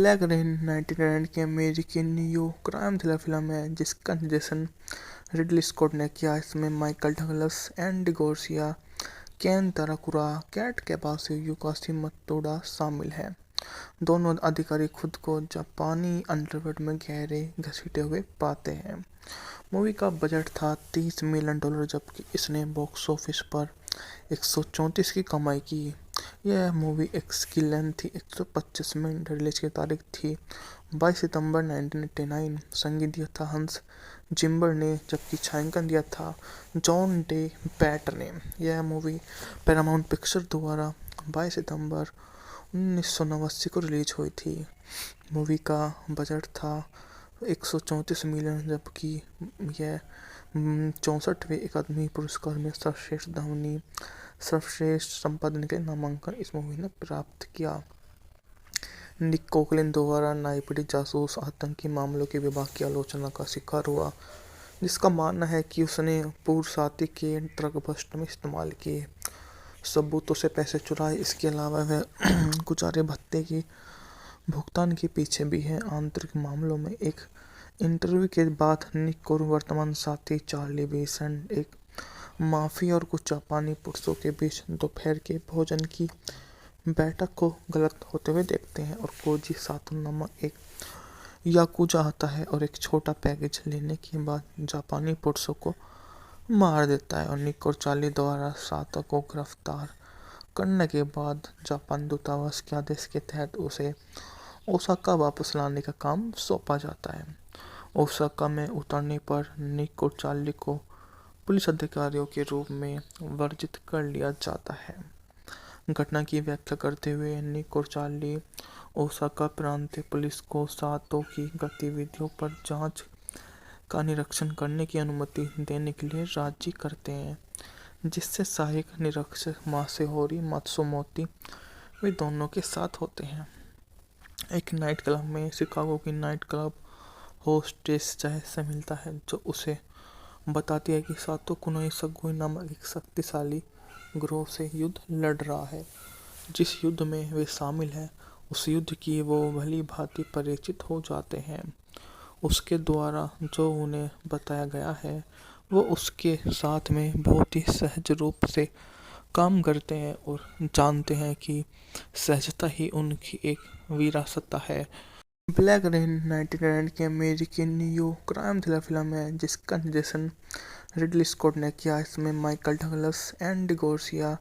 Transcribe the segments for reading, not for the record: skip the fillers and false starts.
Black rain 1999 की अमेरिकी new crime thriller film है जिसका निर्देशन रिडली स्कॉट ने किया। इसमें माइकल डगलस, एंडी गार्सिया, केन ताराकुरा, कैट कैबासियो, कासी मतोडा शामिल हैं। दोनों अधिकारी खुद को जापानी अंडरवर्ल्ड में गहरे घसीटे हुए पाते हैं। मूवी का बजट था $30 मिलियन, जबकि इसने बॉक्स ऑफिस पर 134 की कमाई की। यह मूवी की लेंथ थी 125 मिनट। रिलीज की तारीख थी 22 सितंबर 1989। संगीत दिया था हंस जिम्बर ने, जबकि छायांकन दिया था जॉन डे बैटर ने। यह मूवी पैरामाउंट पिक्चर द्वारा 22 सितंबर 1989 को रिलीज हुई थी। मूवी का बजट था 134 मिलियन, जबकि यह 64वें अकादमी पुरस्कार में सर्वश्रेष्ठ ध्वनि, सर्वश्रेष्ठ संपादन के नामांकन इस मूवी ने प्राप्त किया। निक कोकलिन द्वारा न्यायपीड़ित जासूस आतंकी मामलों के विभाग की आलोचना का शिकार हुआ, जिसका मानना है कि उसने पूर्व साथी के ड्रग बस्ट में इस्तेमाल किए सबूतों से पैसे चुराए। इसके अलावा वह गुजारे भत्ते की भुगतान के पीछे भी है। आंतरिक मामलों में एक इंटरव्यू के बाद निक और वर्तमान साथी चार्ली विसेंट एक माफिया और कुछ जापानी पुरुषों के बीच दोपहर के भोजन की बैठक को गलत होते हुए देखते हैं, और कोजी सातो नामक एक याकुजा आता है और एक छोटा पैकेज लेने के बाद जापानी पुरुषों को मार देता है। और निक और चार्ली द्वारा सातो को गिरफ्तार करने के बाद जापान दूतावास के आदेश के तहत उसे ओसाका वापस लाने का काम सौंपा जाता है। ओसाका में उतरने पर निक और चार्ली को पुलिस अधिकारियों के रूप में वर्जित कर लिया जाता है। घटना की व्याख्या करते हुए निक और चार्ली ओसाका प्रांतीय पुलिस को सातो की गतिविधियों पर जांच का निरीक्षण करने की अनुमति देने के लिए राजी करते हैं, जिससे सहायक निरीक्षक मासेहोरी मात्सुमोतो वे दोनों के साथ होते हैं। एक नाइट क्लब में शिकागो की नाइट क्लब होस्टेस जय से मिलता है, जो उसे बताती है कि सातो कुनोई सगुई नामक एक शक्तिशाली ग्रोह से युद्ध लड़ रहा है। जिस युद्ध में वे शामिल हैं, उस युद्ध की वो भली भांति परिचित हो जाते हैं। उसके द्वारा जो उन्हें बताया गया है, वो उसके साथ में बहुत ही सहज रूप से काम करते हैं और जानते हैं कि सहजता ही उनकी एक विरासत है। ब्लैक रेन 1999 की अमेरिकी न्यू क्राइम थ्रिलर फिल्म है जिसका निर्देशन रिडली स्कॉट ने किया। इसमें माइकल डगलस, एंडी गार्सिया,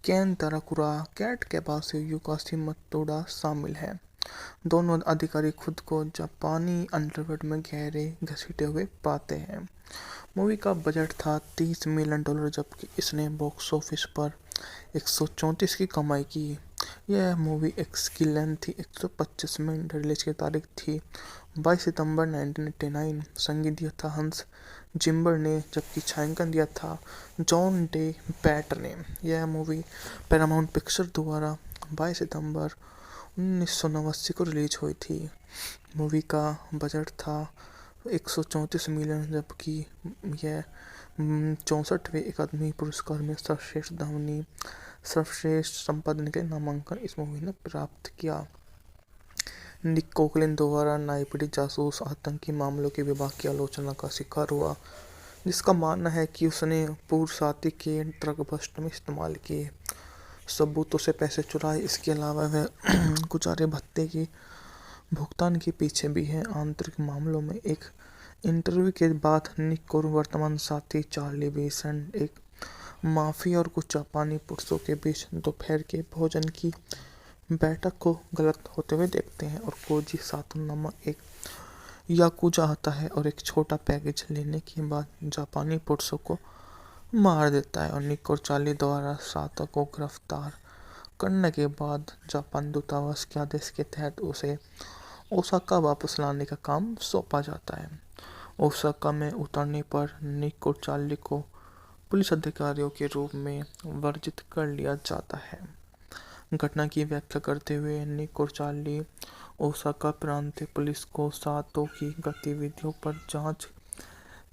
केन ताराकुरा, कैट कैबासियो, कासी मतोडा शामिल हैं। दोनों अधिकारी खुद को जापानी अंडरवर्ल्ड में गहरे घसीटे हुए पाते हैं। मूवी का बजट था $30 मिलियन, जबकि इसने बॉक्स ऑफिस पर 134 की कमाई की। यह मूवी की लेंथ थी 125 मिनट। रिलीज की तारीख थी 22 सितंबर 1989। संगीत दिया था हंस जिम्बर ने, जबकि छायांकन दिया था जॉन डे बैटर ने। यह मूवी पैरामाउंट पिक्चर द्वारा 22 सितंबर 1989 को रिलीज हुई थी। मूवी का बजट था 134 मिलियन, जबकि यह 64वें अकादमी पुरस्कार में सर्वश्रेष्ठ ध्वनि, सर्वश्रेष्ठ संपादन के नामांकन इस मूवी ने प्राप्त किया। निक कोकलिन द्वारा न्यायपीड़ित जासूस आतंकी मामलों के विभाग की आलोचना का शिकार हुआ, जिसका मानना है कि उसने पूर्व साथी के ड्रग बस्ट में इस्तेमाल किए सबूतों से पैसे चुराए। इसके अलावा वह गुजारे भत्ते की भुगतान के पीछे भी है। आंतरिक मामलों में एक इंटरव्यू के बाद निक और वर्तमान साथी चार्ली विसेंट एक माफिया और कुछ जापानी पुरुषों के बीच दोपहर के भोजन की बैठक को गलत होते हुए देखते हैं, और कोजी सातो नामक एक याकुजा आता है और एक छोटा पैकेज लेने के बाद जापानी पुरुषों को मार देता है। और निक और चार्ली द्वारा सातो को गिरफ्तार करने के बाद जापान दूतावास के आदेश के तहत उसे ओसाका वापस लाने का काम सौंपा जाता है। ओसाका में उतरने पर निक और चार्ली को पुलिस अधिकारियों के रूप में वर्जित कर लिया जाता है। घटना की व्याख्या करते हुए निक और चार्ली ओसाका प्रांतीय पुलिस को सातो की गतिविधियों पर जांच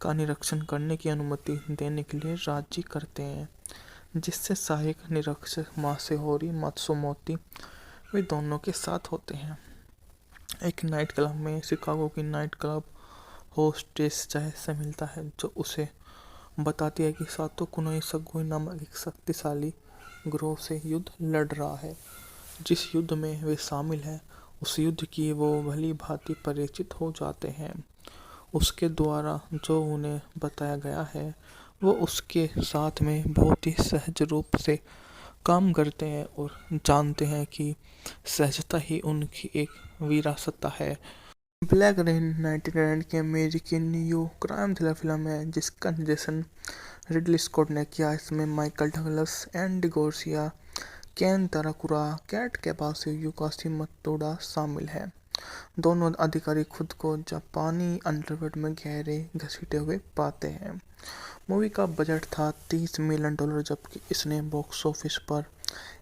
का निरीक्षण करने की अनुमति देने के लिए राजी करते हैं, जिससे सहायक निरीक्षक मासेहोरी मात्सुमोतो वे दोनों के साथ होते हैं। एक नाइट क्लब में शिकागो की नाइट क्लब होस्टेस जय से मिलता है, जो उसे बताती है कि सातो कुनोई सगोई नामक एक शक्तिशाली ग्रोह से युद्ध लड़ रहा है। जिस युद्ध में वे शामिल हैं, उस युद्ध की वो भली भांति परिचित हो जाते हैं। उसके द्वारा जो उन्हें बताया गया है, वो उसके साथ में बहुत ही सहज रूप से काम करते हैं और जानते हैं कि सहजता ही उनकी एक विरासत है। ब्लैक रेन 1999 की अमेरिकी न्यू क्राइम थ्रिलर फिल्म है, जिसका निर्देशन रिडली स्कॉट ने किया। इसमें माइकल डगलस, एंडी गार्सिया, केन ताराकुरा, कैट कैपासियो, युकासी मतोडा शामिल हैं। दोनों अधिकारी खुद को जापानी अंडरवर्ल्ड में गहरे घसीटे हुए पाते हैं। मूवी का बजट था $30 मिलियन, जबकि इसने बॉक्स ऑफिस पर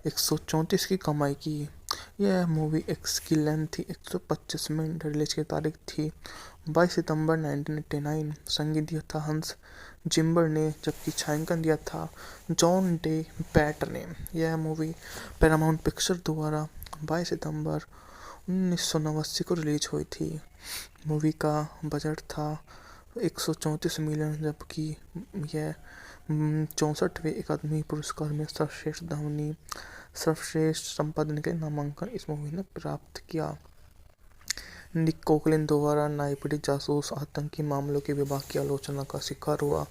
134 की कमाई की। यह मूवी की लेंथ थी 125 मिनट। रिलीज की तारीख थी 22 सितंबर 1989। संगीत दिया था हंस जिम्बर ने, जबकि छायांकन दिया था जॉन डे बैट ने। यह मूवी पैरामाउंट पिक्चर द्वारा 22 सितंबर 1989 को रिलीज हुई थी। मूवी का बजट था 134 मिलियन, जबकि यह 64वें अकादमी पुरस्कार में सर्वश्रेष्ठ ध्वनि, सर्वश्रेष्ठ संपादन के नामांकन इस मूवी ने प्राप्त किया। निक कोकलिन द्वारा नाइपीढ़ी जासूस आतंकी मामलों के विभाग की आलोचना का शिकार हुआ,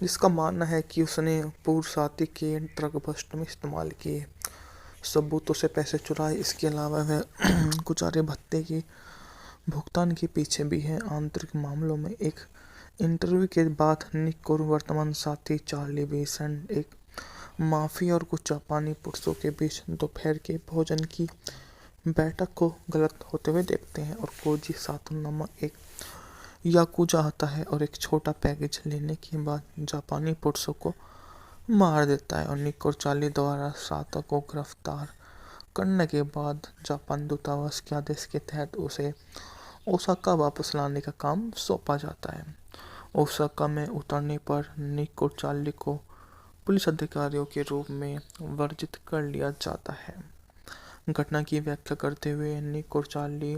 जिसका मानना है कि उसने पूर्व साथी के ड्रग बस्ट में इस्तेमाल किए सबूतों से पैसे चुराए। इसके अलावा वह गुजारे भत्ते की भुगतान के पीछे भी है। आंतरिक मामलों में एक इंटरव्यू के बाद निक और वर्तमान साथी चार्ली बेसेंट एक माफिया और कुछ जापानी पुरुषों के बीच दोपहर के भोजन की बैठक को गलत होते हुए देखते हैं, और कोजी सातो नामक एक याकुजा आता है और एक छोटा पैकेज लेने के बाद जापानी पुरुषों को मार देता है। और निक और चार्ली द्वारा सातो को गिरफ्तार करने के बाद जापान दूतावास के आदेश के तहत उसे ओसाका वापस लाने का काम सौंपा जाता है। ओसाका में उतरने पर निक और चार्ली को पुलिस अधिकारियों के रूप में वर्जित कर लिया जाता है। घटना की व्याख्या करते हुए निक और चार्ली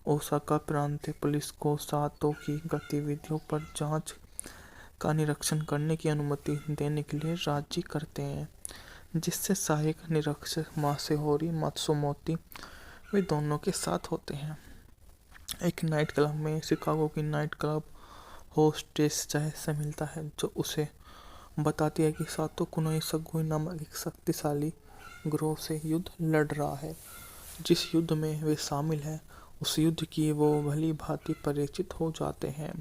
ओसाका प्रांतीय पुलिस को सातो की गतिविधियों पर जांच का निरीक्षण करने की अनुमति देने के लिए राजी करते हैं, जिससे सहायक निरीक्षक मासेहोरी मात्सुमोतो वे दोनों के साथ होते हैं। एक नाइट क्लब में शिकागो की नाइट क्लब होस्टेस जय से मिलता है, जो उसे बताती है कि सातो कुनोई सगोई नामक एक शक्तिशाली ग्रोह से युद्ध लड़ रहा है। जिस युद्ध में वे शामिल हैं, उस युद्ध की वो भली भांति परिचित हो जाते हैं।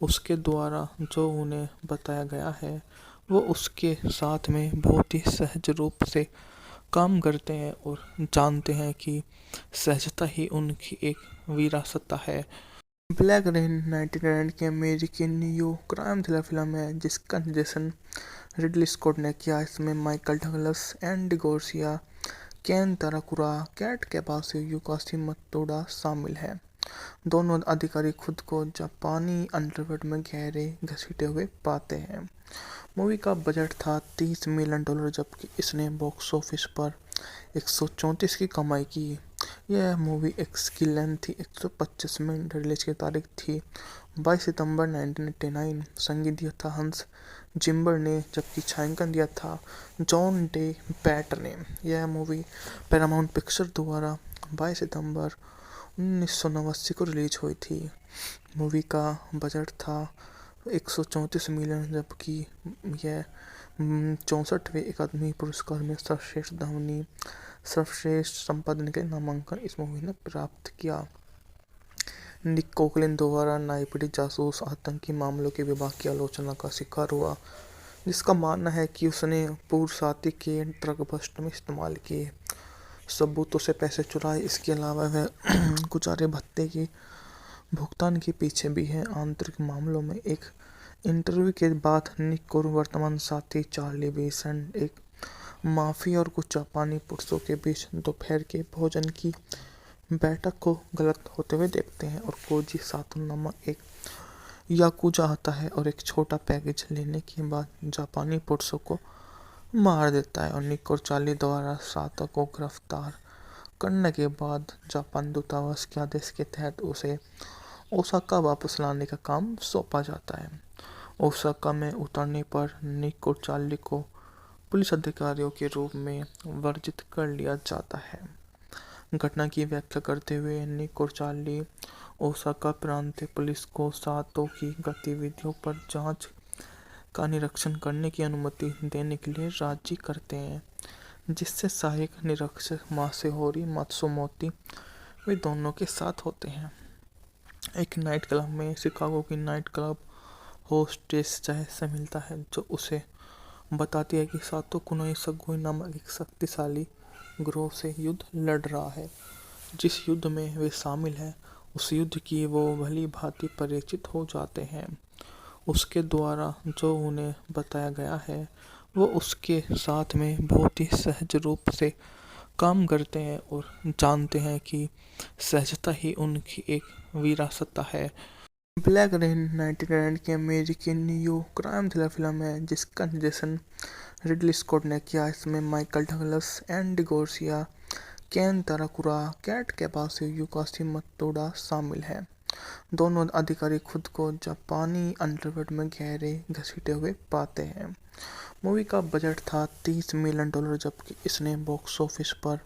उसके द्वारा जो उन्हें बताया गया है, वो उसके साथ में बहुत ही सहज रूप से काम करते हैं और जानते हैं कि सहजता ही उनकी एक विरासत है। ब्लैक रेन 1999 की अमेरिकी न्यू क्राइम थ्रिलर फिल्म है, जिसका निर्देशन रिडली स्कॉट ने किया। इसमें माइकल डगलस, एंडी गार्सिया, केन ताराकुरा, कैट कैपासियो, युकासी मतोडा शामिल हैं। दोनों अधिकारी खुद को जापानी अंडरवर्ल्ड में गहरे घसीटे हुए पाते हैं। मूवी का बजट था $30 मिलियन, जबकि इसने बॉक्स ऑफिस पर 134 की कमाई की। यह मूवी की लेंथ थी 125 मिनट। रिलीज की तारीख थी 22 सितंबर 1989। संगीत दिया था हंस जिम्बर ने, जबकि छायांकन दिया था जॉन डे बैट ने। यह मूवी पैरामाउंट पिक्चर द्वारा 22 सितंबर 1989 को रिलीज हुई थी। मूवी का बजट था 134 मिलियन, जबकि यह 64वें अकादमी पुरस्कार में सर्वश्रेष्ठ ध्वनि, सर्वश्रेष्ठ संपादन के नामांकन इस मूवी ने प्राप्त किया। निक कोकलिन द्वारा नाइपीढ़ी जासूस आतंकी मामलों के विभाग की आलोचना का शिकार हुआ, जिसका मानना है कि उसने पूर्व साथी के ड्रग बस्ट में इस्तेमाल किए सबूतों से पैसे चुराए। इसके अलावा वह गुजारे भत्ते की भुगतान के पीछे भी है। आंतरिक मामलों में एक इंटरव्यू के बाद निक और वर्तमान साथी चार्ली बेसेंट एक माफिया और कुछ जापानी पुरुषों के बीच दोपहर के भोजन की बैठक को गलत होते हुए देखते हैं, और कोजी सातो नामक एक याकुजा आता है और एक छोटा पैकेज लेने के बाद जापानी पुरुषों को मार देता है। और निक और चार्ली द्वारा सातो को गिरफ्तार करने के बाद जापान दूतावास के आदेश के तहत उसे ओसाका वापस लाने का काम सौंपा जाता है। ओसाका में उतरने पर निको चार्ली को पुलिस अधिकारियों के रूप में वर्जित कर लिया जाता है। घटना की व्याख्या करते हुए निको चार्ली ओसाका प्रांतीय पुलिस को सातो की गतिविधियों पर जांच का निरीक्षण करने की अनुमति देने के लिए राजी करते हैं, जिससे सहायक निरीक्षक मासेहोरी मात्सुमोतो वे दोनों के साथ होते हैं। एक नाइट क्लब में शिकागो की नाइट क्लब होस्टेस चाय से मिलता है, जो उसे बताती है कि सातो कुनोई सगोई नामक एक शक्तिशाली ग्रोह से युद्ध लड़ रहा है। जिस युद्ध में वे शामिल हैं, उस युद्ध की वो भली भांति परिचित हो जाते हैं। उसके द्वारा जो उन्हें बताया गया है, वो उसके साथ में बहुत ही सहज रूप से काम करते हैं और जानते हैं कि सहजता ही उनकी एक विरासत है। ब्लैक रेन 1999 की अमेरिकी न्यू क्राइम थ्रिलर फिल्म है, जिसका निर्देशन रिडली स्कॉट ने किया। इसमें माइकल डगलस, एंडी गार्सिया, केन ताराकुरा, कैट कैबासो, युकासी मतोडा शामिल हैं। दोनों अधिकारी खुद को जापानी अंडरवर्ल्ड में गहरे घसीटे हुए पाते हैं। मूवी का बजट था $30 मिलियन, जबकि इसने बॉक्स ऑफिस पर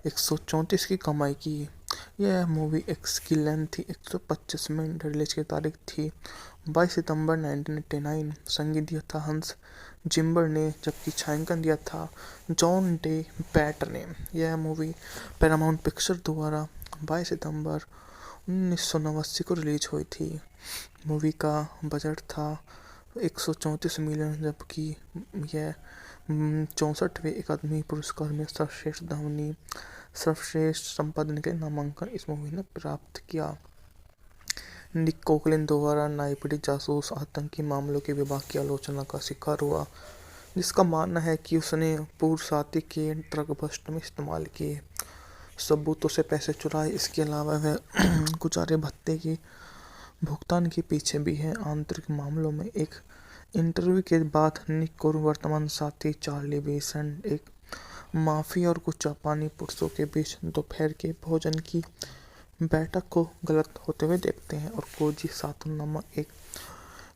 134 की कमाई की। यह मूवी की लेंथ थी 125 मिनट। रिलीज की तारीख थी 22 सितंबर 1989। संगीत दिया था हंस जिम्बर ने, जबकि छायांकन दिया था जॉन डे बैटर ने। यह मूवी पैरामाउंट पिक्चर द्वारा 22 सितंबर 1989 को रिलीज हुई थी। मूवी का बजट था 134 मिलियन, जबकि यह 64वें अकादमी पुरस्कार में सर्वश्रेष्ठ ध्वनि, सर्वश्रेष्ठ संपादन के नामांकन इस मूवी ने प्राप्त किया। निक कोकलिन द्वारा नाइपीढ़ी जासूस आतंकी मामलों के विभाग की आलोचना का शिकार हुआ, जिसका मानना है कि उसने पूर्व साथी के ड्रग बस्ट में इस्तेमाल किए सबूतों से पैसे चुराए। इसके अलावा वह गुजारे भत्ते की भुगतान के पीछे भी है। आंतरिक मामलों में एक इंटरव्यू के बाद निक और वर्तमान साथी चार्ली विसेंट एक माफिया और कुछ जापानी पुरुषों के बीच दोपहर के भोजन की बैठक को गलत होते हुए देखते हैं, और कोजी सातो नामक एक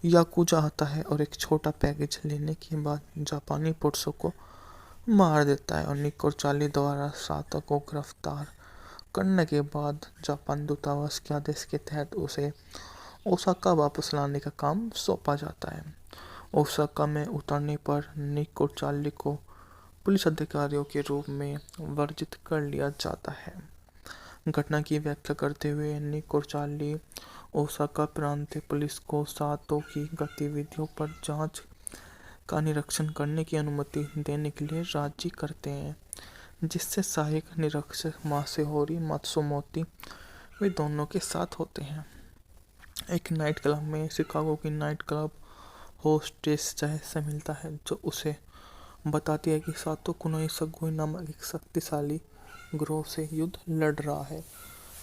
याकुजा आता है और एक छोटा पैकेज लेने के बाद जापानी पुरुषों को मार देता है। और निक और चार्ली द्वारा सातो को गिरफ्तार करने के बाद जापान दूतावास के आदेश के तहत उसे ओसाका वापस लाने का काम सौंपा जाता है। ओसाका में उतरने पर निक और चार्ली को पुलिस अधिकारियों के रूप में वर्जित कर लिया जाता है। घटना की व्याख्या करते हुए निक और चार्ली ओसाका प्रांतीय पुलिस को सातो की गतिविधियों पर जांच का निरीक्षण करने की अनुमति देने के लिए राजी करते हैं, जिससे सहायक निरीक्षक मासेहोरी मात्सुमोतो वे दोनों के साथ होते हैं। एक नाइट क्लब में शिकागो की नाइट क्लब होस्टेस चाय से मिलता है, जो उसे बताती है कि सातो कुनोई सगोई नामक एक शक्तिशाली ग्रोह से युद्ध लड़ रहा है।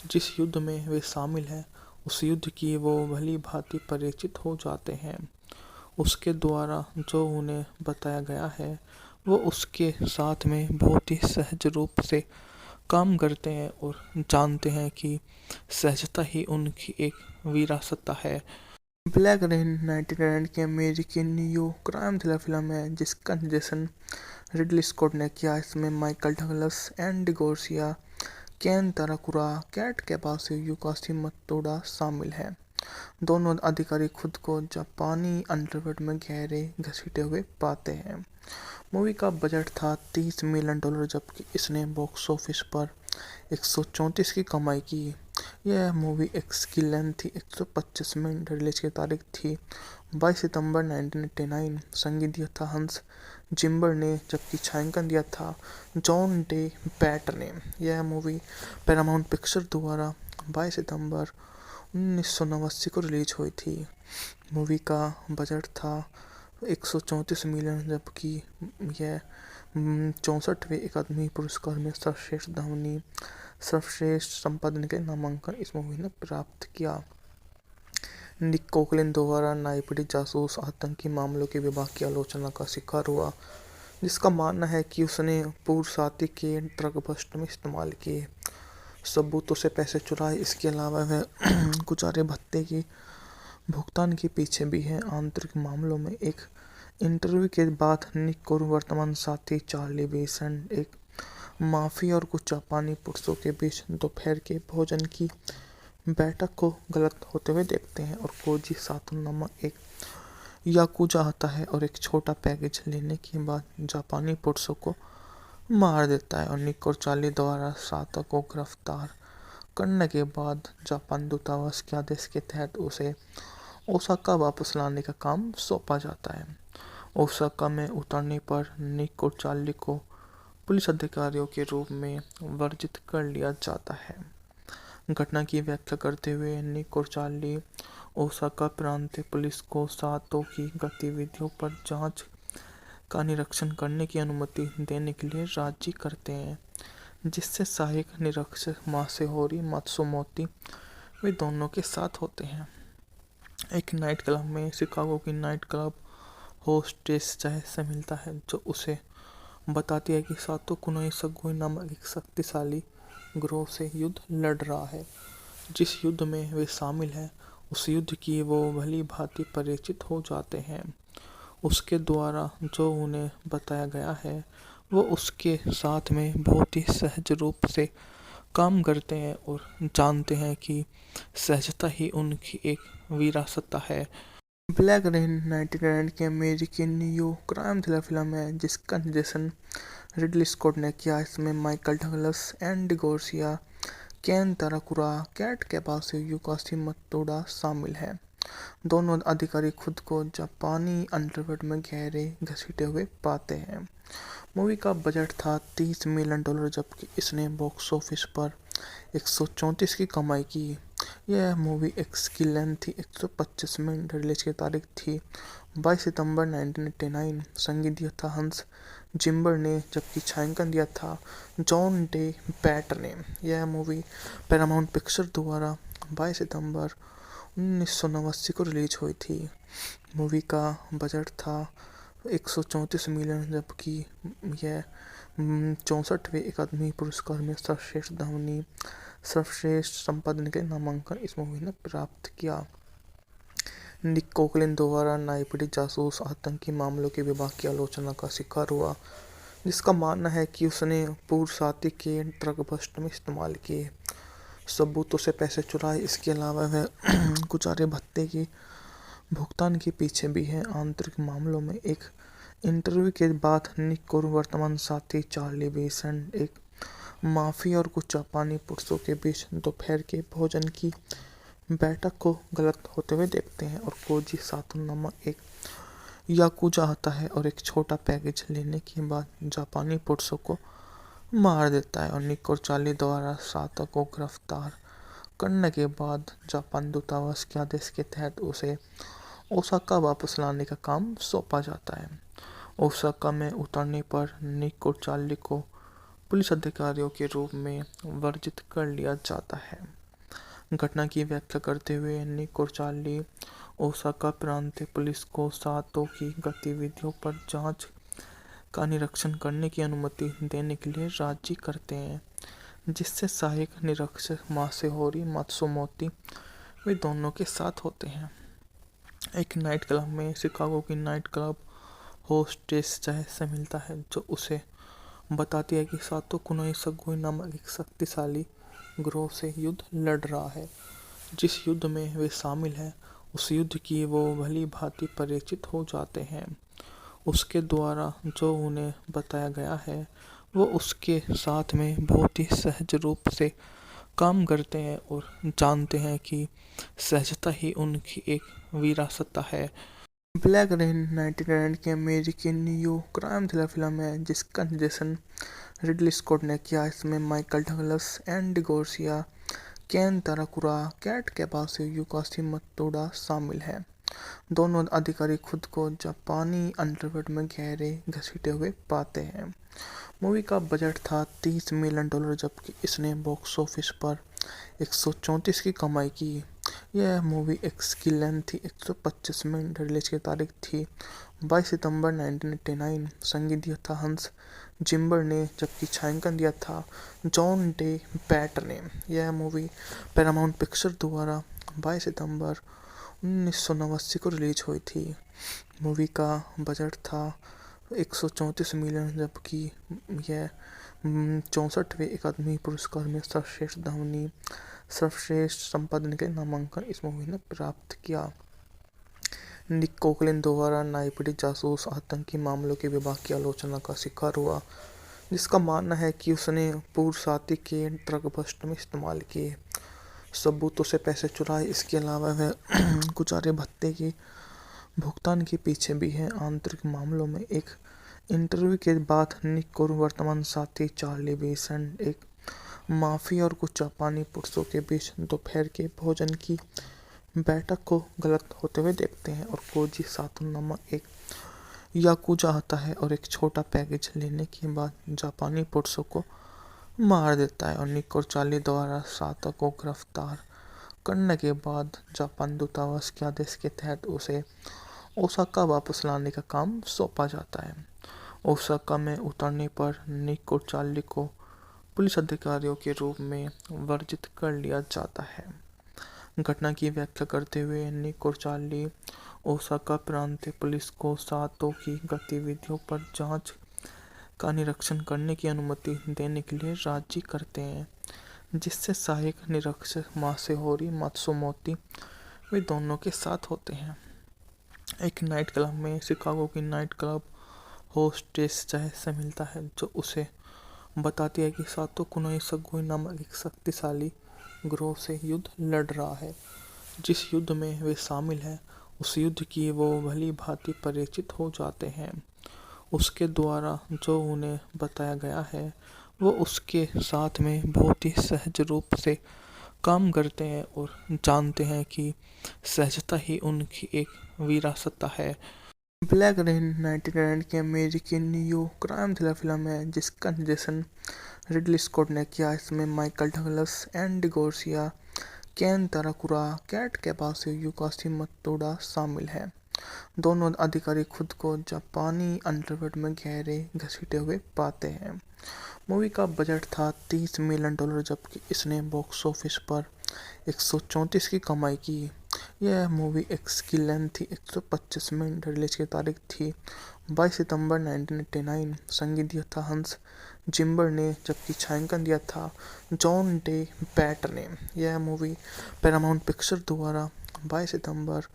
जिस युद्ध में वे शामिल हैं, उस युद्ध की वो भली भांति परिचित हो जाते हैं। उसके द्वारा जो उन्हें बताया गया है, वो उसके साथ में बहुत ही सहज रूप से काम करते हैं और जानते हैं कि सहजता ही उनकी एक विरासत है। ब्लैक रेन 1999 की अमेरिकी न्यू क्राइम थ्रिलर फिल्म है, जिसका निर्देशन रिडली स्कॉट ने किया। इसमें माइकल डगलस, एंडी गार्सिया, केन ताराकुरा, कैट कैबासो, युकासी मतोडा शामिल हैं। दोनों अधिकारी खुद को जापानी अंडरवर्ल्ड में गहरे घसीटे हुए पाते हैं। मूवी का बजट था $30 मिलियन, जबकि इसने बॉक्स ऑफिस पर 134 की कमाई की। यह मूवी की लेंथ थी 125 मिनट। रिलीज की तारीख थी 22 सितंबर 1989। संगीत दिया था हंस जिम्बर ने, जबकि छायांकन दिया था जॉन डे बैटर ने। यह मूवी पैरामाउंट पिक्चर द्वारा 22 सितंबर 1989 को रिलीज हुई थी। मूवी का बजट था 134 मिलियन, जबकि यह 64वें अकादमी पुरस्कार में सर्वश्रेष्ठ ध्वनि, सर्वश्रेष्ठ संपादन के नामांकन इस मूवी ने प्राप्त किया। निक कोकलिन द्वारा नाइपीढ़ी जासूस आतंकी मामलों के विभाग की आलोचना का शिकार हुआ, जिसका मानना है कि उसने पूर्वसाती के ड्रग बस्ट में इस्तेमाल किए सबूतों से पैसे चुराए। इसके अलावा वह गुजारे भत्ते की भुगतान के पीछे भी है। आंतरिक मामलों में एक इंटरव्यू के बाद निक और वर्तमान साथी चार्ली बेसन एक माफिया और कुछ जापानी पुरुषों के बीच दोपहर के भोजन की बैठक को गलत होते हुए देखते हैं और कोजी सातो नामक एक याकुजा आता है और एक छोटा पैकेज लेने के बाद जापानी पुरुषों को मार देता है और निक और चार्ली द्वारा सातो को गिरफ्तार करने के बाद जापान दूतावास के आदेश के तहत उसे ओसाका वापस लाने का काम सौंपा जाता है। ओसाका में उतरने पर निक और चार्ली को पुलिस अधिकारियों के रूप में वर्जित कर लिया जाता है। घटना की व्याख्या करते हुए निक और चार्ली ओसाका प्रांतीय पुलिस को सातो की गतिविधियों पर जांच का निरीक्षण करने की अनुमति देने के लिए राजी करते हैं, जिससे सहायक निरीक्षक मासेहोरी मात्सुमोतो वे दोनों के साथ होते हैं। एक नाइट क्लब में शिकागो की नाइट क्लब होस्टेस चाय से मिलता है, जो उसे बताती है कि सातो कुनोई सगोई नामक एक शक्तिशाली गिरोह से युद्ध लड़ रहा है। जिस युद्ध में वे शामिल हैं, उस युद्ध की वो भली भांति परिचित हो जाते हैं। उसके द्वारा जो उन्हें बताया गया है, वो उसके साथ में बहुत ही सहज रूप से काम करते हैं और जानते हैं कि सहजता ही उनकी एक विरासत है। ब्लैक रेन 1999 की अमेरिकी न्यू क्राइम थ्रिलर फिल्म है जिसका निर्देशन रिडली स्कॉट ने किया। इसमें माइकल डगलस, एंडी गार्सिया, केन ताराकुरा, कैट कैबासो, युकासी मतोडा शामिल हैं। दोनों अधिकारी खुद को जापानी अंडरवर्ल्ड में गहरे घसीटे हुए पाते हैं। मूवी का बजट था $30 मिलियन, जबकि इसने बॉक्स ऑफिस पर 134 की कमाई की। यह मूवी की लेंथ थी 125 मिनट। रिलीज की तारीख थी 22 सितंबर 1989। संगीत दिया था हंस जिम्बर ने, जबकि छायांकन दिया था जॉन डे बैटर ने। यह मूवी पैरामाउंट पिक्चर द्वारा 22 सितंबर 1989 को रिलीज हुई थी। मूवी का बजट था 134 मिलियन, जबकि यह 64वें अकादमी पुरस्कार में सर्वश्रेष्ठ ध्वनि, सर्वश्रेष्ठ संपादन के नामांकन इस मूवी ने प्राप्त किया। निक कोकलिन द्वारा नाइपीढ़ी जासूस आतंकी मामलों के विभाग की आलोचना का शिकार हुआ, जिसका मानना है कि उसने पूर्वसाती के ड्रग बस्ट में इस्तेमाल किए सबूतों से पैसे चुराए। इसके अलावा वह गुजारे भत्ते की भुगतान के पीछे भी है। आंतरिक मामलों में एक इंटरव्यू के बाद निक और वर्तमान साथी चार्ली बेसन एक माफिया और कुछ जापानी पुरुषों के बीच दोपहर के भोजन की बैठक को गलत होते हुए देखते हैं और कोजी सातो नामक एक याकुजा आता है और एक छोटा पैकेज लेने के बाद जापानी पुरुषों को मार देता है और निक और चार्ली द्वारा सातो को गिरफ्तार करने के बाद जापान दूतावास के आदेश के तहत उसे ओसाका वापस लाने का काम सौंपा जाता है। ओसाका में उतरने पर निक और चार्ली को पुलिस अधिकारियों के रूप में वर्जित कर लिया जाता है। घटना की व्याख्या करते हुए निक और चार्ली ओसाका प्रांतीय पुलिस को सातो की गतिविधियों पर जांच का निरीक्षण करने की अनुमति देने के लिए राजी करते हैं, जिससे सहायक निरीक्षक मासेहोरी मात्सुमोतो वे दोनों के साथ होते हैं। एक नाइट क्लब में शिकागो की नाइट क्लब होस्टेस चाय से मिलता है, जो उसे बताती है कि सातो कुनोई सगोई नामक एक शक्तिशाली गिरोह से युद्ध लड़ रहा है। जिस युद्ध में वे शामिल हैं, उस युद्ध की वो भली भांति परिचित हो जाते हैं। उसके द्वारा जो उन्हें बताया गया है, वो उसके साथ में बहुत ही सहज रूप से काम करते हैं और जानते हैं कि सहजता ही उनकी एक विरासत है। ब्लैक रेन 1999 की अमेरिकी न्यू क्राइम थ्रिलर फिल्म है जिसका निर्देशन रिडली स्कॉट ने किया। इसमें माइकल डगलस, एंडी गार्सिया, केन ताराकुरा, कैट कैबासो, युकासी मतोडा शामिल हैं। दोनों अधिकारी खुद को जापानी अंडरवर्ल्ड में गहरे घसीटे हुए पाते हैं। मूवी का बजट था $30 मिलियन, जबकि इसने बॉक्स ऑफिस पर 134 की कमाई की। यह मूवी की लेंथ थी 125 मिनट। रिलीज की तारीख थी 22 सितंबर 1989। संगीत दिया था हंस जिम्बर ने, जबकि छायांकन दिया था जॉन डे बैट ने। यह मूवी पैरामाउंट पिक्चर द्वारा 22 सितंबर 1989 को रिलीज हुई थी। मूवी का बजट था 134 मिलियन, जबकि यह 64वें अकादमी पुरस्कार में सर्वश्रेष्ठ ध्वनि, सर्वश्रेष्ठ संपादन के नामांकन इस मूवी ने प्राप्त किया। निक कोकलिन द्वारा न्यायपीड़ित जासूस आतंकी मामलों के विभाग की आलोचना का शिकार हुआ, जिसका मानना है कि उसने पूर्व साथी के ड्रग बस्ट में इस्तेमाल किए सबूतों से पैसे चुराए। इसके अलावा वह गुजारे भत्ते के भुगतान के पीछे भी है। आंतरिक मामलों में एक इंटरव्यू के बाद निक और वर्तमान साथी चार्ली बेसेंट एक माफिया और कुछ जापानी पुरुषों के बीच दोपहर के भोजन की बैठक को गलत होते हुए देखते हैं और कोजी सातो नामक एक याकुजा आता है और एक छोटा पैकेज लेने के बाद जापानी पुरुषों को मार देता है। और निक और चार्ली द्वारा सातो को गिरफ्तार करने के बाद जापान दूतावास के आदेश के तहत उसे ओसाका वापस लाने का काम सौंपा जाता है। ओसाका में उतरने पर निक और चार्ली को पुलिस अधिकारियों के रूप में वर्जित कर लिया जाता है। घटना की व्याख्या करते हुए निक और चार्ली ओसाका प्रांतीय पुलिस को सातो की गतिविधियों पर जांच का निरीक्षण करने की अनुमति देने के लिए राजी करते हैं, जिससे सहायक निरीक्षक मासेहोरी मात्सुमोतो वे दोनों के साथ होते हैं। एक नाइट क्लब में शिकागो की नाइट क्लब होस्टेस जय से मिलता है, जो उसे बताती है कि सातो कुनोई सगोई नामक एक शक्तिशाली ग्रोह से युद्ध लड़ रहा है। जिस युद्ध में वे शामिल हैं, उस युद्ध की वो भली भांति परिचित हो जाते हैं। उसके द्वारा जो उन्हें बताया गया है, वो उसके साथ में बहुत ही सहज रूप से काम करते हैं और जानते हैं कि सहजता ही उनकी एक विरासत है। ब्लैक रेन 1999 की अमेरिकी न्यू क्राइम थ्रिलर फिल्म है, जिसका निर्देशन रिडली स्कॉट ने किया। इसमें माइकल डगलस, एंडी गार्सिया, केन ताराकुरा, कैट कैबासो, युकासी मतोडा शामिल हैं। दोनों अधिकारी खुद को जापानी अंडरवर्ल्ड में गहरे घसीटे हुए पाते हैं। मूवी का बजट था $30 मिलियन, जबकि इसने बॉक्स ऑफिस पर 134 की कमाई की। यह मूवी की लेंथ थी 125 मिनट। रिलीज की तारीख थी 22 सितंबर 1989। संगीत दिया था हंस जिम्बर ने, जबकि छायांकन दिया था जॉन डे बैट ने। यह मूवी पैरामाउंट पिक्चर द्वारा 22 सितंबर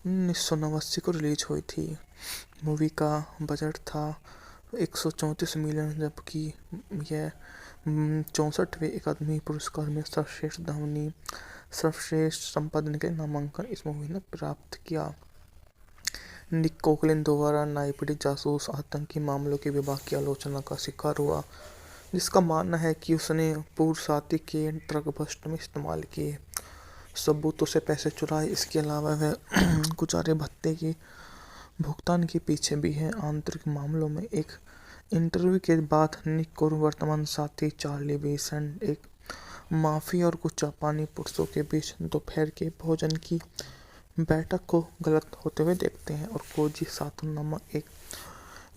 1989 को रिलीज हुई थी। मूवी का बजट था 134 मिलियन, जबकि यह 64वें अकादमी पुरस्कार में सर्वश्रेष्ठ ध्वनि, सर्वश्रेष्ठ संपादन के नामांकन इस मूवी ने प्राप्त किया। निक कोकलिन द्वारा न्यायपीड़ित जासूस आतंकी मामलों के विभाग की आलोचना का शिकार हुआ, जिसका मानना है कि उसने पूर्व साथी के ड्रग बस्ट में इस्तेमाल किए सबूतों से पैसे चुराए। इसके अलावा वह गुजारे भत्ते के भुगतान के पीछे भी है। आंतरिक मामलों में एक इंटरव्यू के बाद निक और वर्तमान साथी चार्ली बेसेंट एक माफिया और कुछ जापानी पुरुषों के बीच दोपहर के भोजन की बैठक को गलत होते हुए देखते हैं और कोजी सातो नामक एक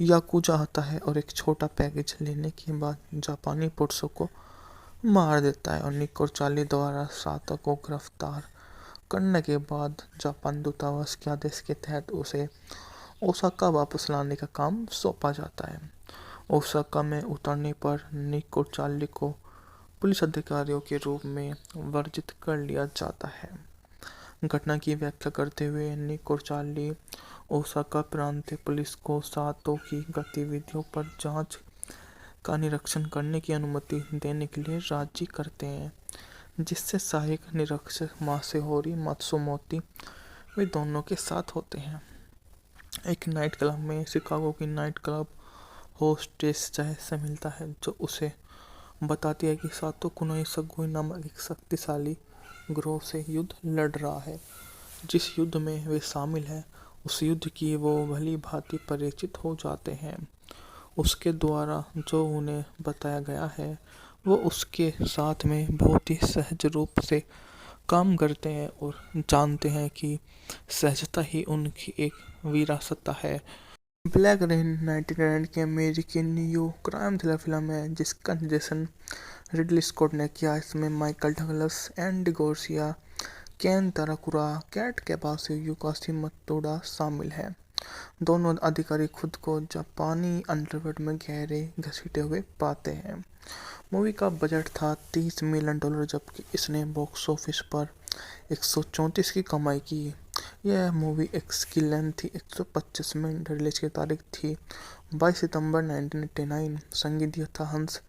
याकुजा आता है और एक छोटा पैकेज लेने के बाद जापानी पुरुषों को मार देता है। और निक और चार्ली द्वारा सातो को गिरफ्तार करने के बाद जापान दूतावास के आदेश के तहत उसे ओसाका वापस लाने का काम सौंपा जाता है। ओसाका में उतरने पर निक और चार्ली को पुलिस अधिकारियों के रूप में वर्जित कर लिया जाता है। घटना की व्याख्या करते हुए निक और चार्ली ओसाका प्रांतीय पुलिस को सातो की गतिविधियों पर जांच का निरीक्षण करने की अनुमति देने के लिए राजी करते हैं, जिससे सहायक निरीक्षक मासेहोरी मात्सुमोतो वे दोनों के साथ होते हैं। एक नाइट क्लब में शिकागो की नाइट क्लब होस्टेस जय से मिलता है, जो उसे बताती है कि सातो कुनोई सगोई नामक एक शक्तिशाली ग्रोह से युद्ध लड़ रहा है। जिस युद्ध में वे शामिल हैं, उस युद्ध की वो भली भांति परिचित हो जाते हैं। उसके द्वारा जो उन्हें बताया गया है, वो उसके साथ में बहुत ही सहज रूप से काम करते हैं और जानते हैं कि सहजता ही उनकी एक विरासत है। ब्लैक रेन 1999 की अमेरिकी न्यू क्राइम थ्रिलर फिल्म है जिसका निर्देशन रिडली स्कॉट ने किया। इसमें माइकल डगलस, एंडी गार्सिया, केन ताराकुरा, कैट कैपासियो, युकासी मतोडा शामिल हैं। दोनों अधिकारी खुद को जापानी अंडरवर्ल्ड में गहरे घसीटे हुए पाते हैं। मूवी का बजट था $30 मिलियन, जबकि इसने बॉक्स ऑफिस पर 134 की कमाई की। यह मूवी की लेंथ थी 125 मिनट। रिलीज की तारीख थी 22 सितंबर 1989। संगीत दिया था हंस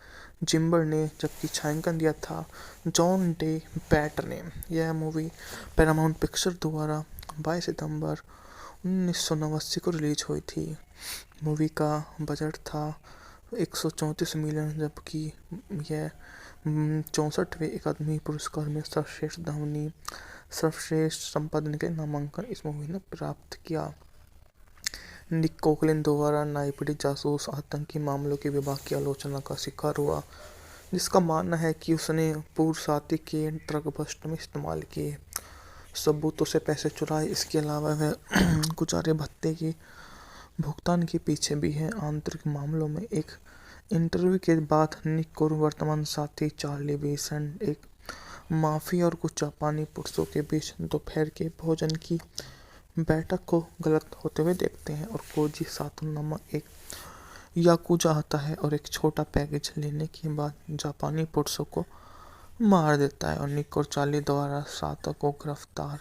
जिम्बर ने, जबकि छायांकन दिया था जॉन डे बैटर ने। यह मूवी पैरामाउंट पिक्चर द्वारा 22 सितंबर 1989 को रिलीज हुई थी। मूवी का बजट था 134 मिलियन, जबकि यह 64वें अकादमी पुरस्कार में सर्वश्रेष्ठ ध्वनि, सर्वश्रेष्ठ संपादन के नामांकन इस मूवी ने प्राप्त किया। निक कोकलिन द्वारा नाइपीढ़ी जासूस आतंकी मामलों के विभाग की आलोचना का शिकार हुआ, जिसका मानना है कि उसने पूर्व साथी के ड्रग बस्ट में इस्तेमाल किए सबूतों से पैसे चुराए। इसके अलावा वह गुजारे भत्ते के भुगतान के पीछे भी है। आंतरिक मामलों में एक इंटरव्यू के बाद निक को वर्तमान साथी चार्ली बेसेंट एक माफिया और कुछ जापानी पुरुषों के बीच दोपहर के भोजन की बैठक को गलत होते हुए देखते हैं और कोजी सातो नामक एक याकुजा आता है और एक छोटा पैकेज लेने के बाद जापानी पुरुषों को मार देता है। और निक और चार्ली द्वारा सातो को गिरफ्तार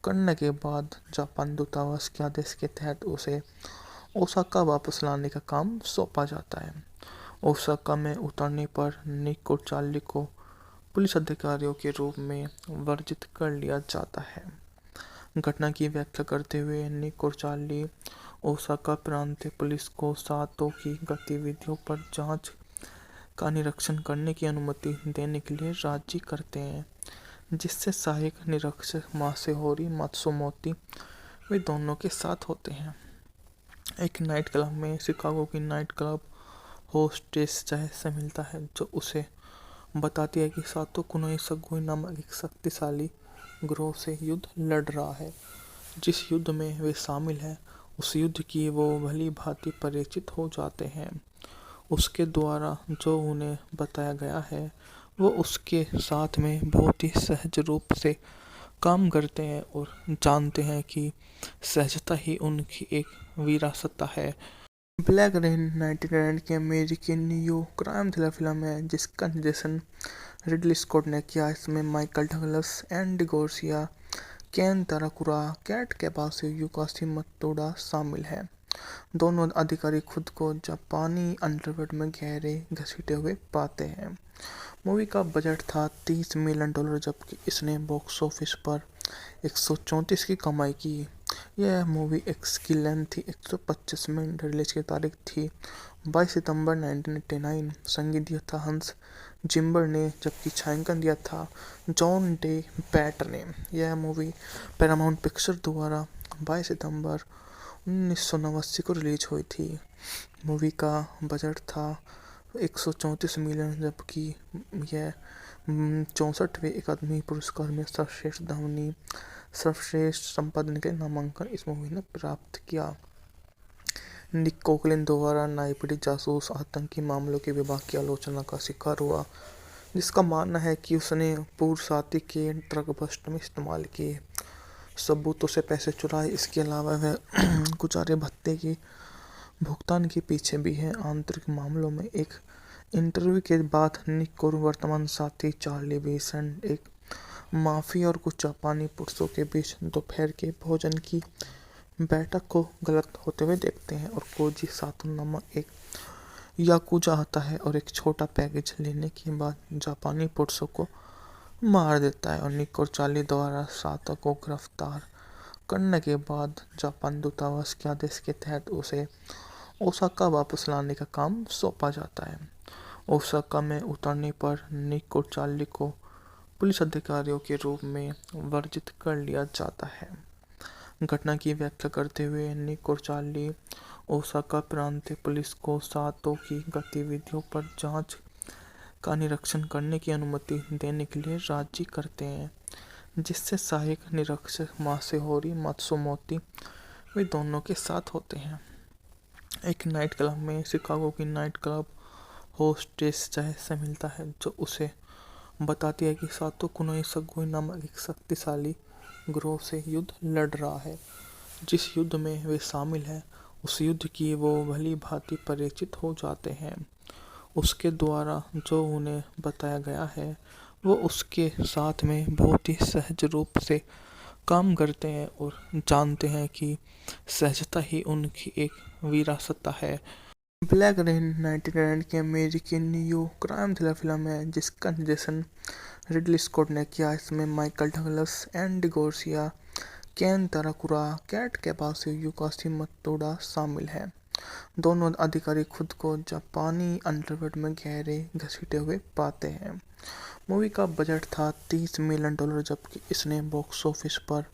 करने के बाद जापान दूतावास के आदेश के तहत उसे ओसाका वापस लाने का काम सौंपा जाता है। ओसाका में उतरने पर निक और चार्ली को पुलिस अधिकारियों के रूप में वर्जित कर लिया जाता है। घटना की व्याख्या करते हुए निक और चार्ली ओसाका प्रांतीय पुलिस को सातो की गतिविधियों पर जांच का निरीक्षण करने की अनुमति देने के लिए राजी करते हैं, जिससे सहायक निरीक्षक मासेहोरी मात्सुमोतो वे दोनों के साथ होते हैं। एक नाइट क्लब में शिकागो की नाइट क्लब होस्टेस जय से मिलता है, जो उसे बताती है कि सातो कुनोई सगुई नामक एक शक्तिशाली ग्रोह से युद्ध लड़ रहा है। जिस युद्ध में वे शामिल हैं, उस युद्ध की वो भली भांति परिचित हो जाते हैं। उसके द्वारा जो उन्हें बताया गया है, वो उसके साथ में बहुत ही सहज रूप से काम करते हैं और जानते हैं कि सहजता ही उनकी एक विरासत है। ब्लैक रेन 1999 की अमेरिकी न्यू क्राइम थ्रिलर फिल्म है जिसका निर्देशन रिडली स्कॉट ने किया। इसमें माइकल डगलस, एंडी गार्सिया, केन ताराकुरा, कैट कैपासियो, युकासी मतोडा शामिल हैं। दोनों अधिकारी खुद को जापानी अंडरवर्ल्ड में गहरे घसीटे हुए पाते हैं। मूवी का बजट था $30 मिलियन, जबकि इसने बॉक्स ऑफिस पर 134 की कमाई की। यह मूवी की लेंथ थी 125 मिनट। रिलीज की तारीख थी 22 सितंबर 1989। संगीत दिया था हंस जिम्बर ने, जबकि छायांकन दिया था जॉन डे बैटर ने। यह मूवी पैरामाउंट पिक्चर द्वारा 22 सितंबर 1989 को रिलीज हुई थी। मूवी का बजट था 134 मिलियन, जबकि यह 64वें अकादमी पुरस्कार में सर्वश्रेष्ठ ध्वनि, सर्वश्रेष्ठ संपादन के नामांकन इस मूवी ने प्राप्त किया। निक कोकलिन द्वारा नाइपीढ़ी जासूस आतंकी मामलों के विभाग की आलोचना का शिकार हुआ, जिसका मानना है कि उसने पूर्व साथी के ड्रग बस्ट में इस्तेमाल किए सबूतों से पैसे चुराए। इसके अलावा वह गुजारे भत्ते के भुगतान के पीछे भी है। आंतरिक मामलों में एक इंटरव्यू के बाद निक को वर्तमान साथी चार्ली बेसेंट एक माफिया और कुछ जापानी पुरुषों के बीच दोपहर के भोजन की बैठक को गलत होते हुए देखते हैं और कोजी सातो नामक एक याकुजा आता है और एक छोटा पैकेज लेने के बाद जापानी पुरुषों को मार देता है। और निक और चार्ली द्वारा सातो को गिरफ्तार करने के बाद जापान दूतावास के आदेश के तहत उसे ओसाका वापस लाने का काम सौंपा जाता है। ओसाका में उतरने पर निक और चार्ली को पुलिस अधिकारियों के रूप में वर्जित कर लिया जाता है। घटना की व्याख्या करते हुए निक और चार्ली ओसाका प्रांतीय पुलिस को सातो की गतिविधियों पर जांच का निरीक्षण करने की अनुमति देने के लिए राजी करते हैं, जिससे सहायक निरीक्षक मासेहोरी मात्सुमोतो वे दोनों के साथ होते हैं। एक नाइट क्लब में शिकागो की नाइट क्लब होस्टेस चाय से मिलता है, जो उसे बताती है कि सातो कुनोई सगोई नामक एक शक्तिशाली ग्रोह से युद्ध लड़ रहा है। जिस युद्ध में वे शामिल हैं, उस युद्ध की वो भली भांति परिचित हो जाते हैं। उसके द्वारा जो उन्हें बताया गया है, वो उसके साथ में बहुत ही सहज रूप से काम करते हैं और जानते हैं कि सहजता ही उनकी एक विरासत है। ब्लैक रेन 1999 की अमेरिकी न्यू क्राइम थ्रिलर फिल्म है, जिसका निर्देशन रिडली स्कॉट ने किया। इसमें माइकल डगलस, एंडी गार्सिया, केन ताराकुरा, कैट कैपासियो, युकासी मतोडा शामिल हैं। दोनों अधिकारी खुद को जापानी अंडरवर्ल्ड में गहरे घसीटे हुए पाते हैं। मूवी का बजट था $30 मिलियन, जबकि इसने बॉक्स ऑफिस पर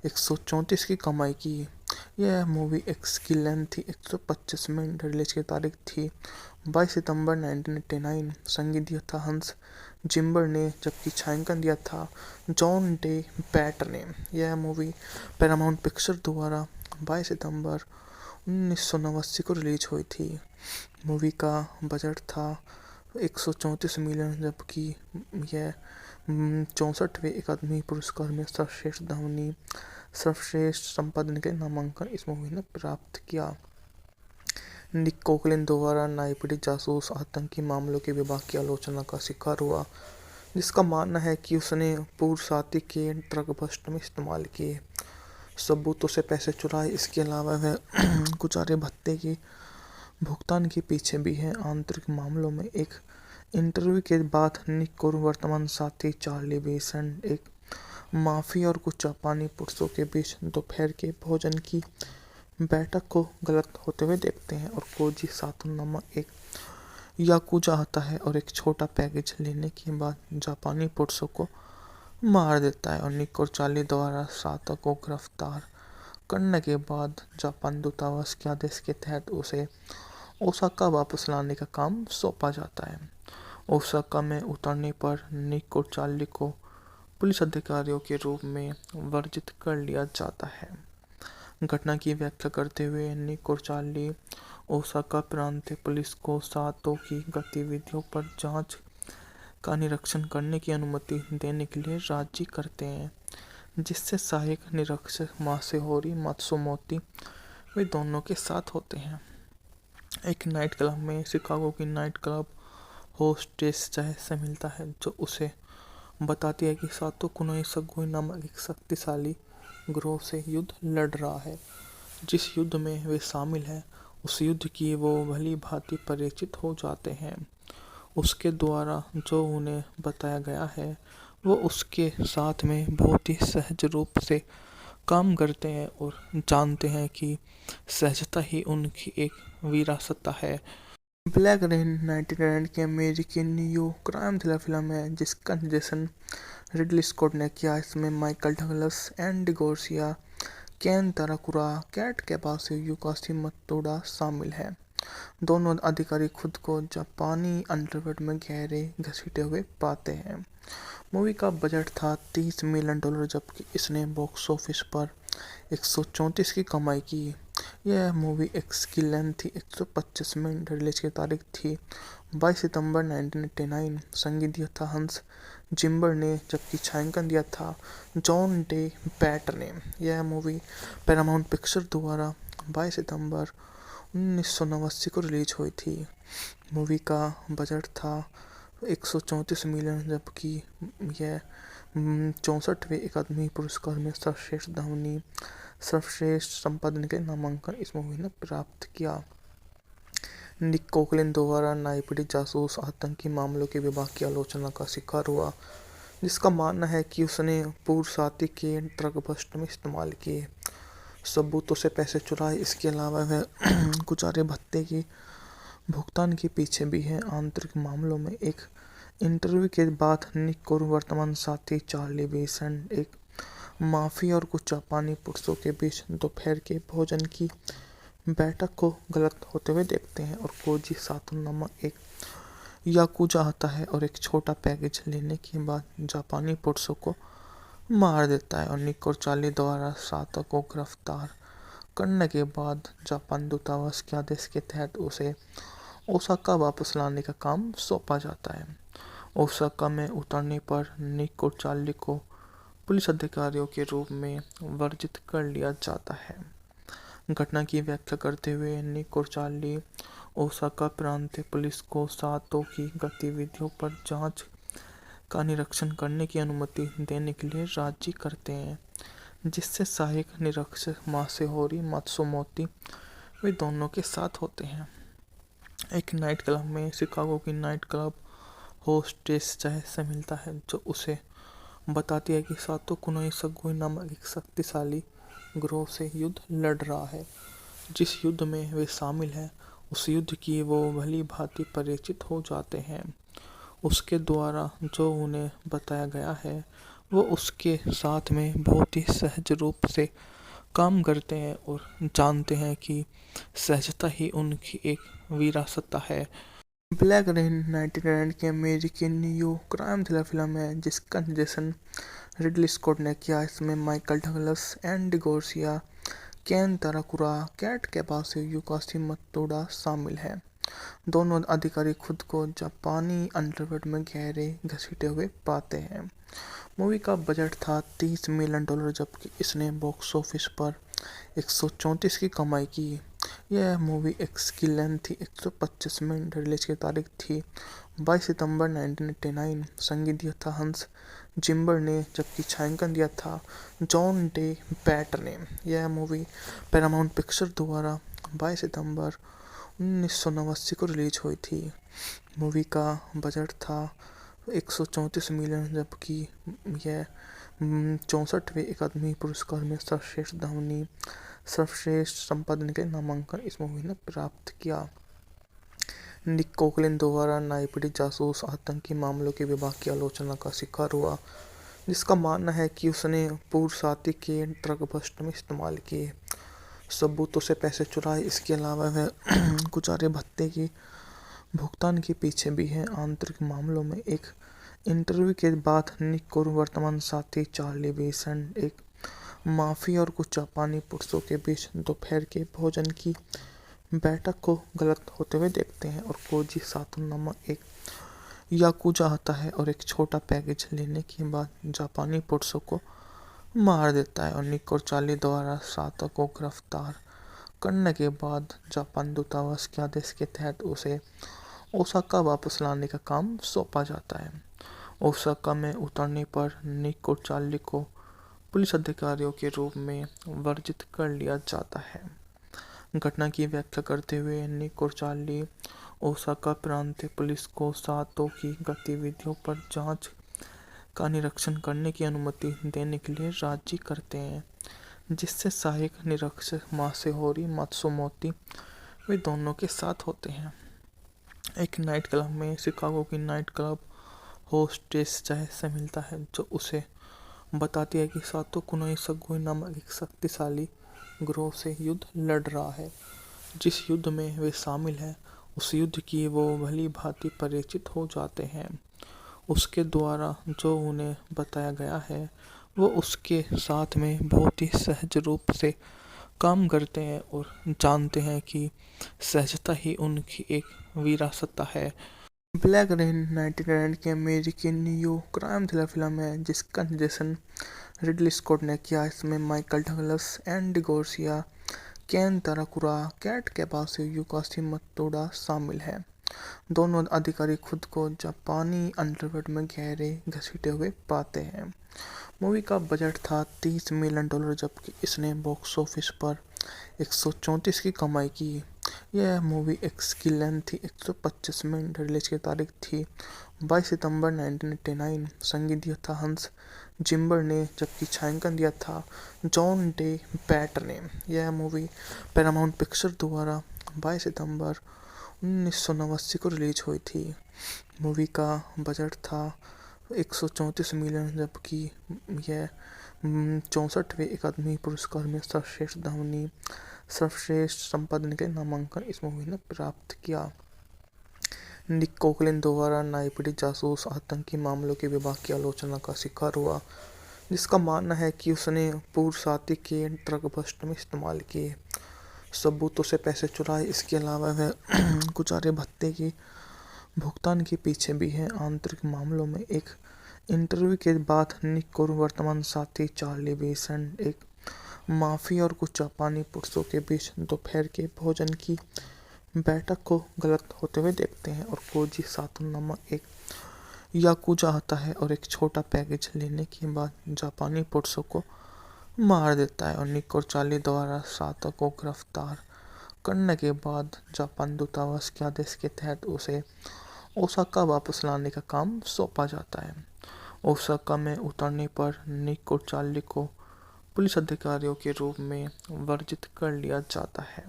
134 की कमाई की। यह मूवी की लेंथ थी 125 मिनट। रिलीज की तारीख थी 22 सितंबर 1989। संगीत दिया था हंस जिम्बर ने, जबकि छायांकन दिया था जॉन डे बैट ने। यह मूवी पैरामाउंट पिक्चर द्वारा 22 सितंबर 1989 को रिलीज हुई थी। मूवी का बजट था 134 मिलियन, जबकि यह 64वें अकादमी पुरस्कार में सर्वश्रेष्ठ ध्वनि, सर्वश्रेष्ठ संपादन के नामांकन इस मूवी ने प्राप्त किया। निक कोकलिन द्वारा न्यायपीड़ित जासूस आतंकी मामलों के विभाग की आलोचना का शिकार हुआ, जिसका मानना है कि उसने पूर्व साथी के ड्रग बस्ट में इस्तेमाल किए सबूतों से पैसे चुराए। इसके अलावा वह गुजारे भत्ते की भुगतान के पीछे भी है। आंतरिक मामलों में एक इंटरव्यू के बाद निक को वर्तमान साथी चार्ली बेसेंट एक माफिया और कुछ जापानी पुरुषों के बीच दोपहर के भोजन की बैठक को गलत होते हुए देखते हैं, और कोजी सातो नामक एक याकुजा आता है और एक छोटा पैकेज लेने के बाद जापानी पुरुषों को मार देता है। और निक और चार्ली द्वारा सातो को गिरफ्तार करने के बाद जापान दूतावास के आदेश के तहत उसे ओसाका वापस लाने का काम सौंपा जाता है। ओसाका में उतरने पर निक और चार्ली को पुलिस अधिकारियों के रूप में वर्जित कर लिया जाता है। घटना की व्याख्या करते हुए निक और चार्ली ओसाका प्रांतीय पुलिस को सातो की गतिविधियों पर जांच का निरीक्षण करने की अनुमति देने के लिए राजी करते हैं, जिससे सहायक निरीक्षक मासेहोरी मात्सुमोतो वे दोनों के साथ होते हैं। एक नाइट क्लब में शिकागो की नाइट क्लब होस्टेस चाय से मिलता है, जो उसे बताती है कि सातो कुनोई सगोई नामक एक शक्तिशाली ग्रोह से युद्ध लड़ रहा है। जिस युद्ध में वे शामिल हैं, उस युद्ध की वो भली भांति परिचित हो जाते हैं। उसके द्वारा जो उन्हें बताया गया है, वो उसके साथ में बहुत ही सहज रूप से काम करते हैं और जानते हैं कि सहजता ही उनकी एक विरासत है। ब्लैक रेन 1999 की अमेरिकी न्यू क्राइम थ्रिलर फिल्म है, जिसका निर्देशन रिडली स्कॉट ने किया। इसमें माइकल डगलस, एंडी गार्सिया, केन ताराकुरा, कैट कैपासियो, युकासी मतोडा शामिल हैं। दोनों अधिकारी खुद को जापानी अंडरवर्ल्ड में गहरे घसीटे हुए पाते हैं। मूवी का बजट था $30 मिलियन, जबकि इसने बॉक्स ऑफिस पर 134 की कमाई की। यह मूवी की लेंथ थी 125 मिनट। रिलीज की तारीख थी 22 सितंबर 1989। संगीत दिया था हंस जिम्बर ने, जबकि छायांकन दिया था जॉन डे बैट ने। यह मूवी पैरामाउंट पिक्चर द्वारा 22 सितंबर 1989 को रिलीज हुई थी। मूवी का बजट था 134 मिलियन, जबकि यह 64वें अकादमी पुरस्कार में सर्वश्रेष्ठ ध्वनि, सर्वश्रेष्ठ संपादन के नामांकन इस मूवी ने प्राप्त किया। निक कोकलिन द्वारा न्यायपीड़ित जासूस आतंकी मामलों के विभाग की आलोचना का शिकार हुआ, जिसका मानना है कि उसने पूर्व साथी के ड्रग बस्ट में इस्तेमाल किए सबूतों से पैसे चुराए। इसके अलावा वह गुजारे भत्ते की भुगतान के पीछे भी है। आंतरिक मामलों में एक इंटरव्यू के बाद निक को वर्तमान साथी चार्ली बेसेंट एक माफिया और कुछ जापानी पुरुषों के बीच दोपहर के भोजन की बैठक को गलत होते हुए देखते हैं, और कोजी सातो नामक एक याकुजा आता है और एक छोटा पैकेज लेने के बाद जापानी पुरुषों को मार देता है और निक और चार्ली द्वारा सातो को गिरफ्तार करने के बाद जापान दूतावास के आदेश के तहत उसे ओसाका वापस लाने का काम सौंपा जाता है। ओसाका में उतरने पर निक और चार्ली को पुलिस अधिकारियों के रूप में वर्जित कर लिया जाता है। घटना की व्याख्या करते हुए निक और चार्ली ओसाका प्रांतीय पुलिस को सातो की गतिविधियों पर जांच का निरीक्षण करने की अनुमति देने के लिए राजी करते हैं, जिससे सहायक निरीक्षक मासेहोरी मात्सुमोतो वे दोनों के साथ होते हैं। एक नाइट क्लब में शिकागो की नाइट क्लब होस्टेस जय से मिलता है, जो उसे बताती है कि सातो कुनोई सगोई नामक एक शक्तिशाली ग्रोह से युद्ध लड़ रहा है। जिस युद्ध में वे शामिल हैं, उस युद्ध की वो भली भांति परिचित हो जाते हैं। उसके द्वारा जो उन्हें बताया गया है, वो उसके साथ में बहुत ही सहज रूप से काम करते हैं और जानते हैं कि सहजता ही उनकी एक विरासत है। ब्लैक रेन 1999 की अमेरिकी न्यू क्राइम थ्रिलर फिल्म है, जिसका निर्देशन रिडली स्कॉट ने किया। इसमें माइकल डगलस, एंडी गार्सिया, केन ताराकुरा, कैट कैबासो, युकासी मतोडा शामिल हैं। दोनों अधिकारी खुद को जापानी अंडरवर्ल्ड में गहरे घसीटे हुए पाते हैं। मूवी का बजट था $30 मिलियन, जबकि इसने बॉक्स ऑफिस पर 134 की कमाई की। यह मूवी की लेंथ थी 125 मिनट। रिलीज की तारीख थी 22 सितंबर 1989। संगीत दिया था हंस जिम्बर ने, जबकि छायांकन दिया था जॉन डे बैटर ने। यह मूवी पैरामाउंट पिक्चर द्वारा 22 सितंबर 1989 को रिलीज हुई थी। मूवी का बजट था 134 मिलियन, जबकि यह 64वें अकादमी पुरस्कार में सर्वश्रेष्ठ ध्वनि, सर्वश्रेष्ठ संपादन के नामांकन इस मूवी ने प्राप्त किया। निक कोकलिन द्वारा न्यायपीड़ित जासूस आतंकी मामलों के विभाग की आलोचना का शिकार हुआ, जिसका मानना है कि उसने पूर्व साथी के ड्रग बस्ट में इस्तेमाल किए सबूतों से पैसे चुराए। इसके अलावा वह गुजारे भत्ते की भुगतान के पीछे भी है। आंतरिक मामलों में एक इंटरव्यू के बाद निक और वर्तमान साथी चार्ली विसेंट एक माफिया और कुछ जापानी पुरुषों के बीच दोपहर के भोजन की बैठक को गलत होते हुए देखते हैं, और कोजी सातो नामक एक याकुजा आता है और एक छोटा पैकेज लेने के बाद जापानी पुरुषों को मार देता है और निक और चार्ली द्वारा सातो को गिरफ्तार करने के बाद जापान दूतावास के आदेश के तहत उसे ओसाका वापस लाने का काम सौंपा जाता है। ओसाका में उतरने पर निक और चार्ली को पुलिस अधिकारियों के रूप में वर्जित कर लिया जाता है। घटना की व्याख्या करते हुए निक और चार्ली ओसाका प्रांतीय पुलिस को सातो की गतिविधियों पर जांच का निरीक्षण करने की अनुमति देने के लिए राजी करते हैं, जिससे सहायक निरीक्षक मासेहोरी मात्सुमोतो वे दोनों के साथ होते हैं। एक नाइट क्लब में शिकागो की नाइट क्लब होस्टेस जय से मिलता है, जो उसे बताती है कि सातो कुनोई सगोई नामक एक शक्तिशाली ग्रोह से युद्ध लड़ रहा है। जिस युद्ध में वे शामिल हैं, उस युद्ध की वो भली भांति परिचित हो जाते हैं। उसके द्वारा जो उन्हें बताया गया है, वो उसके साथ में बहुत ही सहज रूप से काम करते हैं और जानते हैं कि सहजता ही उनकी एक विरासत है। ब्लैक रेन 1999 की अमेरिकी न्यू क्राइम थ्रिलर फिल्म है, जिसका निर्देशन रिडली स्कॉट ने किया। इसमें माइकल डगलस, एंडी गार्सिया, केन ताराकुरा, कैट कैबासो, युकासी मतोडा शामिल हैं। दोनों अधिकारी खुद को जापानी अंडरवर्ल्ड में गहरे घसीटे हुए पाते हैं। मूवी का बजट था $30 मिलियन, जबकि इसने बॉक्स ऑफिस पर 134 की कमाई की। यह मूवी की लेंथ थी 125 मिनट। रिलीज की तारीख थी 22 सितंबर 1989। संगीत दिया था हंस जिम्बर ने, जबकि छायांकन दिया था जॉन डे बैटर ने। यह मूवी पैरामाउंट पिक्चर द्वारा 22 सितंबर 1989 को रिलीज हुई थी। मूवी का बजट था 134 मिलियन, जबकि यह 64वें अकादमी पुरस्कार में सर्वश्रेष्ठ ध्वनि, सर्वश्रेष्ठ संपादन के नामांकन इस मूवी ने प्राप्त किया। निक कोकलिन द्वारा न्यायपीड़ित जासूस आतंकी मामलों के विभाग की आलोचना का शिकार हुआ, जिसका मानना है कि उसने पूर्वसाती के ड्रग बस्ट में इस्तेमाल किए सबूतों से पैसे चुराए। इसके अलावा वह गुजारे भत्ते की भुगतान के पीछे भी है। आंतरिक मामलों में एक इंटरव्यू के बाद निक और वर्तमान साथी चार्ली बेसेंट एक माफिया और कुछ जापानी पुरुषों के बीच दोपहर के भोजन की बैठक को गलत होते हुए देखते हैं और कोजी सातो नामक एक याकुजा आता है और एक छोटा पैकेज लेने के बाद जापानी पुरुषों को मार देता है और निक और चार्ली द्वारा सातो को गिरफ्तार करने के बाद जापान दूतावास के आदेश के तहत उसे ओसाका वापस लाने का काम सौंपा जाता है। ओसाका में उतरने पर निक और चार्ली को पुलिस अधिकारियों के रूप में वर्जित कर लिया जाता है।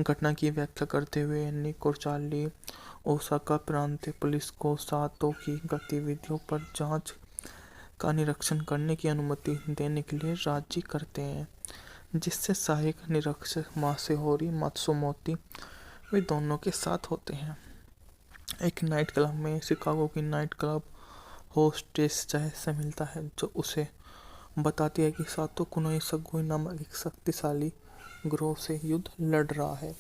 घटना की व्याख्या करते हुए निक और चार्ली ओसाका प्रांतीय पुलिस को सातो की गतिविधियों पर जांच का निरीक्षण करने की अनुमति देने के लिए राजी करते हैं, जिससे सहायक निरीक्षक मासेहोरी मात्सुमोतो वे दोनों के साथ होते हैं। एक नाइट क्लब में शिकागो की नाइट क्लब होस्टेस जय से मिलता है, जो उसे बताती है कि सातो कुनोई सगोई नामक एक शक्तिशाली गिरोह से युद्ध लड़ रहा है।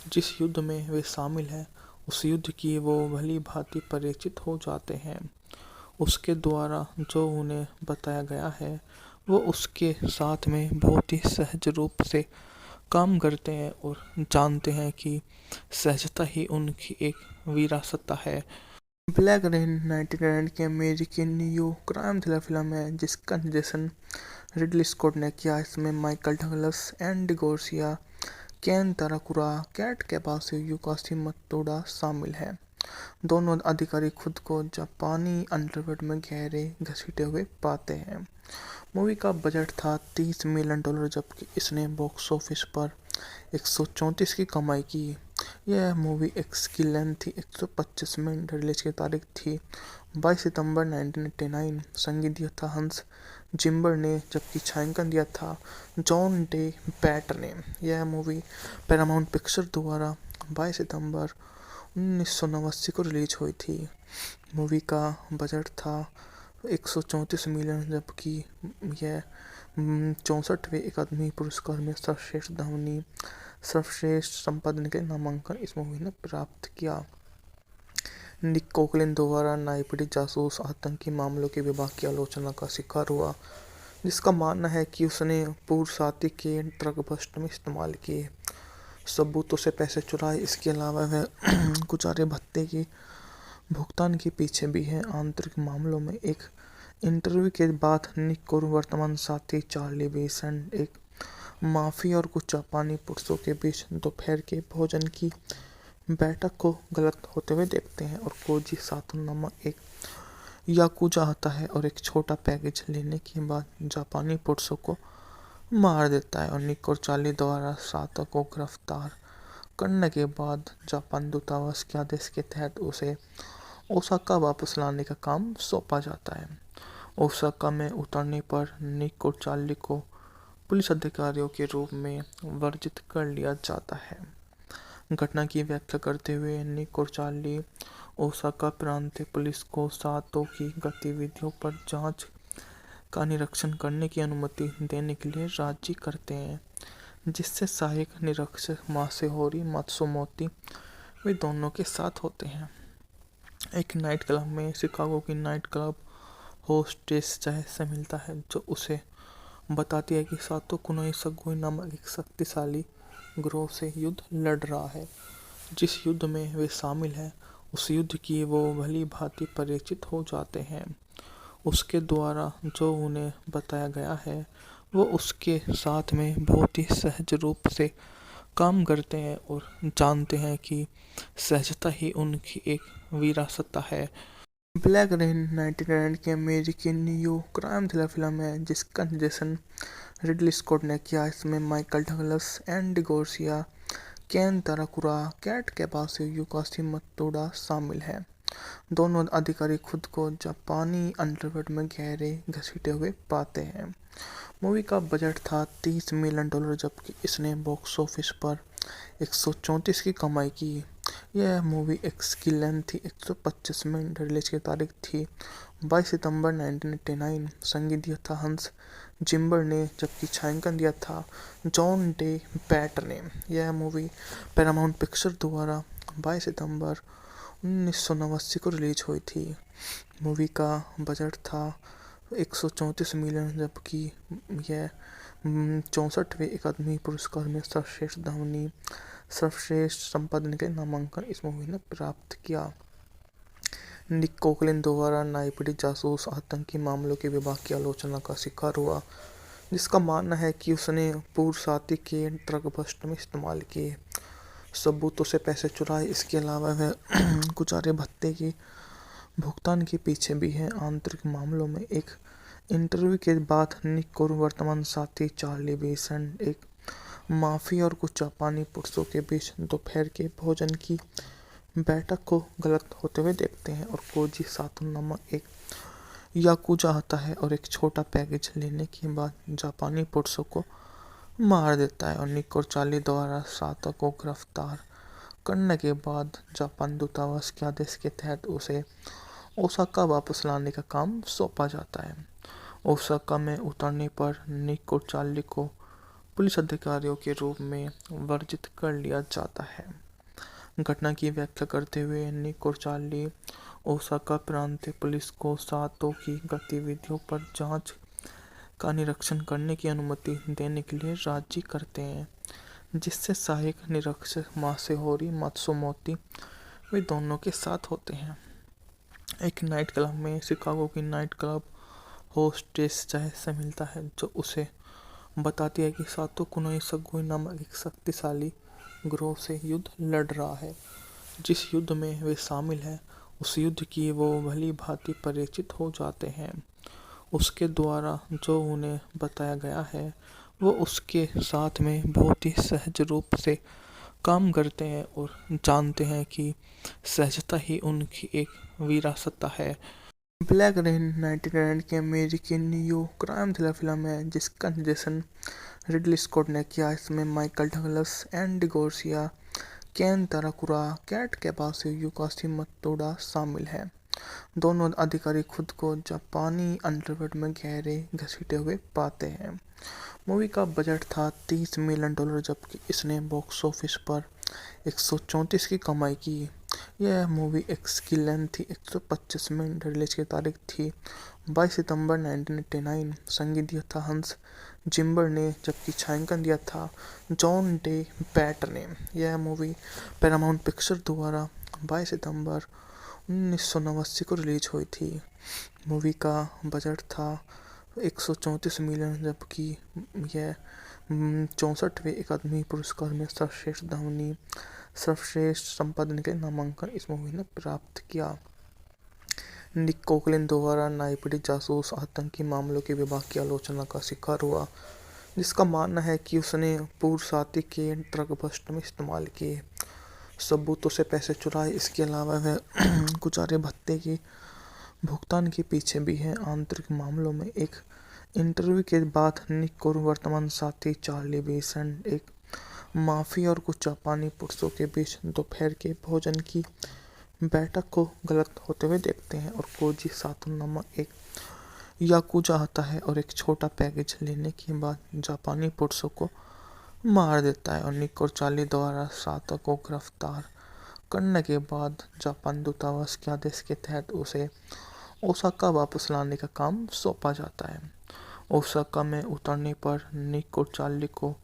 जिस युद्ध में वे शामिल हैं, उस युद्ध की वो भली भांति परिचित हो जाते हैं। उसके द्वारा जो उन्हें बताया गया है, वो उसके साथ में बहुत ही सहज रूप से काम करते हैं और जानते हैं कि सहजता ही उनकी एक विरासत है। ब्लैक रेन 1999 की अमेरिकी न्यू क्राइम थ्रिलर फिल्म है जिसका निर्देशन रिडली स्कॉट ने किया। इसमें माइकल डगलस, एंडी गार्सिया, केन ताराकुरा, कैट कैबासो, युकासी मतोडा शामिल हैं। दोनों अधिकारी खुद को जापानी अंडरवर्ल्ड में गहरे घसीटे हुए पाते हैं। मूवी का बजट था $30 मिलियन, जबकि इसने बॉक्स ऑफिस पर 134 की कमाई की। यह मूवी की लेंथ थी 125 मिनट। रिलीज की तारीख थी 22 सितंबर 1989। संगीत दिया था हंस जिम्बर ने, जबकि छायांकन दिया था जॉन डे बैट ने। यह मूवी पैरामाउंट पिक्चर द्वारा 22 सितंबर 1989 को रिलीज हुई थी। मूवी का बजट था 134 मिलियन, जबकि यह 64वें अकादमी पुरस्कार में सर्वश्रेष्ठ ध्वनि, सर्वश्रेष्ठ संपादन के नामांकन इस मूवी ने प्राप्त किया। निक कोकलिन द्वारा नाइपीढ़ी जासूस आतंकी मामलों के विभाग की आलोचना का शिकार हुआ, जिसका मानना है कि उसने पूर्वसाती के ड्रग बस्ट में इस्तेमाल किए सबूतों से पैसे चुराए। इसके अलावा वह गुजारे भत्ते की भुगतान के पीछे भी है। आंतरिक मामलों में एक इंटरव्यू के बाद निक और वर्तमान साथी चार्ली बेसेंट एक माफिया और कुछ जापानी पुरुषों के बीच दोपहर के भोजन की बैठक को गलत होते हुए देखते हैं और कोजी सातो नामक एक याकुजा आता है और एक छोटा पैकेज लेने के बाद जापानी पुरुषों को मार देता है और निक और चार्ली द्वारा सातो को गिरफ्तार करने के बाद जापान दूतावास के आदेश के तहत उसे ओसाका वापस लाने का काम सौंपा जाता है। ओसाका में उतरने पर निक और चार्ली को पुलिस अधिकारियों के रूप में वर्जित कर लिया जाता है। घटना की व्याख्या करते हुए निक और चार्ली ओसाका प्रांतीय पुलिस को सातो की गतिविधियों पर जांच का निरीक्षण करने की अनुमति देने के लिए राजी करते हैं, जिससे सहायक निरीक्षक मासेहोरी मात्सुमोतो वे दोनों के साथ होते हैं। एक नाइट क्लब में शिकागो की नाइट क्लब होस्टेस जय से मिलता है, जो उसे बताती है कि सातो कुनोई सगोई नामक एक शक्तिशाली गिरोह से युद्ध लड़ रहा है। जिस युद्ध में वे शामिल हैं, उस युद्ध की वो भली भांति परिचित हो जाते हैं। उसके द्वारा जो उन्हें बताया गया है, वो उसके साथ में बहुत ही सहज रूप से काम करते हैं और जानते हैं कि सहजता ही उनकी एक विरासत है। ब्लैक रेन 1999 की अमेरिकी न्यू क्राइम थ्रिलर फिल्म है जिसका निर्देशन रिडली स्कॉट ने किया। इसमें माइकल डगलस, एंडी गार्सिया, केन ताराकुरा, कैट कैबासो, युकासी मतोडा शामिल हैं। दोनों अधिकारी खुद को जापानी अंडरवर्ल्ड में गहरे घसीटे हुए पाते हैं। मूवी का बजट था $30 मिलियन, जबकि इसने बॉक्स ऑफिस पर 134 की कमाई की। यह मूवी की लेंथ थी 125 मिनट। रिलीज की तारीख थी 22 सितंबर 1989। संगीत दिया था हंस जिम्बर ने, जबकि छायांकन दिया था जॉन डे बैट ने। यह मूवी पैरामाउंट पिक्चर द्वारा 22 सितंबर 1989 को रिलीज हुई थी। मूवी का बजट था 134 मिलियन, जबकि यह 64वें अकादमी पुरस्कार में सर्वश्रेष्ठ ध्वनि, सर्वश्रेष्ठ संपादन के नामांकन इस मूवी ने प्राप्त किया। निक कोकलिन द्वारा नाइपीडी जासूस आतंकी मामलों के विभाग की आलोचना का शिकार हुआ, जिसका मानना है कि उसने पूर्व साथी के ट्रक बस्ट में इस्तेमाल किए सबूतों से पैसे चुराए। इसके अलावा वह गुजारे भत्ते की भुगतान के पीछे भी है। आंतरिक मामलों में एक इंटरव्यू के बाद निक और वर्तमान साथी चार्ली बेसेंट एक माफिया और कुछ जापानी पुरुषों के बीच दोपहर के भोजन की बैठक को गलत होते हुए देखते हैं और कोजी सातो नामक एक याकुजा आता है और एक छोटा पैकेज लेने के बाद जापानी पुरुषों को मार देता है। और निक और चार्ली द्वारा सातो को गिरफ्तार करने के बाद जापान दूतावास के आदेश के तहत उसे ओसाका वापस लाने का काम सौंपा जाता है। ओसाका में उतरने पर निक और चार्ली को पुलिस अधिकारियों के रूप में वर्जित कर लिया जाता है। घटना की व्याख्या करते हुए निक और चार्ली ओसाका प्रांतीय पुलिस को सातो की गतिविधियों पर जांच का निरीक्षण करने की अनुमति देने के लिए राजी करते हैं, जिससे सहायक निरीक्षक मासेहोरी मात्सुमोतो वे दोनों के साथ होते हैं। एक नाइट क्लब में शिकागो की नाइट क्लब होस्टेस चाय से मिलता है, जो उसे बताती है कि सातो कुनोई सगोई नामक एक शक्तिशाली ग्रोह से युद्ध लड़ रहा है। जिस युद्ध में वे शामिल हैं, उस युद्ध की वो भली भांति परिचित हो जाते हैं। उसके द्वारा जो उन्हें बताया गया है, वो उसके साथ में बहुत ही सहज रूप से काम करते हैं और जानते हैं कि सहजता ही उनकी एक विरासत है। ब्लैक रेन 1999 की अमेरिकी न्यू क्राइम थ्रिलर फिल्म है, जिसका निर्देशन रिडली स्कॉट ने किया। इसमें माइकल डगलस, एंडी गार्सिया, केन ताराकुरा, कैट कैबासो, युकासी मतोडा शामिल हैं। दोनों अधिकारी खुद को जापानी अंडरवर्ल्ड में गहरे घसीटे हुए पाते हैं। मूवी का बजट था $30 मिलियन, जबकि इसने बॉक्स ऑफिस पर 134 की कमाई की। यह मूवी की लेंथ थी 125 मिनट। रिलीज की तारीख थी 22 सितंबर 1989। संगीत दिया था हंस जिम्बर ने, जबकि छायांकन दिया था जॉन डे बैट ने। यह मूवी पैरामाउंट पिक्चर द्वारा 22 सितंबर 1989 को रिलीज हुई थी। मूवी का बजट था 134 मिलियन, जबकि यह 64वें अकादमी पुरस्कार में सर्वश्रेष्ठ ध्वनि, सर्वश्रेष्ठ संपादन के नामांकन इस मूवी ने प्राप्त किया। निक कोकलिन द्वारा नाइपीडी जासूस आतंकी मामलों के विभाग की आलोचना का शिकार हुआ, जिसका मानना है कि उसने पूर्व साथी के ट्रक बस्ट में इस्तेमाल किए सबूतों से पैसे चुराए। इसके अलावा वह गुजारे भत्ते की भुगतान के पीछे भी है। आंतरिक मामलों में एक इंटरव्यू के बाद निक और वर्तमान साथी चार्ली बेसेंट एक माफिया और कुछ जापानी पुरुषों के बीच दोपहर के भोजन की बैठक को गलत होते हुए देखते हैं और कोजी सातो नामक एक याकुजा आता है और एक छोटा पैकेज लेने के बाद जापानी पुरुषों को मार देता है। और निक और चार्ली द्वारा सातो को गिरफ्तार करने के बाद जापान दूतावास के आदेश के तहत उसे ओसाका वापस लाने का काम सौंपा जाता है। ओसाका में उतरने पर निक और चार्ली को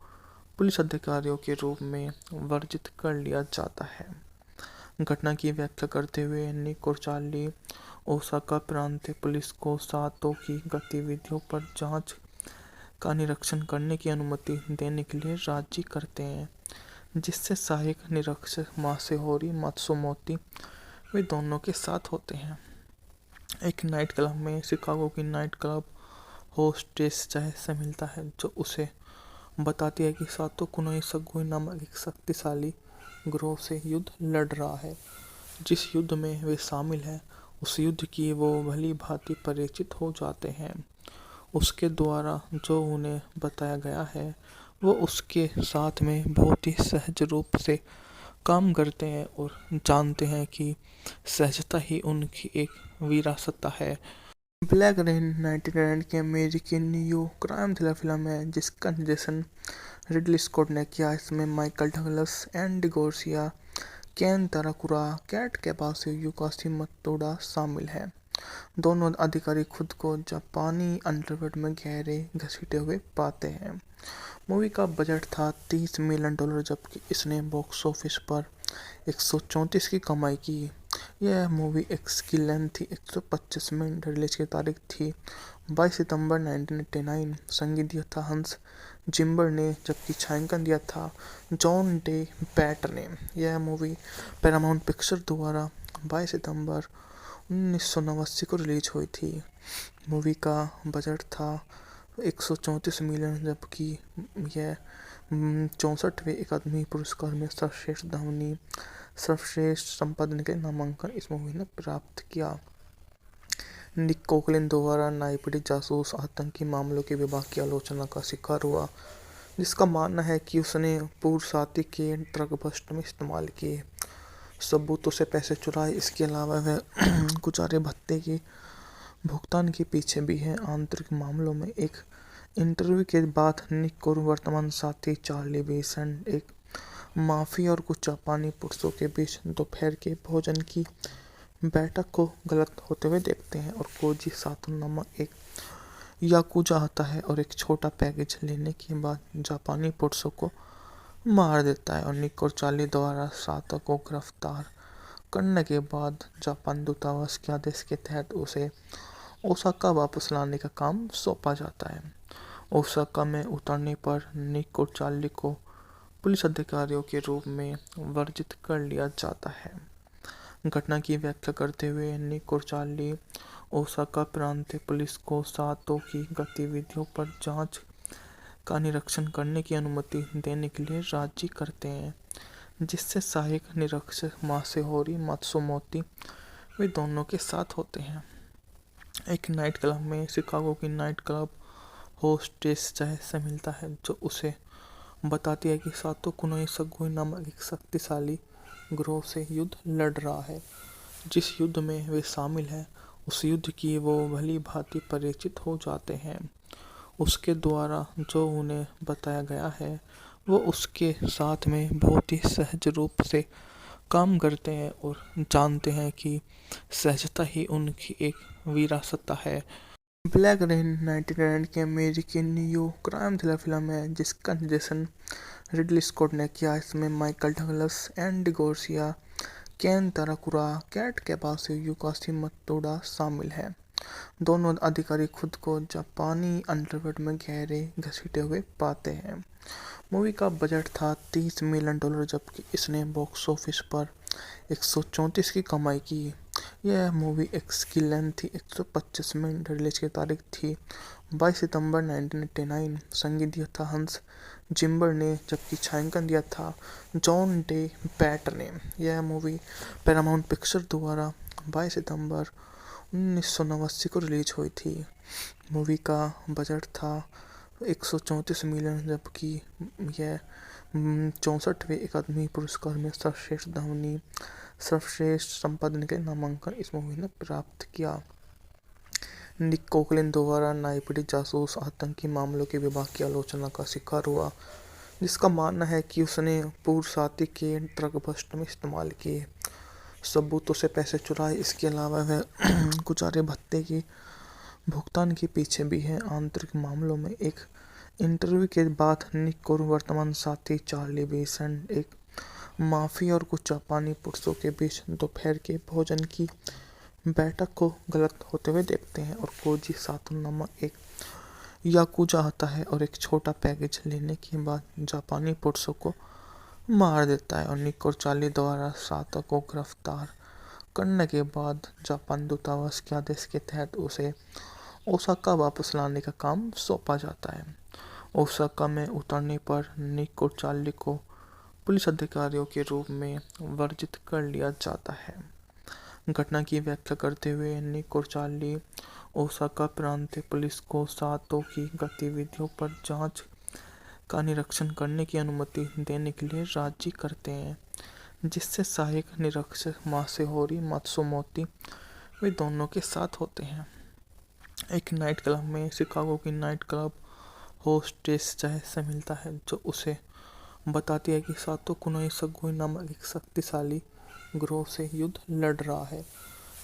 पुलिस अधिकारियों के रूप में वर्जित कर लिया जाता है। घटना की व्याख्या करते हुए निक और चार्ली ओसाका प्रांतीय पुलिस को सातो की गतिविधियों पर जांच का निरीक्षण करने की अनुमति देने के लिए राजी करते हैं, जिससे सहायक निरीक्षक मासेहोरी मात्सुमोतो वे दोनों के साथ होते हैं। एक नाइट क्लब में शिकागो की नाइट क्लब होस्टेस चाय से मिलता है, जो उसे बताती है कि सातो कुनोई सगोई नामक एक शक्तिशाली ग्रोह से युद्ध लड़ रहा है। जिस युद्ध में वे शामिल हैं, उस युद्ध की वो भली भांति परिचित हो जाते हैं। उसके द्वारा जो उन्हें बताया गया है, वो उसके साथ में बहुत ही सहज रूप से काम करते हैं और जानते हैं कि सहजता ही उनकी एक विरासत है। ब्लैक रेन 1999 की अमेरिकी न्यू क्राइम थ्रिलर फिल्म है जिसका निर्देशन रिडली स्कॉट ने किया। इसमें माइकल डगलस, एंडी गार्सिया, केन ताराकुरा, कैट कैपासियो, यूकासी मतोडा शामिल हैं। दोनों अधिकारी खुद को जापानी अंडरवर्ल्ड में गहरे घसीटे हुए पाते हैं। मूवी का बजट था $30 मिलियन, जबकि इसने बॉक्स ऑफिस पर 134 की कमाई की। यह मूवी की लेंथ थी 125 मिनट। रिलीज की तारीख थी 22 सितंबर 1989। संगीत दिया था हंस जिम्बर ने, जबकि छायांकन दिया था जॉन डे बैट ने। यह मूवी पैरामाउंट पिक्चर द्वारा 22 सितंबर 1989 को रिलीज हुई थी। मूवी का बजट था 134 मिलियन, जबकि यह 64वें अकादमी पुरस्कार में सर्वश्रेष्ठ ध्वनि, सर्वश्रेष्ठ संपादन के नामांकन इस मूवी ने प्राप्त किया। निक कोकलिन द्वारा न्यायपीड़ित जासूस आतंकी मामलों के विभाग की आलोचना का शिकार हुआ, जिसका मानना है कि उसने पूर्व साथी के ड्रग बस्ट में इस्तेमाल किए सबूतों से पैसे चुराए। इसके अलावा वह गुजारे भत्ते के भुगतान के पीछे भी है। आंतरिक मामलों में एक इंटरव्यू के बाद निक को वर्तमान साथी चार्ली बेसेंट एक माफिया और कुछ जापानी पुरुषों के बीच दोपहर के भोजन की बैठक को गलत होते हुए देखते हैं, और कोजी सातो नामक एक याकुजा आता है और एक छोटा पैकेज लेने के बाद जापानी पुरुषों को मार देता है। और निक और चार्ली द्वारा सातो को गिरफ्तार करने के बाद जापान दूतावास के आदेश के तहत उसे ओसाका वापस लाने का काम सौंपा जाता है। ओसाका में उतरने पर निक और चार्ली को पुलिस अधिकारियों के रूप में वर्जित कर लिया जाता है। घटना की व्याख्या करते हुए निक और चार्ली ओसाका प्रांतीय पुलिस को सातो की गतिविधियों पर जांच का निरीक्षण करने की अनुमति देने के लिए राजी करते हैं, जिससे सहायक निरीक्षक मासेहोरी मात्सुमोतो वे दोनों के साथ होते हैं। एक नाइट क्लब में शिकागो की नाइट क्लब होस्टेस जय से मिलता है, जो उसे बताती है कि सातो कुनोई सगोई नामक एक शक्तिशाली ग्रोह से युद्ध लड़ रहा है। जिस युद्ध में वे शामिल हैं, उस युद्ध की वो भली भांति परिचित हो जाते हैं। उसके द्वारा जो उन्हें बताया गया है, वो उसके साथ में बहुत ही सहज रूप से काम करते हैं और जानते हैं कि सहजता ही उनकी एक विरासत है। ब्लैक रेन 1999 की अमेरिकी न्यू क्राइम थ्रिलर फिल्म है जिसका निर्देशन रिडली स्कॉट ने किया। इसमें माइकल डगलस, एंडी गार्सिया, केन ताराकुरा, कैट कैपासियो, यूकासी मतोडा शामिल हैं। दोनों अधिकारी खुद को जापानी अंडरवर्ल्ड में गहरे घसीटे हुए पाते हैं। मूवी का बजट था $30 मिलियन, जबकि इसने बॉक्स ऑफिस पर 134 की कमाई की। यह मूवी की लेंथ थी 125 मिनट। रिलीज की तारीख थी 22 सितंबर 1989। संगीत दिया था हंस जिम्बर ने, जबकि छायांकन दिया था जॉन डे बैट ने। यह मूवी पैरामाउंट पिक्चर द्वारा 22 सितंबर 1989 को रिलीज हुई थी। मूवी का बजट था 134 मिलियन, जबकि यह 64वें अकादमी पुरस्कार में सर्वश्रेष्ठ ध्वनि, सर्वश्रेष्ठ संपादन के नामांकन इस मूवी ने प्राप्त किया। निक कोकलिन द्वारा न्यायपीड़ित जासूस आतंकी मामलों के विभाग की आलोचना का शिकार हुआ, जिसका मानना है कि उसने पूर्व साथी के ड्रग बस्ट में इस्तेमाल किए सबूतों से पैसे चुराए। इसके अलावा वह गुजारे भत्ते के भुगतान के पीछे भी है। आंतरिक मामलों में एक इंटरव्यू के बाद निक को वर्तमान साथी चार्ली बेसेंट एक माफिया और कुछ जापानी पुरुषों के बीच दोपहर के भोजन की बैठक को गलत होते हुए देखते हैं, और कोजी सातो नामक एक याकुजा आता है और एक छोटा पैकेज लेने के बाद जापानी पुरुषों को मार देता है। और निक और चार्ली द्वारा सातो को गिरफ्तार करने के बाद जापान दूतावास के आदेश के तहत उसे ओसाका वापस लाने का काम सौंपा जाता है। ओसाका में उतरने पर निक और चार्ली को पुलिस अधिकारियों के रूप में वर्जित कर लिया जाता है। घटना की व्याख्या करते हुए निक और चार्ली ओसाका प्रांतीय पुलिस को सातो की गतिविधियों पर जांच का निरीक्षण करने की अनुमति देने के लिए राजी करते हैं, जिससे सहायक निरीक्षक मासेहोरी मात्सुमोतो वे दोनों के साथ होते हैं। एक नाइट क्लब में शिकागो की नाइट क्लब होस्टेस चाय से मिलता है, जो उसे बताती है कि सातो कुनोई सगुई नामक एक शक्तिशाली ग्रोह से युद्ध लड़ रहा है।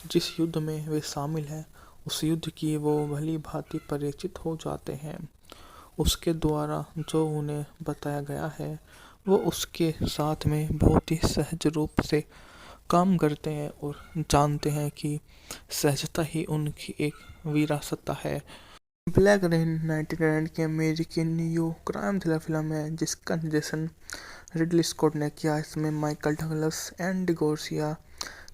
जिस युद्ध में वे शामिल हैं, उस युद्ध की वो भली भांति परिचित हो जाते हैं। उसके द्वारा जो उन्हें बताया गया है, वो उसके साथ में बहुत ही सहज रूप से काम करते हैं और जानते हैं कि सहजता ही उनकी एक विरासत है। ब्लैक रेन 1999 की अमेरिकी न्यू क्राइम थ्रिलर फिल्म है, जिसका निर्देशन रिडली स्कॉट ने किया। इसमें माइकल डगलस, एंडी गार्सिया,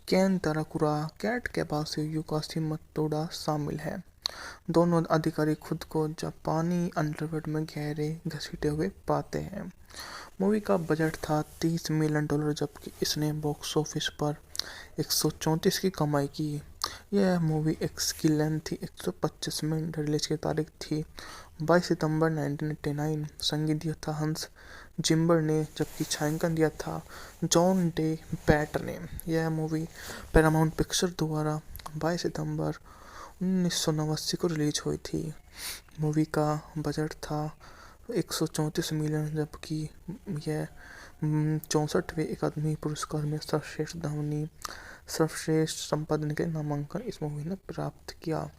केन ताराकुरा, कैट कैबासो, युकासी मतोडा शामिल हैं। दोनों अधिकारी खुद को जापानी अंडरवर्ल्ड में गहरे घसीटे हुए पाते हैं। मूवी का बजट था $30 मिलियन, जबकि इसने बॉक्स ऑफिस पर 134 की कमाई की। यह मूवी की लेंथ थी 125 मिनट। रिलीज की तारीख थी 22 सितंबर 1989। संगीत दिया था हंस जिम्बर ने, जबकि छायांकन दिया था जॉन डे बैट ने। यह मूवी पैरामाउंट पिक्चर द्वारा 22 सितंबर 1989 को रिलीज हुई थी। मूवी का बजट था 134 मिलियन, जबकि यह 64वें अकादमी पुरस्कार में सर्वश्रेष्ठ ध्वनि, सर्वश्रेष्ठ संपादन के नामांकन इस मूवी ने प्राप्त किया।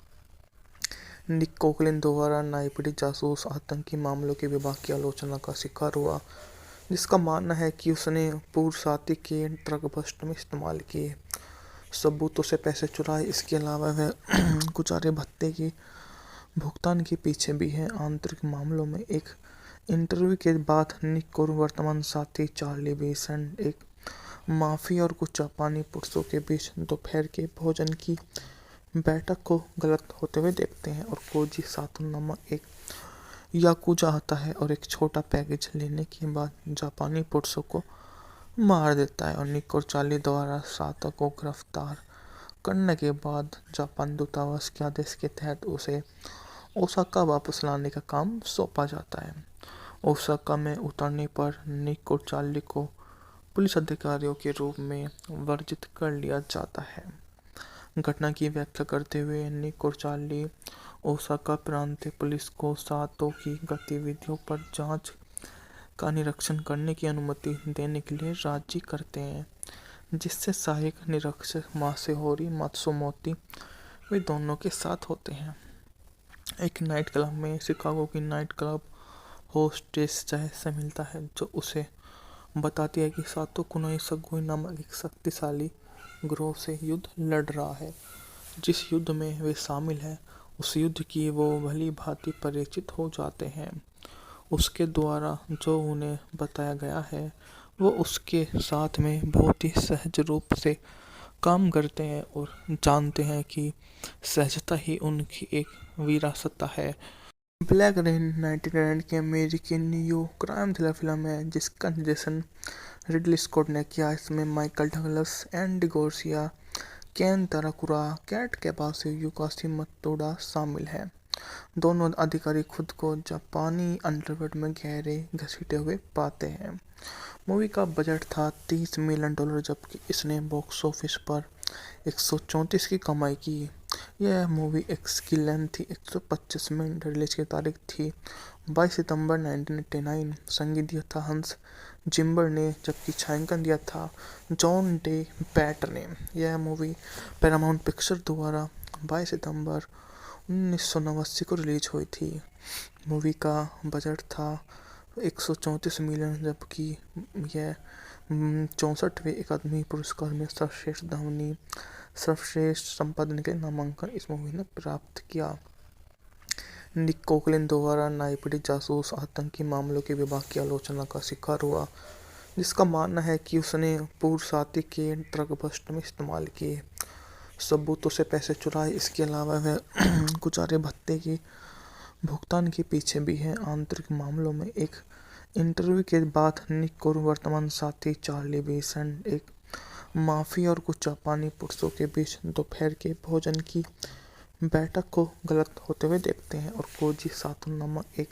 निक कोकलिन द्वारा न्यायपीड़ित जासूस आतंकी मामलों के विभाग की आलोचना का शिकार हुआ, जिसका मानना है कि उसने पूर्व साथी के ट्रक बस्ट में इस्तेमाल किए सबूतों से पैसे चुराए। इसके अलावा वह गुजारे भत्ते की भुगतान के पीछे भी है। आंतरिक मामलों में एक इंटरव्यू के बाद निक और वर्तमान साथी चार्ली बेसेंट एक माफिया और कुछ जापानी पुरुषों के बीच दोपहर के भोजन की बैठक को गलत होते हुए देखते हैं, और कोजी सातो नामक एक याकुजा आता है और एक छोटा पैकेज लेने के बाद जापानी पुरुषों को मार देता है। और निक और चार्ली द्वारा सातो को गिरफ्तार करने के बाद जापान दूतावास के आदेश के तहत उसे ओसाका वापस लाने का काम सौंपा जाता है। ओसाका में उतरने पर निक और चार्ली को पुलिस अधिकारियों के रूप में वर्जित कर लिया जाता है। घटना की व्याख्या करते हुए निक और चार्ली ओसाका प्रांतीय पुलिस को सातो की गतिविधियों पर जांच का निरीक्षण करने की अनुमति देने के लिए राजी करते हैं, जिससे सहायक निरीक्षक मासेहोरी मात्सुमोतो वे दोनों के साथ होते हैं। एक नाइट क्लब में शिकागो की नाइट क्लब होस्टेस चाय से मिलता है, जो उसे बताती है कि सातो कुनोई सगुई नामक एक शक्तिशाली ग्रोह से युद्ध लड़ रहा है। जिस युद्ध में वे शामिल हैं, उस युद्ध की वो भली भांति परिचित हो जाते हैं। उसके द्वारा जो उन्हें बताया गया है, वो उसके साथ में बहुत ही सहज रूप से काम करते हैं और जानते हैं कि सहजता ही उनकी एक विरासत है। ब्लैक रेन 1999 की अमेरिकी न्यू क्राइम थ्रिलर फिल्म है, जिसका निर्देशन रिडली स्कॉट ने किया। इसमें माइकल डगलस, एंडी गार्सिया, केन ताराकुरा, कैट कैबासो, युकासी मतोडा शामिल हैं। दोनों अधिकारी खुद को जापानी अंडरवर्ल्ड में गहरे घसीटे हुए पाते हैं। मूवी का बजट था $30 मिलियन, जबकि इसने बॉक्स ऑफिस पर 134 की कमाई की। यह मूवी की लेंथ थी 125 मिनट। रिलीज की तारीख थी 22 सितंबर 1989। संगीत दिया था हंस जिम्बर ने, जबकि छायांकन दिया था जॉन डे बैट ने। यह मूवी पैरामाउंट पिक्चर द्वारा 22 सितंबर 1989 को रिलीज हुई थी। मूवी का बजट था 134 मिलियन, जबकि यह 64वें अकादमी पुरस्कार में सर्वश्रेष्ठ ध्वनि, सर्वश्रेष्ठ संपादन के नामांकन इस मूवी ने प्राप्त किया। निक कोकलिन द्वारा न्यायपीड़ित जासूस आतंकी मामलों के विभाग की आलोचना का शिकार हुआ, जिसका मानना है कि उसने पूर्व साथी के ट्रक बस्ट में इस्तेमाल किए सबूतों से पैसे चुराए। इसके अलावा वह गुजारे भत्ते की भुगतान के पीछे भी है। आंतरिक मामलों में एक इंटरव्यू के बाद निक और वर्तमान साथी चार्ली बेसेंट एक माफिया और कुछ जापानी पुरुषों के बीच दोपहर के भोजन की बैठक को गलत होते हुए देखते हैं, और कोजी सातो नामक एक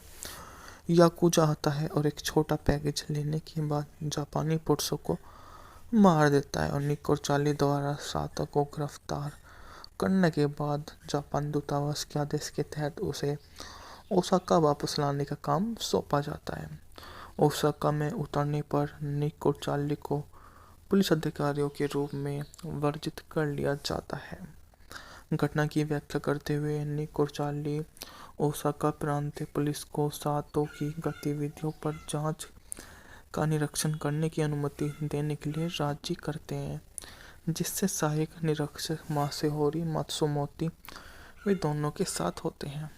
याकुजा आता है और एक छोटा पैकेज लेने के बाद जापानी पुरुषों को मार देता है और निक और चार्ली द्वारा सातो को गिरफ्तार करने के बाद जापान दूतावास के आदेश के तहत उसे ओसाका वापस लाने का काम सौंपा जाता है। ओसाका में उतरने पर निक और चार्ली को पुलिस अधिकारियों के रूप में वर्जित कर लिया जाता है। घटना की व्याख्या करते हुए निक और चार्ली ओसाका प्रांतीय पुलिस को सातो की गतिविधियों पर जांच का निरीक्षण करने की अनुमति देने के लिए राजी करते हैं, जिससे सहायक निरीक्षक मासेहोरी मात्सुमोतो वे दोनों के साथ होते हैं।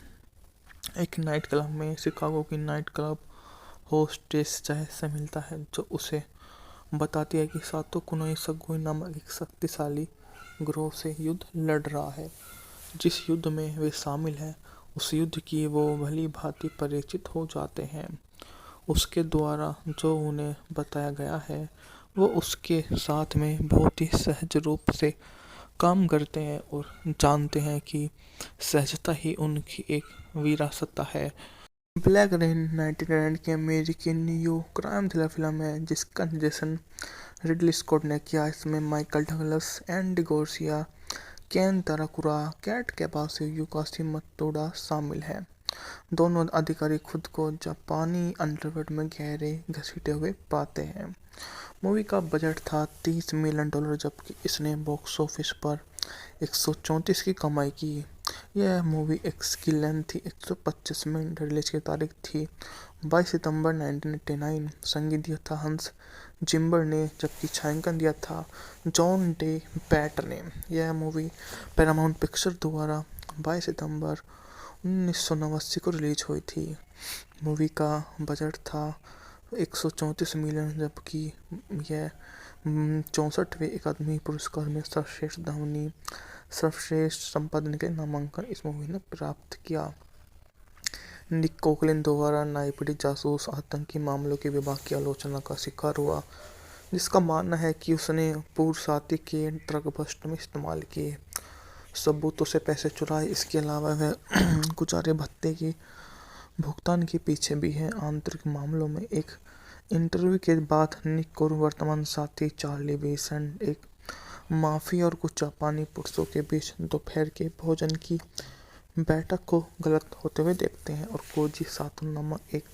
एक नाइट क्लब में शिकागो की नाइट क्लब होस्टेस जय से मिलता है, जो उसे बताती है कि सातो कुनोई सगुई नामक एक शक्तिशाली ग्रोह से युद्ध लड़ रहा है। जिस युद्ध में वे शामिल हैं, उस युद्ध की वो भली भांति परिचित हो जाते हैं। उसके द्वारा जो उन्हें बताया गया है, वो उसके साथ में बहुत ही सहज रूप से काम करते हैं और जानते हैं कि सहजता ही उनकी एक विरासत है। ब्लैक रेन 1999 की अमेरिकी न्यू क्राइम थ्रिलर फिल्म है, जिसका निर्देशन रिडली स्कॉट ने किया। इसमें माइकल डगलस, एंडी गार्सिया, केन ताराकुरा, कैट कैबासो, युकासी मतोडा शामिल हैं। दोनों अधिकारी खुद को जापानी अंडरवर्ल्ड में गहरे घसीटे हुए पाते हैं। मूवी का बजट था $30 मिलियन, जबकि इसने बॉक्स ऑफिस पर 134 की कमाई की। यह मूवी की लेंथ थी 125 मिनट। रिलीज की तारीख थी 22 सितंबर 1989। संगीत दिया था हंस जिम्बर ने, जबकि छायांकन दिया था जॉन डे बैट ने। यह मूवी पैरामाउंट पिक्चर द्वारा 22 सितंबर 1989 को रिलीज हुई थी। मूवी का बजट था 134 मिलियन, जबकि यह 64वें अकादमी पुरस्कार में सर्वश्रेष्ठ ध्वनि, सर्वश्रेष्ठ संपादन के नामांकन इस मूवी ने प्राप्त किया। निक कोकलिन द्वारा नाइपीढ़ी जासूस आतंकी मामलों के विभाग की आलोचना का शिकार हुआ, जिसका मानना है कि उसने पूर्व साथी के ड्रग बस्ट में इस्तेमाल किए सबूतों से पैसे चुराए। इसके अलावा वह गुजारे भत्ते के भुगतान के पीछे भी है। आंतरिक मामलों में एक इंटरव्यू के बाद निक और वर्तमान साथी चार्ली बेसेंट एक माफिया और कुछ जापानी पुरुषों के बीच दोपहर के भोजन की बैठक को गलत होते हुए देखते हैं और कोजी सातो नामक एक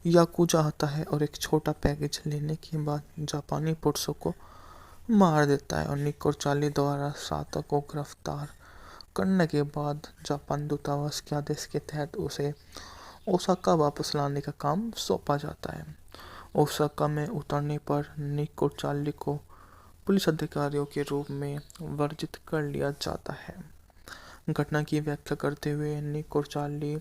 याकुजा आता है और एक छोटा पैकेज लेने के बाद जापानी पुरुषों को मार देता है और निक और चार्ली द्वारा सातो को गिरफ्तार करने के बाद जापान दूतावास के आदेश के तहत उसे ओसाका वापस लाने का काम सौंपा जाता है। ओसाका में उतरने पर निक और चार्ली को पुलिस अधिकारियों के रूप में वर्जित कर लिया जाता है। घटना की व्याख्या करते हुए निक और चार्ली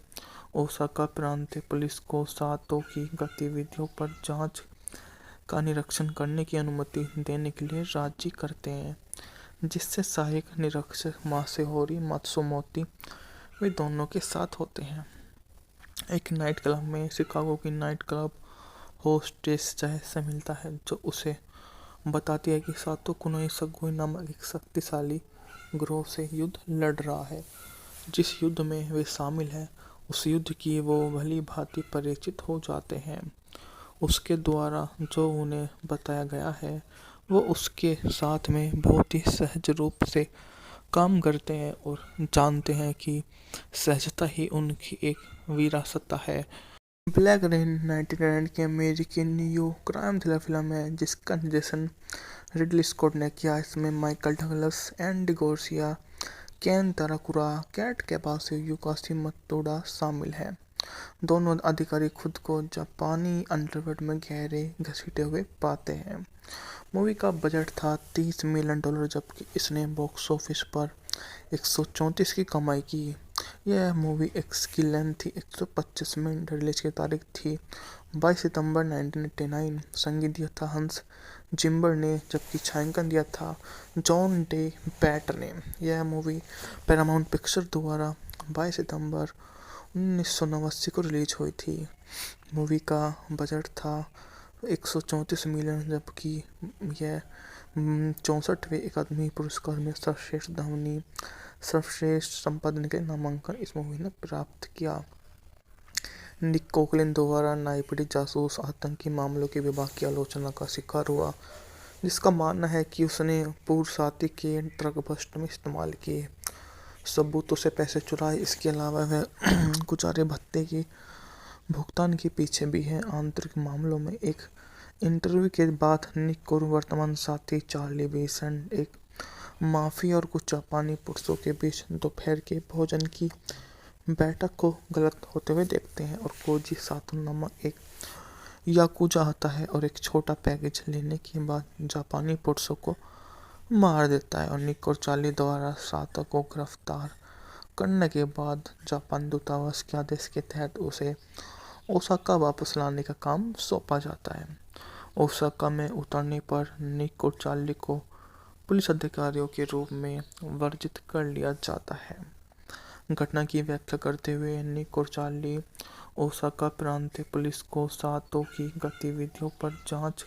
ओसाका प्रांतीय पुलिस को सातो की गतिविधियों पर जांच का निरीक्षण करने की अनुमति देने के लिए राजी करते हैं, जिससे सहायक निरीक्षक मासेहोरी मात्सुमोतो वे दोनों के साथ होते हैं। एक नाइट क्लब में शिकागो की नाइट क्लब होस्टेस जय से मिलता है, जो उसे बताती है कि सातो कुनोई सगुई नामक एक शक्तिशाली ग्रोह से युद्ध लड़ रहा है। जिस युद्ध में वे शामिल हैं, उस युद्ध की वो भली भांति परिचित हो जाते हैं। उसके द्वारा जो उन्हें बताया गया है, वो उसके साथ में बहुत ही सहज रूप से काम करते हैं और जानते हैं कि सहजता ही उनकी एक विरासत है। ब्लैक रेन 1999 की अमेरिकी न्यू क्राइम थ्रिलर फिल्म है, जिसका निर्देशन रिडली स्कॉट ने किया। इसमें माइकल डगलस, एंडी गार्सिया, केन ताराकुरा, कैट कैबासो, युकासी मतोडा शामिल हैं। दोनों अधिकारी खुद को जापानी अंडरवर्ल्ड में गहरे घसीटे हुए पाते हैं। मूवी का बजट था $30 मिलियन, जबकि इसने बॉक्स ऑफिस पर 134 की कमाई की। यह मूवी की लेंथ थी 125 मिनट। रिलीज की तारीख थी 22 सितंबर 1989। संगीत दिया था हंस जिम्बर ने, जबकि छायांकन दिया था जॉन डे बैट ने। यह मूवी पैरामाउंट पिक्चर द्वारा 22 सितंबर 1989 को रिलीज हुई थी। मूवी का बजट था 134 मिलियन, जबकि यह 64वें अकादमी पुरस्कार में सर्वश्रेष्ठ ध्वनि, सर्वश्रेष्ठ संपादन के नामांकन इस मूवी ने प्राप्त किया। निक कोकलिन द्वारा नाइपीढ़ी जासूस आतंकी मामलों के विभाग की आलोचना का शिकार हुआ, जिसका मानना है कि उसने पूर्वसाती के ड्रग बस्ट में इस्तेमाल किए सबूतों से पैसे चुराए। इसके अलावा वह गुजारे भत्ते की भुगतान के पीछे भी है। आंतरिक मामलों में एक इंटरव्यू के बाद निक और वर्तमान साथी चार्ली बेसेंट एक माफिया और कुछ जापानी पुरुषों के बीच दोपहर के भोजन की बैठक को गलत होते हुए देखते हैं और कोजी सातो नामक एक याकुजा आता है और एक छोटा पैकेज लेने के बाद जापानी पुरुषों को मार देता है और निक और चार्ली द्वारा सातो को गिरफ्तार करने के बाद जापान दूतावास के आदेश के तहत उसे ओसाका वापस लाने का काम सौंपा जाता है। ओसाका में उतरने पर निक और चार्ली को पुलिस अधिकारियों के रूप में वर्जित कर लिया जाता है। घटना की व्याख्या करते हुए निक और चार्ली ओसाका प्रांतीय पुलिस को सातो की गतिविधियों पर जांच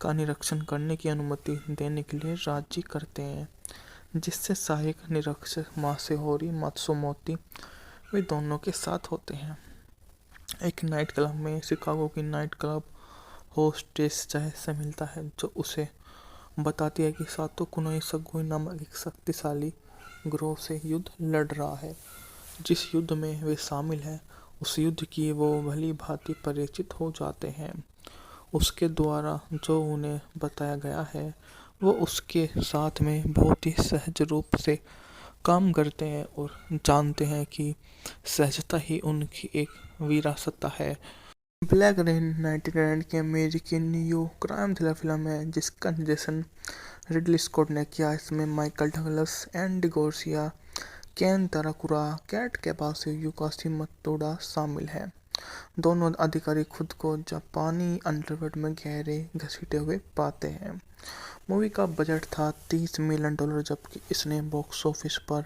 का निरीक्षण करने की अनुमति देने के लिए राजी करते हैं, जिससे सहायक निरीक्षक मासेहोरी मात्सुमोतो वे दोनों के साथ होते हैं। एक नाइट क्लब में शिकागो की नाइट क्लब होस्टेस चाय से मिलता है, जो उसे बताती है कि सातो कुनोई सगुई नामक एक शक्तिशाली ग्रोह से युद्ध लड़ रहा है। जिस युद्ध में वे शामिल हैं, उस युद्ध की वो भली भांति परिचित हो जाते हैं। उसके द्वारा जो उन्हें बताया गया है, वो उसके साथ में बहुत ही सहज रूप से काम करते हैं और जानते हैं कि सहजता ही उनकी एक विरासत है। ब्लैक रेन 1999 की अमेरिकी न्यू क्राइम थ्रिलर फिल्म है जिसका निर्देशन रिडली स्कॉट ने किया। इसमें माइकल डगलस, एंडी गार्सिया, केन ताराकुरा, कैट कैबासो, युकासी मतोडा शामिल हैं। दोनों अधिकारी खुद को जापानी अंडरवर्ल्ड में गहरे घसीटे हुए पाते हैं। मूवी का बजट था $30 मिलियन, जबकि इसने बॉक्स ऑफिस पर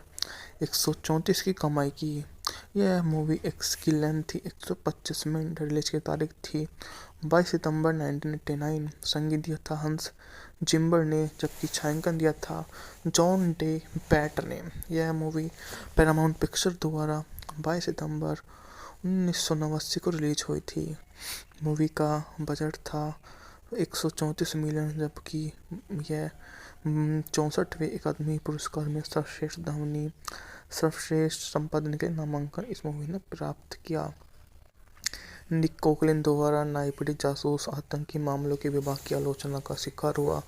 134 की कमाई की। यह मूवी की लेंथ थी 125 मिनट। रिलीज की तारीख थी 22 सितंबर 1989। संगीत दिया था हंस जिम्बर ने, जबकि छायांकन दिया था जॉन डे बैट ने। यह मूवी पैरामाउंट पिक्चर द्वारा 22 सितंबर 1989 को रिलीज हुई थी। मूवी का बजट था 134 मिलियन, जबकि यह 64वें अकादमी पुरस्कार में सर्वश्रेष्ठ ध्वनि, सर्वश्रेष्ठ संपादन के नामांकन इस मूवी ने प्राप्त किया। निक कोकलिन द्वारा न्यायपीड़ित जासूस आतंकी मामलों के विभाग की आलोचना का शिकार हुआ,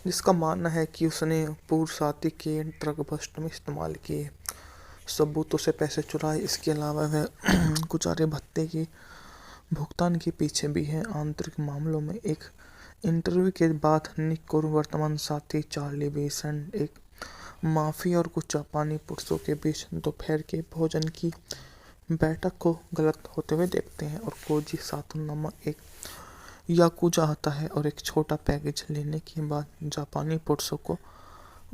जिसका मानना है कि उसने पूर्वसाती के ड्रग बस्ट में इस्तेमाल किए सबूतों से पैसे चुराए। इसके अलावा वह गुजारे भत्ते की भुगतान के पीछे भी है। आंतरिक मामलों में एक इंटरव्यू के बाद निक और वर्तमान साथी चार्ली बेसेंट एक माफिया और कुछ जापानी पुरुषों के बीच दोपहर के भोजन की बैठक को गलत होते हुए देखते हैं और कोजी सातो नामक एक याकुजा आता है और एक छोटा पैकेज लेने के बाद जापानी पुरुषों को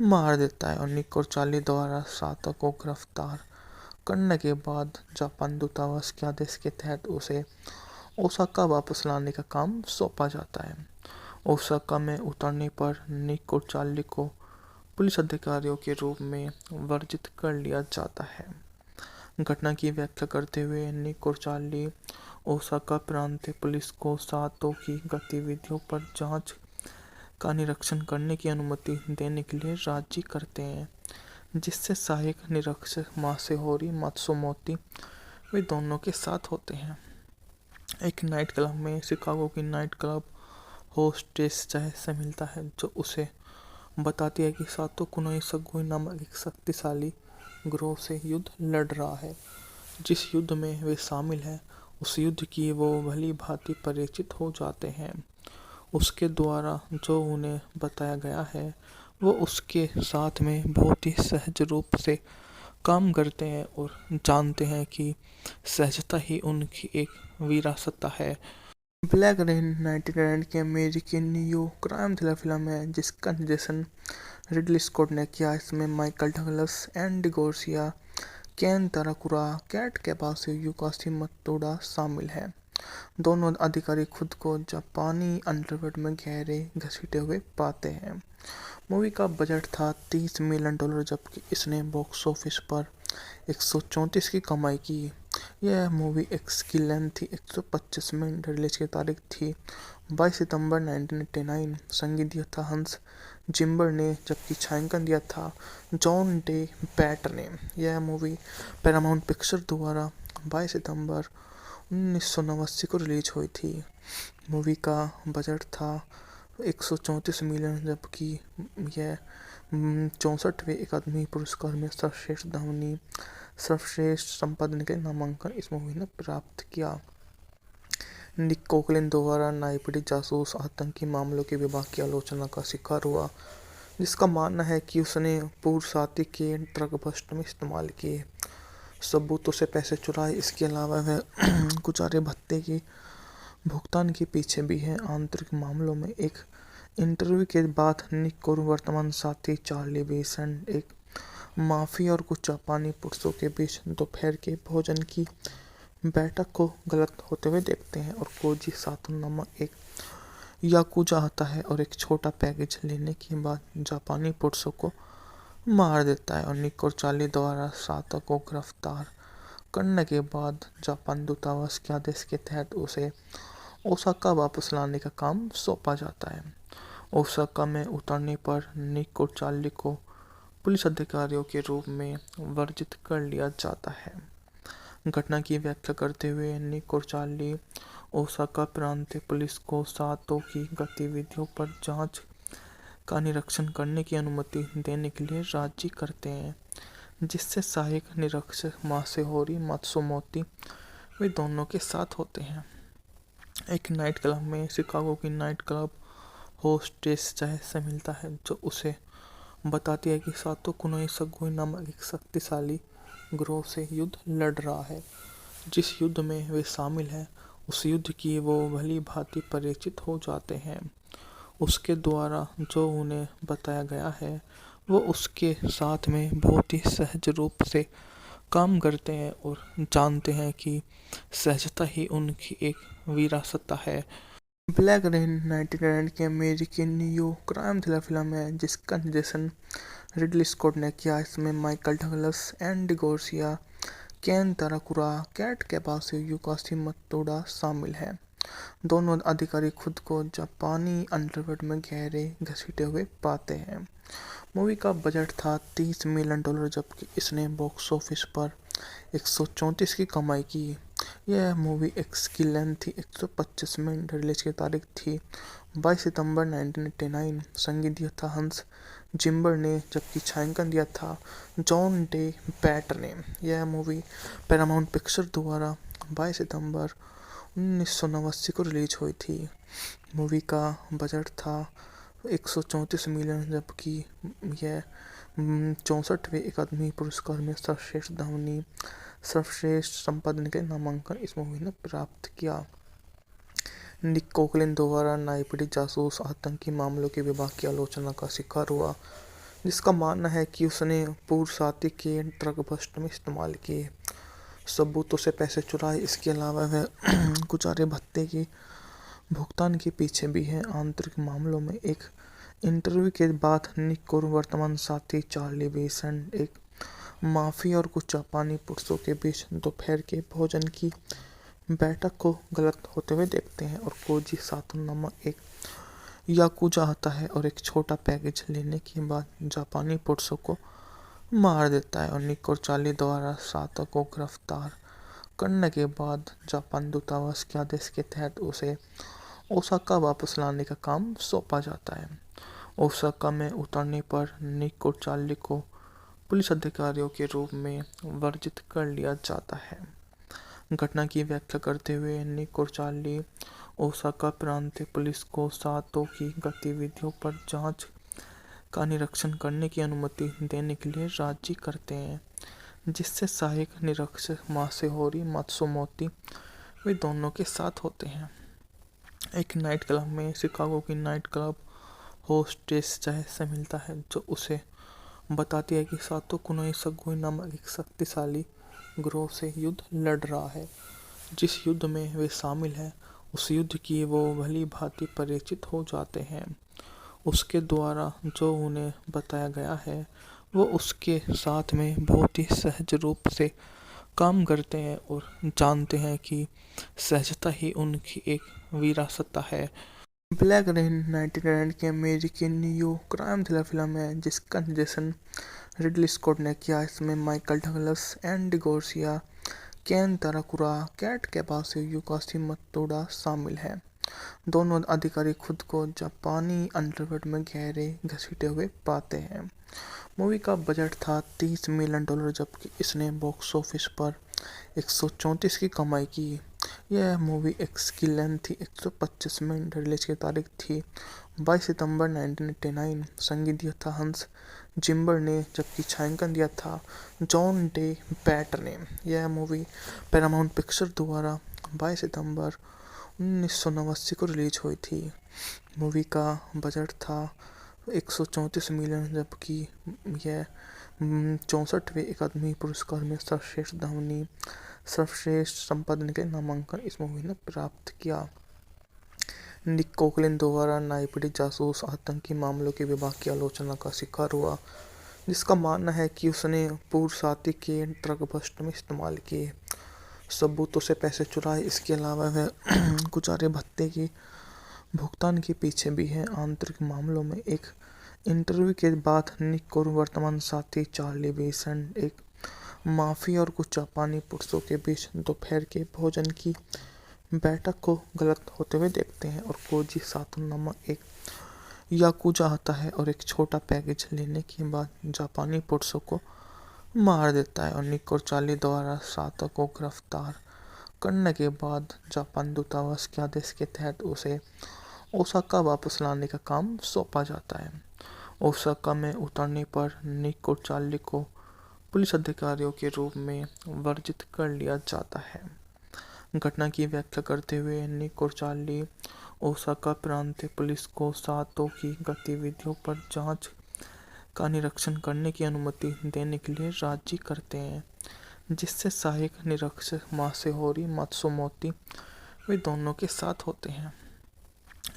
मार देता है और निक और चार्ली द्वारा सातो को गिरफ्तार करने के बाद जापान दूतावास के आदेश के तहत उसे ओसाका वापस लाने का काम सौंपा जाता है। ओसाका में उतरने पर निक और चार्ली को पुलिस अधिकारियों के रूप में वर्जित कर लिया जाता है। घटना की व्याख्या करते हुए निक और चार्ली ओसाका प्रांतीय पुलिस को सातो की गतिविधियों पर जांच का निरीक्षण करने की अनुमति देने के लिए राजी करते हैं, जिससे सहायक निरीक्षक मासेहोरी मात्सुमोतो वे दोनों के साथ होते हैं। एक नाइट क्लब में शिकागो की नाइट क्लब होस्टेस चाय से मिलता है, जो उसे बताती है कि सातो कुनोई सगुई नामक एक शक्तिशाली ग्रोह से युद्ध लड़ रहा है। जिस युद्ध में वे शामिल हैं, उस युद्ध की वो भली भांति परिचित हो जाते हैं। उसके द्वारा जो उन्हें बताया गया है, वो उसके साथ में बहुत ही सहज रूप से काम करते हैं और जानते हैं कि सहजता ही उनकी एक विरासत है। ब्लैक रेन 1999 की अमेरिकी न्यू क्राइम थ्रिलर फिल्म है जिसका निर्देशन रिडली स्कॉट ने किया। इसमें माइकल डगलस, एंडी गार्सिया, केन ताराकुरा, कैट कैबासो, युकासी मतोडा शामिल हैं। दोनों अधिकारी खुद को जापानी अंडरवर्ल्ड में गहरे घसीटे हुए पाते हैं। मूवी का बजट था $30 मिलियन, जबकि इसने बॉक्स ऑफिस पर 134 की कमाई की। यह मूवी एक्स की लेंथ थी 125 मिनट। रिलीज की तारीख थी 22 सितंबर 1989। संगीत दिया था हंस जिम्बर ने, जबकि छायांकन दिया था जॉन डे बैट ने। यह मूवी पैरामाउंट पिक्चर द्वारा 22 सितंबर 1989 को रिलीज हुई थी। मूवी का बजट था 134 मिलियन, जबकि यह 64वें अकादमी पुरस्कार में सर्वश्रेष्ठ ध्वनि, सर्वश्रेष्ठ संपादन के नामांकन इस मूवी ने प्राप्त किया। निक कोकलिन द्वारा न्यायपीड़ित जासूस आतंकी मामलों के विभाग की आलोचना का शिकार हुआ, जिसका मानना है कि उसने पूर्व साथी के ड्रग बस्ट में इस्तेमाल किए सबूतों से पैसे चुराए। इसके अलावा वह गुजारे भत्ते के भुगतान के पीछे भी है। आंतरिक मामलों में एक इंटरव्यू के बाद निक और वर्तमान साथी चार्ली बेसेंट एक माफिया और कुछ जापानी पुरुषों के बीच दोपहर के भोजन की बैठक को गलत होते हुए देखते हैं, और कोजी सातो नामक एक याकुजा आता है और एक छोटा पैकेज लेने के बाद जापानी पुरुषों को मार देता है। और निक और चार्ली द्वारा सातो को गिरफ्तार करने के बाद जापान दूतावास के आदेश के तहत उसे ओसाका वापस लाने का काम सौंपा जाता है। ओसाका में उतरने पर निक और चार्ली को पुलिस अधिकारियों के रूप में वर्जित कर लिया जाता है। घटना की व्याख्या करते हुए निक और चार्ली ओसाका प्रांतीय पुलिस को सातो की गतिविधियों पर जांच का निरीक्षण करने की अनुमति देने के लिए राजी करते हैं, जिससे सहायक निरीक्षक मासेहोरी मात्सुमोतो वे दोनों के साथ होते हैं। एक नाइट क्लब में शिकागो की नाइट क्लब होस्टेस चाय से मिलता है, जो उसे बताती है कि सातो कुनोई सगोई नामक एक शक्तिशाली ग्रोह से युद्ध लड़ रहा है। जिस युद्ध में वे शामिल हैं, उस युद्ध की वो भली भांति परिचित हो जाते हैं। उसके द्वारा जो उन्हें बताया गया है, वो उसके साथ में बहुत ही सहज रूप से काम करते हैं और जानते हैं कि सहजता ही उनकी एक विरासत है। ब्लैक रेन 1999 की अमेरिकी न्यू क्राइम थ्रिलर फिल्म है, जिसका निर्देशन रिडली स्कॉट ने किया। इसमें माइकल डगलस, एंडी गार्सिया, केन ताराकुरा, कैट कैबासो, काशी मतोडा शामिल हैं। दोनों अधिकारी खुद को जापानी अंडरवर्ल्ड में गहरे घसीटे हुए पाते हैं। मूवी का बजट था $30 मिलियन, जबकि इसने बॉक्स ऑफिस पर 134 की कमाई की। यह मूवी एक्स की लेंथ थी 125 मिनट। रिलीज की तारीख थी 22 सितंबर 1989। संगीत दिया था हंस जिम्बर ने, जबकि छायांकन दिया था जॉन डे बैट ने। यह मूवी पैरामाउंट पिक्चर द्वारा 22 सितंबर 1989 को रिलीज हुई थी। मूवी का बजट था 134 मिलियन, जबकि यह 64वें अकादमी पुरस्कार में सर्वश्रेष्ठ ध्वनि, सर्वश्रेष्ठ संपादन के नामांकन इस मूवी ने प्राप्त किया। निक कोकलिन द्वारा न्यायपीड़ित जासूस आतंकी मामलों के विभाग की आलोचना का शिकार हुआ, जिसका मानना है कि उसने पूर्व साथी के ड्रग बस्ट में इस्तेमाल किए सबूतों से पैसे चुराए। इसके अलावा वह गुजारे भत्ते के भुगतान के पीछे भी है। आंतरिक मामलों में एक इंटरव्यू के बाद निक और वर्तमान साथी चार्ली बेसेंट एक माफिया और कुछ जापानी पुरुषों के बीच दोपहर के भोजन की बैठक को गलत होते हुए देखते हैं, और कोजी सातो नामक एक याकुजा आता है और एक छोटा पैकेज लेने के बाद जापानी पुरुषों को मार देता है। और निक और चार्ली द्वारा सातो को गिरफ्तार करने के बाद जापान दूतावास के आदेश के तहत उसे ओसाका वापस लाने का काम सौंपा जाता है। ओसाका में उतरने पर निक और चार्ली को पुलिस अधिकारियों के रूप में वर्जित कर लिया जाता है। घटना की व्याख्या करते हुए निक और चार्ली ओसाका प्रांतीय पुलिस को सातो की गतिविधियों पर जांच का निरीक्षण करने की अनुमति देने के लिए राजी करते हैं, जिससे सहायक निरीक्षक मासेहोरी मात्सुमोतो वे दोनों के साथ होते हैं। एक नाइट क्लब में शिकागो की नाइट क्लब होस्टेस चाय से मिलता है, जो उसे बताती है कि सातो कुनोई सगोई नामक एक शक्तिशाली ग्रोह से युद्ध लड़ रहा है। जिस युद्ध में वे शामिल हैं, उस युद्ध की वो भली भांति परिचित हो जाते हैं। उसके द्वारा जो उन्हें बताया गया है, वो उसके साथ में बहुत ही सहज रूप से काम करते हैं और जानते हैं कि सहजता ही उनकी एक विरासत है। ब्लैक रेन 1999 की अमेरिकी न्यू क्राइम थ्रिलर फिल्म है जिसका निर्देशन रिडली स्कॉट ने किया। इसमें माइकल डगलस, एंडी गार्सिया, केन ताराकुरा, कैट कैपासियो, युकासी मतोडा शामिल हैं। दोनों अधिकारी खुद को जापानी अंडरवर्ल्ड में गहरे घसीटे हुए पाते हैं। मूवी का बजट था $30 मिलियन, जबकि इसने बॉक्स ऑफिस पर 134 की कमाई की। यह मूवी की लेंथ थी 125 मिनट। रिलीज की तारीख थी 22 सितंबर 1989। संगीत दिया था हंस जिम्बर ने, जबकि छायांकन दिया था जॉन डे बैटर ने। यह मूवी पैरामाउंट पिक्चर द्वारा 22 सितंबर 1989 को रिलीज हुई थी। मूवी का बजट था 134 मिलियन, जबकि यह 64वें अकादमी पुरस्कार में सर्वश्रेष्ठ ध्वनि, सर्वश्रेष्ठ संपादन के नामांकन इस मूवी ने प्राप्त किया। निक कोकलिन द्वारा न्यायपीड़ित जासूस आतंकी मामलों के विभाग की आलोचना का शिकार हुआ, जिसका मानना है कि उसने पूर्व साथी के ड्रग बस्ट में इस्तेमाल किए सबूतों से पैसे चुराए। इसके अलावा वह गुजारे भत्ते की भुगतान के पीछे भी है। आंतरिक मामलों में एक इंटरव्यू के बाद निक और वर्तमान साथी चार्ली बेसेंट एक माफिया और कुछ जापानी पुरुषों के बीच दोपहर के भोजन की बैठक को गलत होते हुए देखते हैं, और कोजी सातो नामक एक याकुजा आता है और एक छोटा पैकेज लेने के बाद जापानी पुरुषों को मार देता है। और निक और चार्ली द्वारा सातो को गिरफ्तार करने के बाद जापान दूतावास के आदेश के तहत उसे ओसाका वापस लाने का काम सौंपा जाता है। ओसाका में उतरने पर निक और चार्ली को पुलिस अधिकारियों के रूप में वर्जित कर लिया जाता है। घटना की व्याख्या करते हुए निक और चार्ली ओसाका प्रांतीय पुलिस को सातो की गतिविधियों पर जांच का निरीक्षण करने की अनुमति देने के लिए राजी करते हैं, जिससे सहायक निरीक्षक मासेहोरी मात्सुमोतो वे दोनों के साथ होते हैं।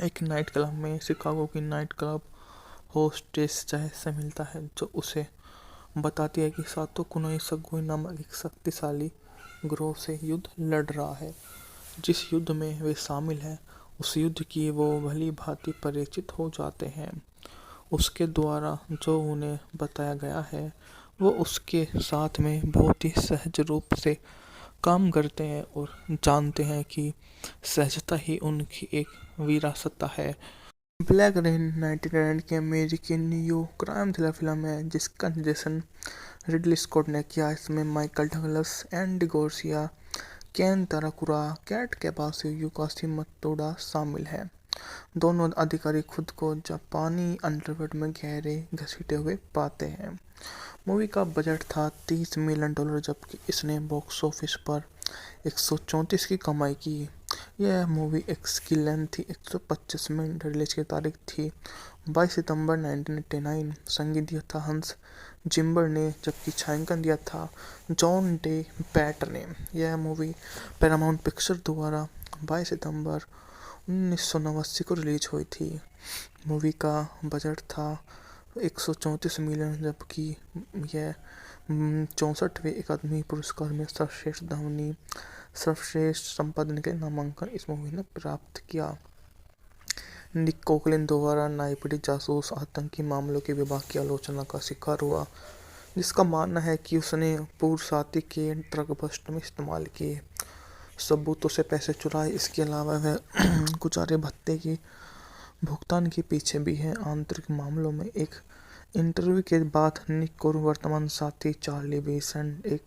एक नाइट क्लब में शिकागो की नाइट क्लब होस्टेस जय से मिलता है, जो उसे बताती है कि सातो कुनोई सगुई नामक एक शक्तिशाली ग्रोह से युद्ध लड़ रहा है। जिस युद्ध में वे शामिल हैं, उस युद्ध की वो भली भांति परिचित हो जाते हैं। उसके द्वारा जो उन्हें बताया गया है, वो उसके साथ में बहुत ही सहज रूप से काम करते हैं और जानते हैं कि सहजता ही उनकी एक विरासत है। ब्लैक रेन 1999 की अमेरिकी न्यू क्राइम थ्रिलर फिल्म है जिसका निर्देशन रिडली स्कॉट ने किया। इसमें माइकल डगलस, एंडी गार्सिया, केन ताराकुरा, कैट कैपासियो, युकासी मतोडा शामिल हैं। दोनों अधिकारी खुद को जापानी अंडरवर्ल्ड में गहरे घसीटे हुए पाते हैं। मूवी का बजट था $30 मिलियन, जबकि इसने बॉक्स ऑफिस पर 134 की कमाई की। यह मूवी की लेंथ थी 125 मिनट। रिलीज की तारीख थी 22 सितंबर 1989। संगीत दिया था हंस जिम्बर ने, जबकि छायांकन दिया था जॉन डे बैटर ने। यह मूवी पैरामाउंट पिक्चर द्वारा 22 सितंबर 1989 को रिलीज हुई थी। मूवी का बजट था 134 मिलियन, जबकि यह 64वें अकादमी पुरस्कार में सर्वश्रेष्ठ ध्वनि, सर्वश्रेष्ठ संपादन के नामांकन इस मूवी ने प्राप्त किया। निक कोकलिन द्वारा न्यायपीड़ित जासूस आतंकी मामलों के विभाग की आलोचना का शिकार हुआ, जिसका मानना है कि उसने पूर्व साथी के ड्रग बस्ट में इस्तेमाल किए सबूतों से पैसे चुराए। इसके अलावा वह गुजारे भत्ते की भुगतान के पीछे भी है। आंतरिक मामलों में एक इंटरव्यू के बाद निक और वर्तमान साथी चार्ली बेसेंट एक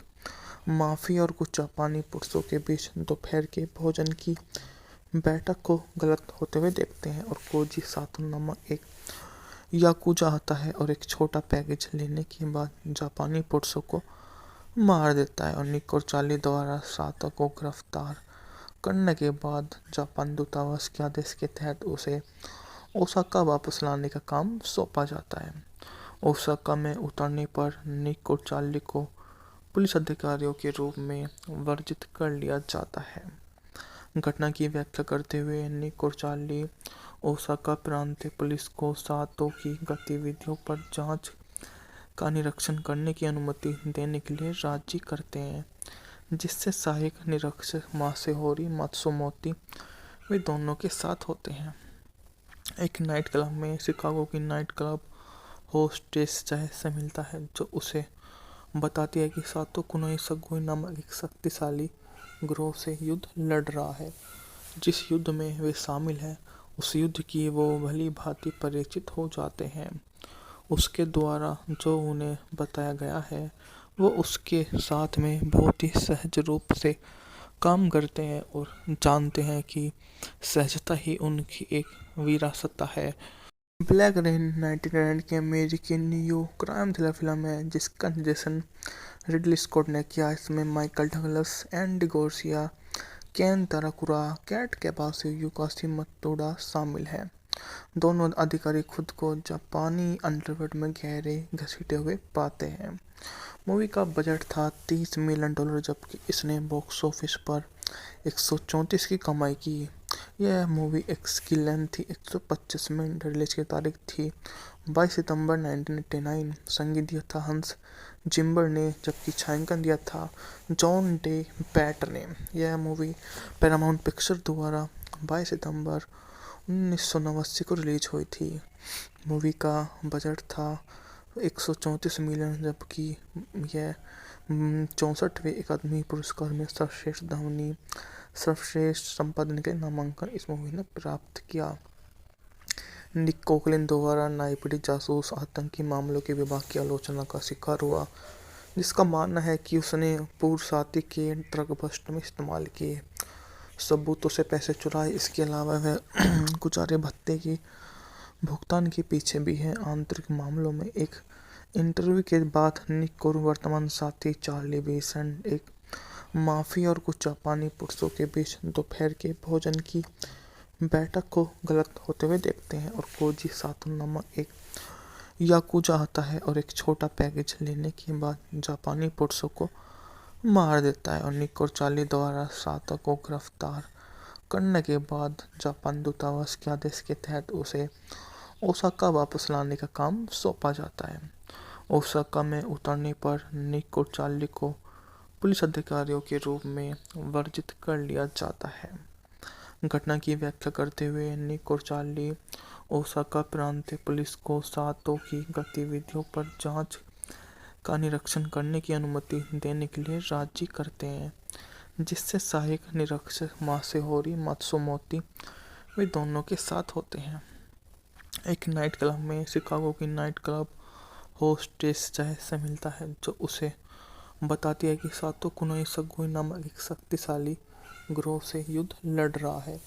माफिया और कुछ जापानी पुरुषों के बीच दोपहर के भोजन की बैठक को गलत होते हुए देखते हैं, और कोजी सातो नामक एक याकुजा आता है और एक छोटा पैकेज लेने के बाद जापानी पुरुषों को मार देता है। और निक और चार्ली द्वारा सातो को गिरफ्तार करने के बाद जापान दूतावास के आदेश के तहत उसे ओसाका वापस लाने का काम सौंपा जाता है। ओसाका में उतरने पर निक और चार्ली को पुलिस अधिकारियों के रूप में वर्जित कर लिया जाता है। घटना की व्याख्या करते हुए निक और चार्ली ओसाका प्रांतीय पुलिस को सातो की गतिविधियों पर जांच का निरीक्षण करने की अनुमति देने के लिए राजी करते हैं, जिससे सहायक निरीक्षक मासेहोरी मात्सुमोतो वे दोनों के साथ होते हैं। एक नाइट क्लब में शिकागो की नाइट क्लब होस्टेस चाय से मिलता है, जो उसे बताती है कि सातो कुनोई सगोई नामक एक शक्तिशाली ग्रोह से युद्ध लड़ रहा है। जिस युद्ध में वे शामिल हैं, उस युद्ध की वो भली भांति परिचित हो जाते हैं। उसके द्वारा जो उन्हें बताया गया है, वो उसके साथ में बहुत ही सहज रूप से काम करते हैं और जानते हैं कि सहजता ही उनकी एक विरासत है। ब्लैक रेन 1999 की अमेरिकी न्यू क्राइम थ्रिलर फिल्म है, जिसका निर्देशन रिडली स्कॉट ने किया। इसमें माइकल डगलस, एंडी गार्सिया, केन ताराकुरा, कैट कैबासो, युकासी मतोडा शामिल हैं। दोनों अधिकारी खुद को जापानी अंडरवर्ल्ड में गहरे घसीटे हुए पाते हैं। मूवी का बजट था $30 मिलियन, जबकि इसने बॉक्स ऑफिस पर 134 की कमाई की। यह मूवी की लेंथ थी 125 मिनट। रिलीज की तारीख थी 22 सितंबर 1989। संगीत दिया था हंस जिम्बर ने, जबकि छायांकन दिया था जॉन डे बैटर ने। यह मूवी पैरामाउंट पिक्चर द्वारा 22 सितंबर 1989 को रिलीज हुई थी। मूवी का बजट था 134 मिलियन, जबकि यह 64वें अकादमी पुरस्कार में सर्वश्रेष्ठ ध्वनि, सर्वश्रेष्ठ संपादन के नामांकन इस मूवी ने प्राप्त किया। निक कोकलिन द्वारा न्यायपीड़ित जासूस आतंकी मामलों के विभाग की आलोचना का शिकार हुआ, जिसका मानना है कि उसने पूर्व साथी के ड्रग बस्ट में इस्तेमाल किए सबूतों से पैसे चुराए। इसके अलावा वह गुजारे भत्ते की भुगतान के पीछे भी है। आंतरिक मामलों में एक इंटरव्यू के बाद निक और वर्तमान साथी चार्ली बेसेंट एक माफिया और कुछ जापानी पुरुषों के बीच दोपहर के भोजन की बैठक को गलत होते हुए देखते हैं, और कोजी सातो नामक एक याकुजा आता है और एक छोटा पैकेज लेने के बाद जापानी पुरुषों को मार देता है। और निक और चार्ली द्वारा सातो को गिरफ्तार करने के बाद जापान दूतावास के आदेश के तहत उसे ओसाका वापस लाने का काम सौंपा जाता है। ओसाका में उतरने पर निक और चार्ली को पुलिस अधिकारियों के रूप में वर्जित कर लिया जाता है। घटना की व्याख्या करते हुए निक और चार्ली ओसाका प्रांतीय पुलिस को सातो की गतिविधियों पर जांच का निरीक्षण करने की अनुमति देने के लिए राजी करते हैं, जिससे सहायक निरीक्षक मासेहोरी मात्सुमोतो वे दोनों के साथ होते हैं। एक नाइट क्लब में शिकागो की नाइट क्लब होस्टेस चाय से मिलता है, जो उसे बताती है कि सातो कुनोई सगोई नामक एक शक्तिशाली ग्रोह से युद्ध लड़ रहा है।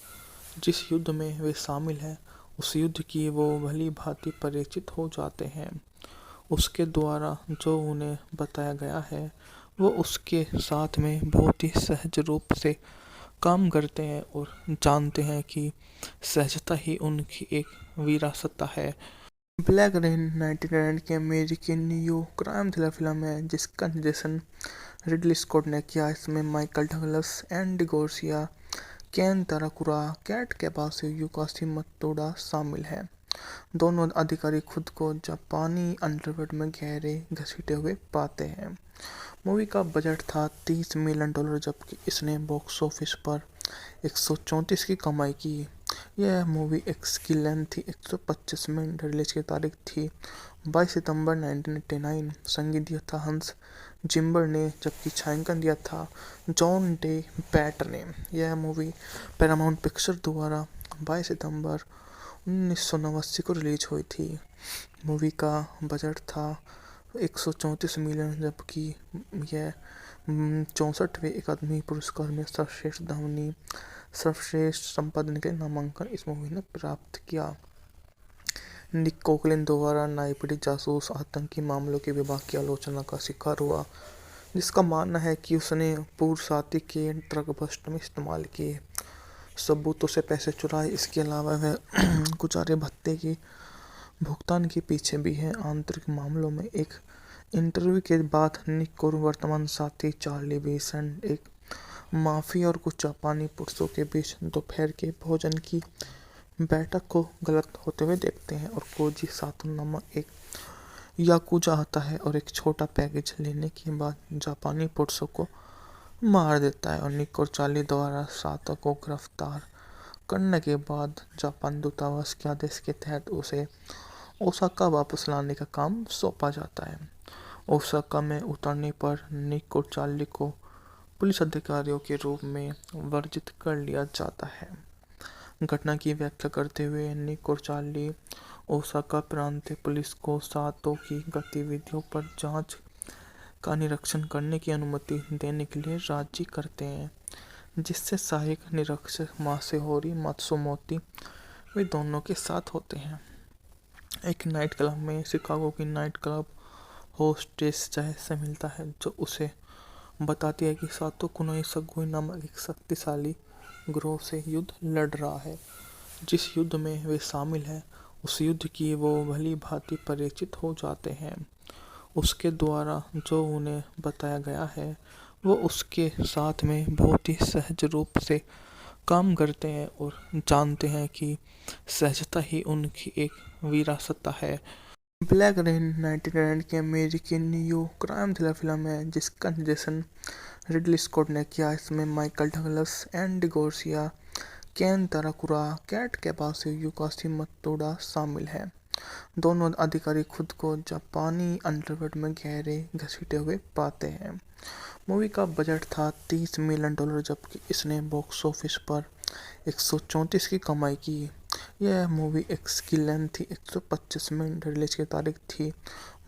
जिस युद्ध में वे शामिल हैं, उस युद्ध की वो भली भांति परिचित हो जाते हैं। उसके द्वारा जो उन्हें बताया गया है, वो उसके साथ में बहुत ही सहज रूप से काम करते हैं और जानते हैं कि सहजता ही उनकी एक विरासत है। ब्लैक रेन 1999 की अमेरिकी न्यू क्राइम थ्रिलर फिल्म है, जिसका निर्देशन रिडली स्कॉट ने किया। इसमें माइकल डगलस, एंडी गार्सिया, केन ताराकुरा, कैट कैबासो, युकासी मतोडा शामिल हैं। दोनों अधिकारी खुद को जापानी अंडरवर्ल्ड में गहरे घसीटे हुए पाते हैं। मूवी का बजट था $30 मिलियन, जबकि इसने बॉक्स ऑफिस पर 134 की कमाई की। यह मूवी की लेंथ थी 125 मिनट। रिलीज की तारीख थी 22 सितंबर 1989। संगीत दिया था हंस जिम्बर ने, जबकि छायांकन दिया था जॉन डे बैटर ने। यह मूवी पैरामाउंट पिक्चर द्वारा 22 सितंबर 1989 को रिलीज हुई थी। मूवी का बजट था 134 मिलियन, जबकि यह 64वें अकादमी पुरस्कार में सर्वश्रेष्ठ ध्वनि, सर्वश्रेष्ठ संपादन के नामांकन इस मूवी ने प्राप्त किया। निक कोकलिन द्वारा न्यायपीड़ित जासूस आतंकी मामलों के विभाग की आलोचना का शिकार हुआ, जिसका मानना है कि उसने पूर्व साथी के ड्रग बस्ट में इस्तेमाल किए सबूतों से पैसे चुराए। इसके अलावा वह गुजारे भत्ते की भुगतान के पीछे भी है। आंतरिक मामलों में एक इंटरव्यू के बाद निक और वर्तमान साथी चार्ली बेसेंट एक माफिया और कुछ जापानी पुरुषों के बीच दोपहर के भोजन की बैठक को गलत होते हुए देखते हैं, और कोजी सातो नामक एक याकुजा आता है और एक छोटा पैकेज लेने के बाद जापानी पुरुषों को मार देता है और निक और चार्ली द्वारा सातो को गिरफ्तार करने के बाद जापान दूतावास के आदेश के तहत उसे ओसाका वापस लाने का काम सौंपा जाता है। ओसाका में उतरने पर निक और चार्ली को पुलिस अधिकारियों के रूप में वर्जित कर लिया जाता है। घटना की व्याख्या करते हुए निक और चार्ली ओसाका प्रांत पुलिस को सातो की गतिविधियों पर जांच का निरीक्षण करने की अनुमति देने के लिए राजी करते हैं, जिससे सहायक निरीक्षक मासेहोरी मात्सुमोतो वे दोनों के साथ होते हैं। एक नाइट क्लब में शिकागो की नाइट क्लब होस्टेस जय से मिलता है, जो उसे बताती है कि सातो कुनोई सगुई नामक एक शक्तिशाली ग्रोह से युद्ध लड़ रहा है। जिस युद्ध में वे शामिल हैं, उस युद्ध की वो भली भांति परिचित हो जाते हैं। उसके द्वारा जो उन्हें बताया गया है, वो उसके साथ में बहुत ही सहज रूप से काम करते हैं और जानते हैं कि सहजता ही उनकी एक विरासत है। ब्लैक रेन 1999 की अमेरिकी न्यू क्राइम थ्रिलर फिल्म है, जिसका निर्देशन रिडली स्कॉट ने किया। इसमें माइकल डगलस, एंडी गार्सिया, केन ताराकुरा, कैट कैबासो, युकासी मतोडा शामिल हैं। दोनों अधिकारी खुद को जापानी अंडरवर्ल्ड में गहरे घसीटे हुए पाते हैं। मूवी का बजट था $30 मिलियन, जबकि इसने बॉक्स ऑफिस पर 134 की कमाई की। यह मूवी की लेंथ थी 125 मिनट। रिलीज की तारीख थी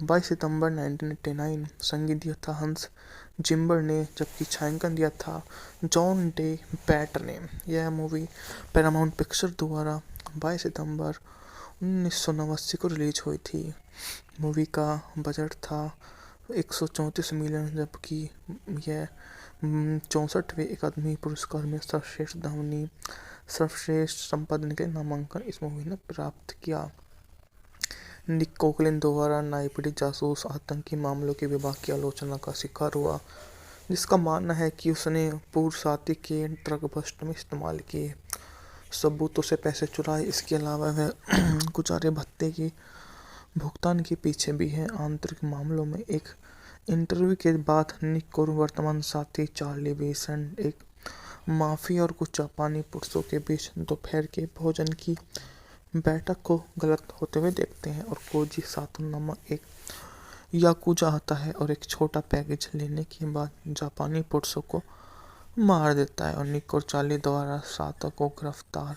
22 सितंबर 1989। संगीत दिया था हंस जिम्बर ने, जबकि छायांकन दिया था जॉन डे बैटर ने। यह मूवी पैरामाउंट पिक्चर द्वारा 22 सितंबर 1989 को रिलीज हुई थी। मूवी का बजट था 134 मिलियन, जबकि यह 64वें अकादमी पुरस्कार में सर्वश्रेष्ठ ध्वनि, सर्वश्रेष्ठ संपादन के नामांकन इस मूवी ने प्राप्त किया। निक कोकलिन द्वारा न्यायपीड़ित जासूस आतंकी मामलों के विभाग की आलोचना का शिकार हुआ, जिसका मानना है कि उसने पूर्व साथी के ड्रग बस्ट में इस्तेमाल किए सबूतों से पैसे चुराए। इसके अलावा वह गुजारे भत्ते की भुगतान के पीछे भी है। आंतरिक मामलों में एक इंटरव्यू के बाद निक और वर्तमान साथी चार्ली विसेंट एक माफिया और कुछ जापानी पुरुषों के बीच दोपहर के भोजन की बैठक को गलत होते हुए देखते हैं और कोजी सातो नामक एक याकुजा आता है और एक छोटा पैकेज लेने के बाद जापानी पुरुषों को मार देता है और निक और चार्ली द्वारा सातो को गिरफ्तार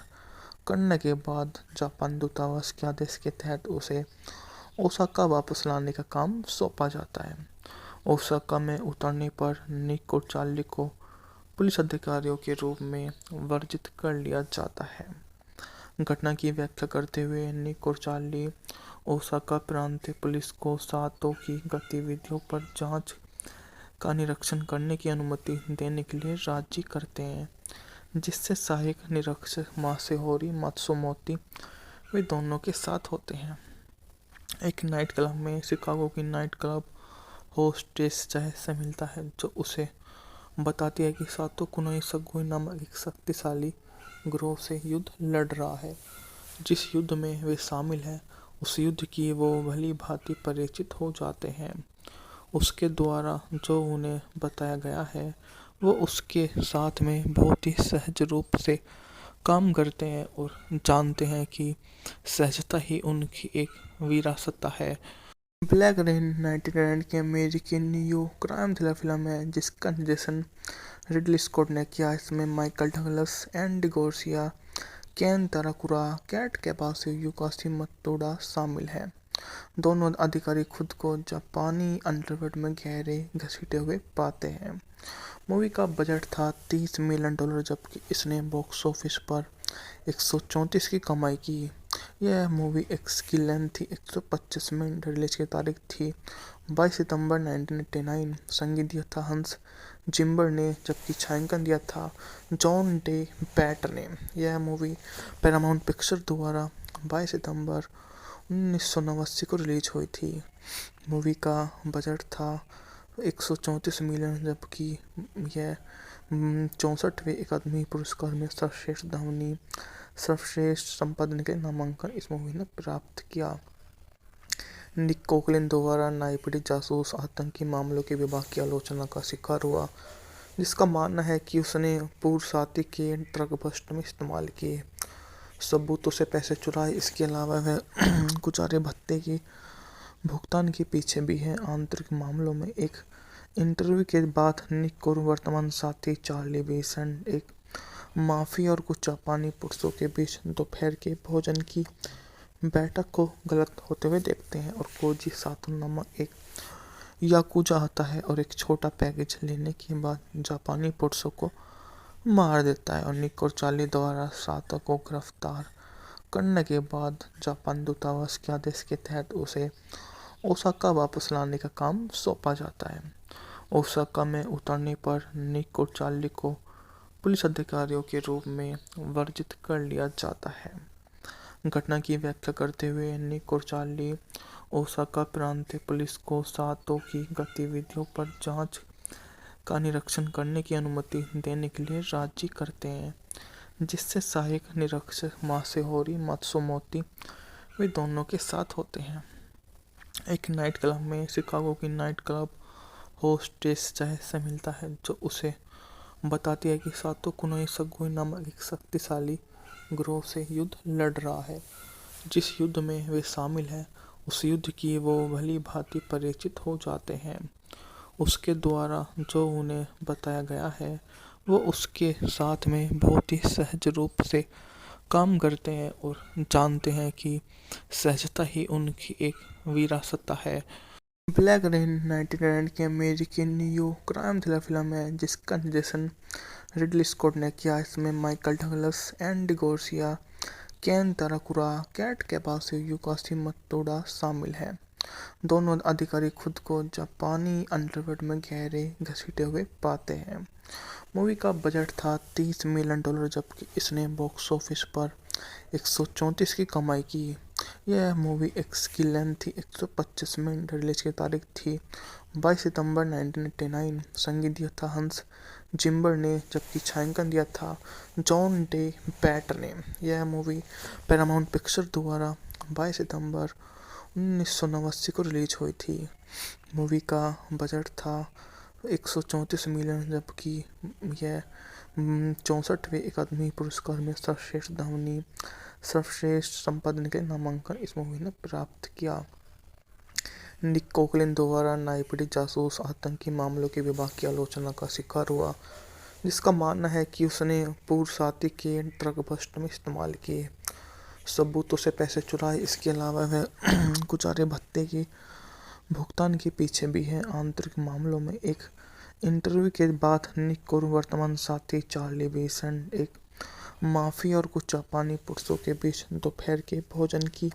करने के बाद जापान दूतावास के आदेश के तहत उसे ओसाका वापस लाने का काम सौंपा जाता है। ओसाका में उतरने पर निक और चार्ली को पुलिस अधिकारियों के रूप में वर्जित कर लिया जाता है। घटना की व्याख्या करते हुए निक और चार्ली ओसाका प्रांत पुलिस को सातो की गतिविधियों पर जांच का निरीक्षण करने की अनुमति देने के लिए राजी करते हैं, जिससे सहायक निरीक्षक मासेहोरी मात्सुमोतो वे दोनों के साथ होते हैं। एक नाइट क्लब में शिकागो की नाइट क्लब होस्टेस जय से मिलता है, जो उसे बताती है कि सातो कुनोई सगुई नामक एक शक्तिशाली ग्रोह से युद्ध लड़ रहा है। जिस युद्ध में वे शामिल हैं, उस युद्ध की वो भली भांति परिचित हो जाते हैं। उसके द्वारा जो उन्हें बताया गया है, वो उसके साथ में बहुत ही सहज रूप से काम करते हैं और जानते हैं कि सहजता ही उनकी एक विरासत है। ब्लैक रेन 1999 की अमेरिकी न्यू क्राइम थ्रिलर फिल्म है, जिसका निर्देशन रिडली स्कॉट ने किया। इसमें माइकल डगलस, एंडी गार्सिया, केन ताराकुरा, कैट कैबासो, युकासी मतोडा शामिल हैं। दोनों अधिकारी खुद को जापानी अंडरवर्ल्ड में गहरे घसीटे हुए पाते हैं। मूवी का बजट था $30 मिलियन, जबकि इसने बॉक्स ऑफिस पर 134 की कमाई की। यह मूवी की लेंथ थी 125 मिनट। रिलीज की तारीख थी 22 सितंबर 1989। संगीत दिया था हंस जिम्बर ने, जबकि छायांकन दिया था जॉन डे बैटर ने। यह मूवी पैरामाउंट पिक्चर द्वारा 22 सितंबर 1989 को रिलीज हुई थी। मूवी का बजट था 134 मिलियन, जबकि यह 64वें अकादमी पुरस्कार में सर्वश्रेष्ठ ध्वनि, सर्वश्रेष्ठ संपादन के नामांकन इस मूवी ने प्राप्त किया। निक कोकलिन द्वारा न्यायपीड़ित जासूस आतंकी मामलों के विभाग की आलोचना का शिकार हुआ, जिसका मानना है कि उसने पूर्वसाती के ड्रग बस्ट में इस्तेमाल किए सबूतों से पैसे चुराए। इसके अलावा वह गुजारे भत्ते की भुगतान के पीछे भी है। आंतरिक मामलों में एक इंटरव्यू के बाद निक को वर्तमान साथी चार्ली बेसन एक माफिया और कुछ जापानी पुरुषों के बीच दोपहर के भोजन की बैठक को गलत होते हुए देखते हैं और कोजी सातो नामक एक याकुजा आता है और एक छोटा पैकेज लेने के बाद जापानी पुरुषों को मार देता है और निक और चार्ली द्वारा सातो को गिरफ्तार करने के बाद जापान दूतावास के आदेश के तहत उसे ओसाका वापस लाने का काम सौंपा जाता है। ओसाका में उतरने पर निक और चार्ली को पुलिस अधिकारियों के रूप में वर्जित कर लिया जाता है। घटना की व्याख्या करते हुए निक और चार्ली ओसाका प्रांतीय पुलिस को सातो की गतिविधियों पर जांच का निरीक्षण करने की अनुमति देने के लिए राजी करते हैं, जिससे सहायक निरीक्षक मासेहोरी मात्सुमोतो वे दोनों के साथ होते हैं। एक नाइट क्लब में शिकागो की नाइट क्लब होस्टेस चाय से मिलता है, जो उसे बताती है कि सातो कुनोई सगुई नामक एक शक्तिशाली गिरोह से युद्ध लड़ रहा है। जिस युद्ध में वे शामिल हैं, उस युद्ध की वो भली भांति परिचित हो जाते हैं। उसके द्वारा जो उन्हें बताया गया है, वो उसके साथ में बहुत ही सहज रूप से काम करते हैं और जानते हैं कि सहजता ही उनकी एक विरासत है। ब्लैक रेन 1999 की अमेरिकी न्यू क्राइम थ्रिलर फिल्म है जिसका निर्देशन रिडली स्कॉट ने किया। इसमें माइकल डगलस, एंडी गार्सिया, केन ताराकुरा, कैट कैबासो, युकासी मतोडा शामिल हैं। दोनों अधिकारी खुद को जापानी अंडरवर्ल्ड में गहरे घसीटे हुए पाते हैं। मूवी का बजट था $30 मिलियन, जबकि इसने बॉक्स ऑफिस पर 134 की कमाई की। यह मूवी की लेंथ थी 125 मिनट। रिलीज की तारीख थी 22 सितंबर 1989। संगीत दिया था हंस जिम्बर ने, जबकि छायांकन दिया था जॉन डे बैट ने। यह मूवी पैरामाउंट पिक्चर द्वारा 22 सितंबर 1989 को रिलीज हुई थी। मूवी का बजट था 134 मिलियन, जबकि यह 64वें अकादमी पुरस्कार में सर्वश्रेष्ठ ध्वनि, सर्वश्रेष्ठ संपादन के नामांकन इस मूवी ने प्राप्त किया। निक कोकलिन द्वारा न्यायपीढ़ी जासूस आतंकी मामलों के विभाग की आलोचना का शिकार हुआ, जिसका मानना है कि उसने पूर्वसाती के ड्रग बस्ट में इस्तेमाल किए सबूतों से पैसे चुराए। इसके अलावा वह गुजारे भत्ते की भुगतान के पीछे भी है। आंतरिक मामलों में एक इंटरव्यू के बाद निक को वर्तमान साथी चार्ली बेसन एक माफिया और कुछ जापानी पुरुषों के बीच दोपहर के भोजन की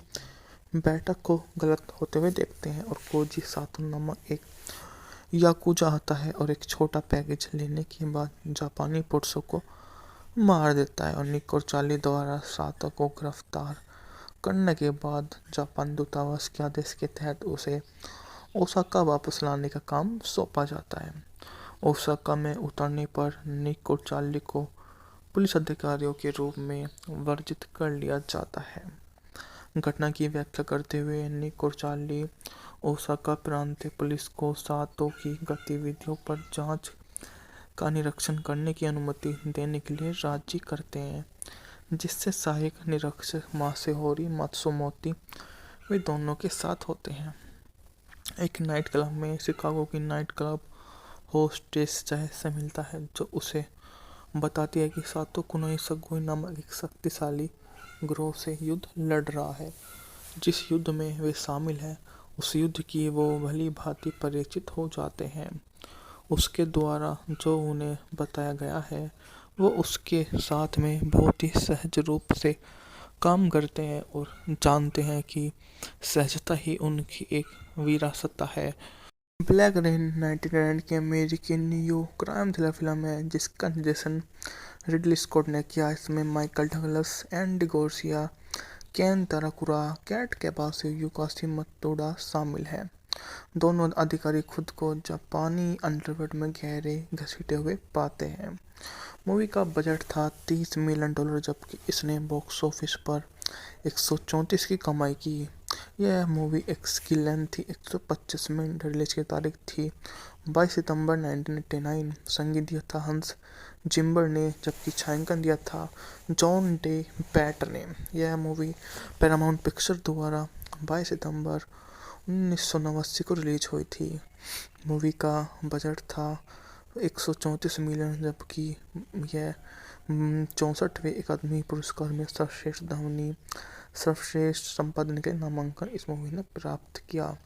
बैठक को गलत होते हुए देखते हैं और कोजी सातो नामक एक याकुजा आता है और एक छोटा पैकेज लेने के बाद जापानी पुरुषों को मार देता है और निक और चार्ली द्वारा सातो को गिरफ्तार करने के बाद जापान दूतावास के आदेश के तहत उसे ओसाका वापस लाने का काम सौंपा जाता है। ओसाका में उतरने पर निक और चार्ली को पुलिस अधिकारियों के रूप में वर्जित कर लिया जाता है। घटना की व्याख्या करते हुए निक और चार्ली ओसाका प्रांतीय पुलिस को सातो की गतिविधियों पर जांच का निरीक्षण करने की अनुमति देने के लिए राजी करते हैं, जिससे सहायक निरीक्षक मासेहोरी मात्सुमोतो वे दोनों के साथ होते हैं। एक नाइट क्लब में शिकागो की नाइट क्लब होस्टेस चाय से मिलता है, जो उसे बताती है कि सातो कुनोई सगुई नामक एक शक्तिशाली गिरोह से युद्ध लड़ रहा है। जिस युद्ध में वे शामिल हैं, उस युद्ध की वो भली भांति परिचित हो जाते हैं। उसके द्वारा जो उन्हें बताया गया है, वो उसके साथ में बहुत ही सहज रूप से काम करते हैं और जानते हैं कि सहजता ही उनकी एक विरासत है। ब्लैक रेन 1999 की अमेरिकी न्यू क्राइम थ्रिलर फिल्म है जिसका निर्देशन रिडली स्कॉट ने किया। इसमें माइकल डगलस, एंडी गार्सिया, केन ताराकुरा, कैट कैबासो, युकासी मतोडा शामिल हैं। दोनों अधिकारी खुद को जापानी अंडरवर्ल्ड में गहरे घसीटे हुए पाते हैं। मूवी का बजट था $30 मिलियन, जबकि इसने बॉक्स ऑफिस पर 134 की कमाई की। यह मूवी की लेंथ थी 125 मिनट। रिलीज की तारीख थी 22 सितंबर 1989। संगीत दिया था हंस जिम्बर ने, जबकि छायांकन दिया था जॉन डे बैटर ने। यह मूवी पैरामाउंट पिक्चर द्वारा 22 सितंबर 1989 को रिलीज हुई थी। मूवी का बजट था 134 मिलियन, जबकि यह 64वें अकादमी पुरस्कार में सर्वश्रेष्ठ संपादन के नामांकन इस मूवी ने प्राप्त किया।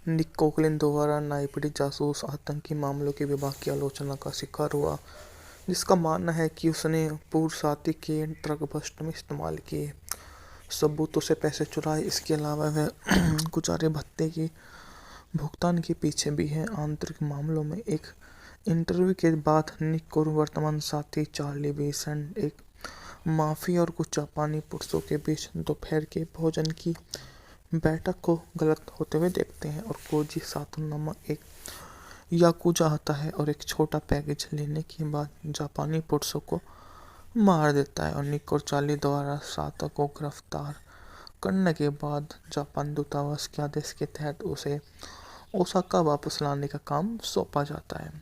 निक कोकलिन द्वारा नाइपीढ़ी जासूस आतंकी मामलों के विभाग की आलोचना का शिकार हुआ, जिसका मानना है कि उसने पूर्व साथी के ड्रग बस्ट में इस्तेमाल किए सबूतों से पैसे चुराए। इसके अलावा वह गुजारे भत्ते की भुगतान के पीछे भी है। आंतरिक मामलों में एक इंटरव्यू के बाद निक और वर्तमान साथी चार्ली बेसेंट एक माफिया और कुछ जापानी पुरुषों के बीच दोपहर के भोजन की बैठक को गलत होते हुए देखते हैं, और कोजी सातो नामक एक याकुजा आता है और एक छोटा पैकेज लेने के बाद जापानी पुरुषों को मार देता है। और निक और चार्ली द्वारा सातो को गिरफ्तार करने के बाद जापान दूतावास के आदेश के तहत उसे ओसाका वापस लाने का काम सौंपा जाता है।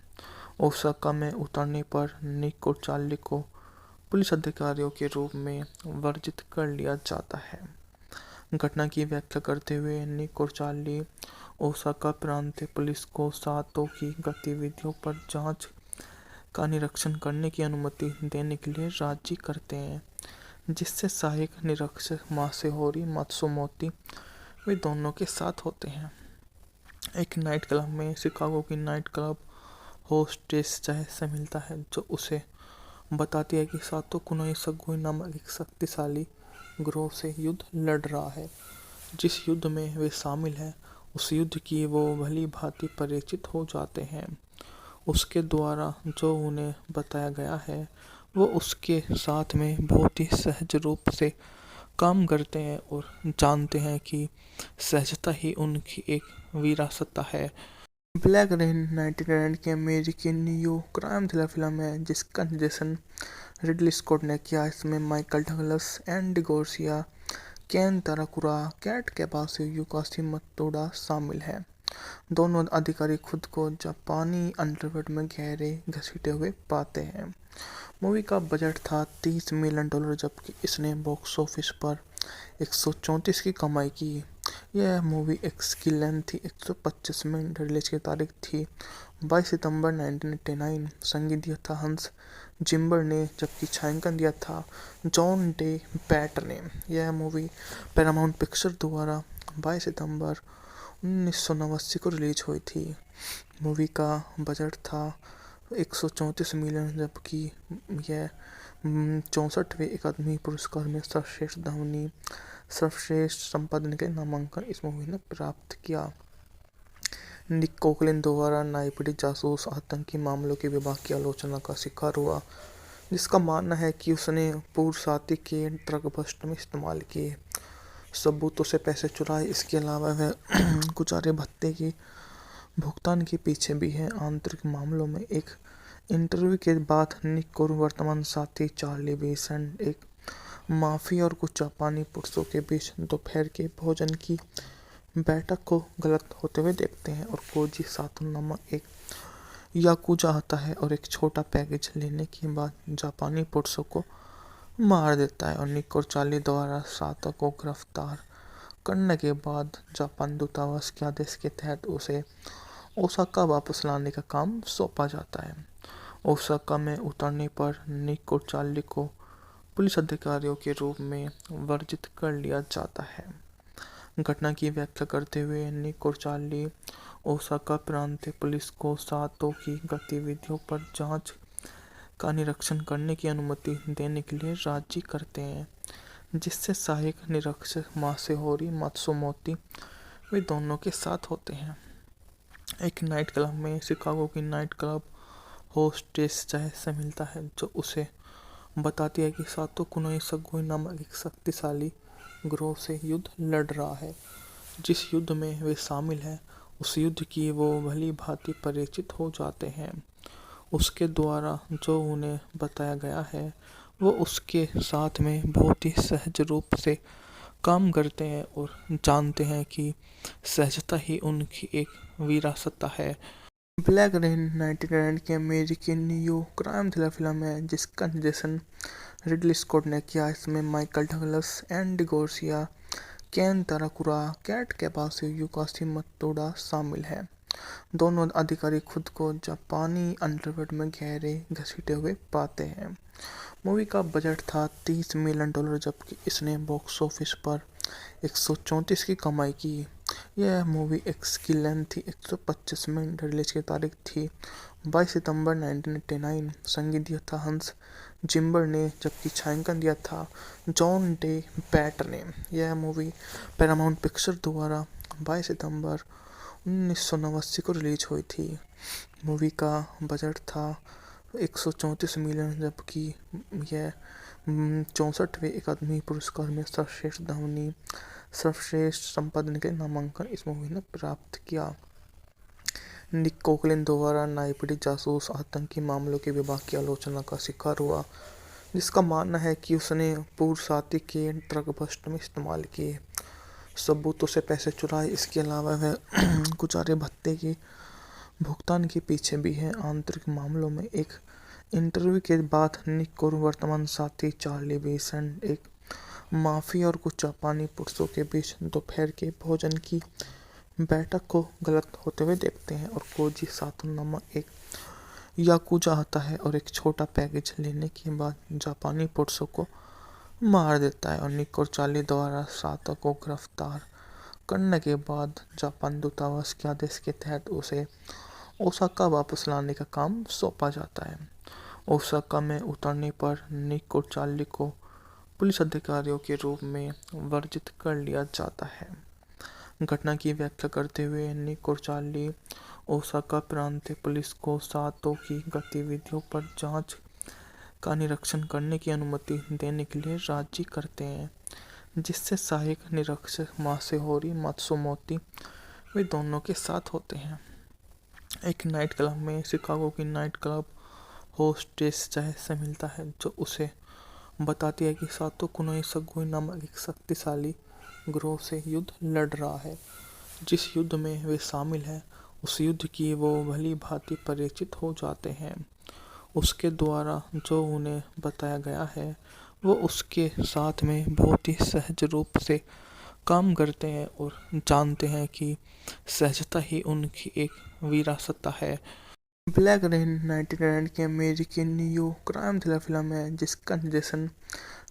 ओसाका में उतरने पर निक और चार्ली को पुलिस अधिकारियों के रूप में वर्जित कर लिया जाता है। घटना की व्याख्या करते हुए निक और चार्ली ओसाका प्रांत पुलिस को सातो की गतिविधियों पर जांच का निरीक्षण करने की अनुमति देने के लिए राजी करते हैं, जिससे सहायक निरीक्षक मासेहोरी मात्सुमोतो वे दोनों के साथ होते हैं। एक नाइट क्लब में शिकागो की नाइट क्लब होस्टेस जय से मिलता है, जो उसे बताती है कि सातो कुनोई सगुई नामक एक शक्तिशाली ग्रोह से युद्ध लड़ रहा है। जिस युद्ध में वे शामिल हैं, उस युद्ध की वो भली भांति परिचित हो जाते हैं। उसके द्वारा जो उन्हें बताया गया है, वो उसके साथ में बहुत ही सहज रूप से काम करते हैं और जानते हैं कि सहजता ही उनकी एक विरासत है। ब्लैक रेन 1999 की अमेरिकी न्यू क्राइम थ्रिलर फिल्म है, जिसका निर्देशन रिडली स्कॉट ने किया। इसमें माइकल डगलस, एंडी गार्सिया, केन ताराकुरा, कैट कैबासो, युकासी मतोडा शामिल हैं। दोनों अधिकारी खुद को जापानी अंडरवर्ल्ड में गहरे घसीटे हुए पाते हैं। मूवी का बजट था $30 मिलियन, जबकि इसने बॉक्स ऑफिस पर 134 की कमाई की। यह मूवी की लेंथ थी 125 मिनट। रिलीज की तारीख थी 22 सितंबर 1989। संगीत दिया था हंस जिम्बर ने, जबकि छायांकन दिया था जॉन डे बैटर ने। यह मूवी पैरामाउंट पिक्चर द्वारा 22 सितंबर 1989 को रिलीज हुई थी। मूवी का बजट था 134 मिलियन, जबकि यह 64वें अकादमी पुरस्कार में सर्वश्रेष्ठ संपादन के नामांकन इस मूवी ने प्राप्त किया। निक कोकलिन द्वारा नाइपीढ़ी जासूस आतंकी मामलों के विभाग की आलोचना का शिकार हुआ, जिसका मानना है कि उसने पूर्व साथी के ड्रग बस्ट में इस्तेमाल किए सबूतों से पैसे चुराए। इसके अलावा वह गुजारे भत्ते की भुगतान के पीछे भी है। आंतरिक मामलों में एक इंटरव्यू के बाद निक और वर्तमान साथी चार्ली बेसेंट एक माफिया और कुछ जापानी पुरुषों के बीच दोपहर के भोजन की बैठक को गलत होते हुए देखते हैं, और कोजी सातो नामक एक याकुजा आता है और एक छोटा पैकेज लेने के बाद जापानी पुरुषों को मार देता है। और निक और चार्ली द्वारा सातो को गिरफ्तार करने के बाद जापान दूतावास के आदेश के तहत उसे ओसाका वापस लाने का काम सौंपा जाता है। ओसाका में उतरने पर निक और चार्ली को पुलिस अधिकारियों के रूप में वर्जित कर लिया जाता है। घटना की व्याख्या करते हुए निक और चार्ली ओसाका प्रांत पुलिस को सातो की गतिविधियों पर जांच का निरीक्षण करने की अनुमति देने के लिए राजी करते हैं, जिससे सहायक निरीक्षक मासेहोरी मात्सुमोतो वे दोनों के साथ होते हैं। एक नाइट क्लब में शिकागो की नाइट क्लब होस्टेस जय से मिलता है, जो उसे बताती है कि सातो कुनोई सगुई नामक एक शक्तिशाली ग्रोह से युद्ध लड़ रहा है। जिस युद्ध में वे शामिल हैं, उस युद्ध की वो भली भांति परिचित हो जाते हैं। उसके द्वारा जो उन्हें बताया गया है, वो उसके साथ में बहुत ही सहज रूप से काम करते हैं और जानते हैं कि सहजता ही उनकी एक विरासत है। ब्लैक रेन 1999 की अमेरिकी न्यू क्राइम थ्रिलर फिल्म है जिसका निर्देशन रिडली स्कॉट ने किया। इसमें माइकल डगलस, एंडी गार्सिया, केन ताराकुरा, कैट कैपासियो, युकासी मतोडा शामिल हैं। दोनों अधिकारी खुद को जापानी अंडरवर्ल्ड में गहरे घसीटे हुए पाते हैं। मूवी का बजट था $30 मिलियन, जबकि इसने बॉक्स ऑफिस पर 134 की कमाई की। यह मूवी की लेंथ थी 125 मिनट। रिलीज की तारीख थी 22 सितंबर 1989। संगीत दिया था हंस जिम्बर ने, जबकि छायांकन दिया था जॉन डे बैटर ने। यह मूवी पैरामाउंट पिक्चर द्वारा 22 सितंबर 1989 को रिलीज हुई थी। मूवी का बजट था 134 मिलियन, जबकि यह 64वें अकादमी पुरस्कार में सर्वश्रेष्ठ ध्वनि, सर्वश्रेष्ठ संपादन के नामांकन इस मूवी ने प्राप्त किया। निक कोकलिन द्वारा न्यायपीड़ित जासूस आतंकी मामलों के विभाग की आलोचना का शिकार हुआ, जिसका मानना है कि उसने पूर्व साथी के ड्रग बस्ट में इस्तेमाल किए सबूतों से पैसे चुराए। इसके अलावा वह गुजारे भत्ते के भुगतान के पीछे भी है। आंतरिक मामलों में एक इंटरव्यू के बाद निक और वर्तमान साथी चार्ली बेसेंट एक माफिया और कुछ जापानी पुरुषों के बीच दोपहर के भोजन की बैठक को गलत होते हुए देखते हैं और कोजी सातो नामक एक याकुजा आता है और एक छोटा पैकेज लेने के बाद जापानी पुरुषों को मार देता है। और निक और चार्ली द्वारा सातो को गिरफ्तार करने के बाद जापान दूतावास के आदेश के तहत उसे ओसाका वापस लाने का काम सौंपा जाता है। ओसाका में उतरने पर निक और चार्ली को पुलिस अधिकारियों के रूप में वर्जित कर लिया जाता है। घटना की व्याख्या करते हुए निक और चार्ली ओसाका प्रांतीय पुलिस को सातो की गतिविधियों पर जांच का निरीक्षण करने की अनुमति देने के लिए राजी करते हैं, जिससे सहायक निरीक्षक मासेहोरी मात्सुमोतो वे दोनों के साथ होते हैं। एक नाइट क्लब में शिकागो की नाइट क्लब होस्टेस जय से मिलता है, जो उसे बताती है कि सातो कुनोई सगुई नामक एक शक्तिशाली ग्रोह से युद्ध लड़ रहा है। जिस युद्ध में वे शामिल हैं, उस युद्ध की वो भली भांति परिचित हो जाते हैं। उसके द्वारा जो उन्हें बताया गया है, वो उसके साथ में बहुत ही सहज रूप से काम करते हैं और जानते हैं कि सहजता ही उनकी एक विरासत है। ब्लैक रेन 1999 की अमेरिकी न्यू क्राइम थ्रिलर फिल्म है जिसका निर्देशन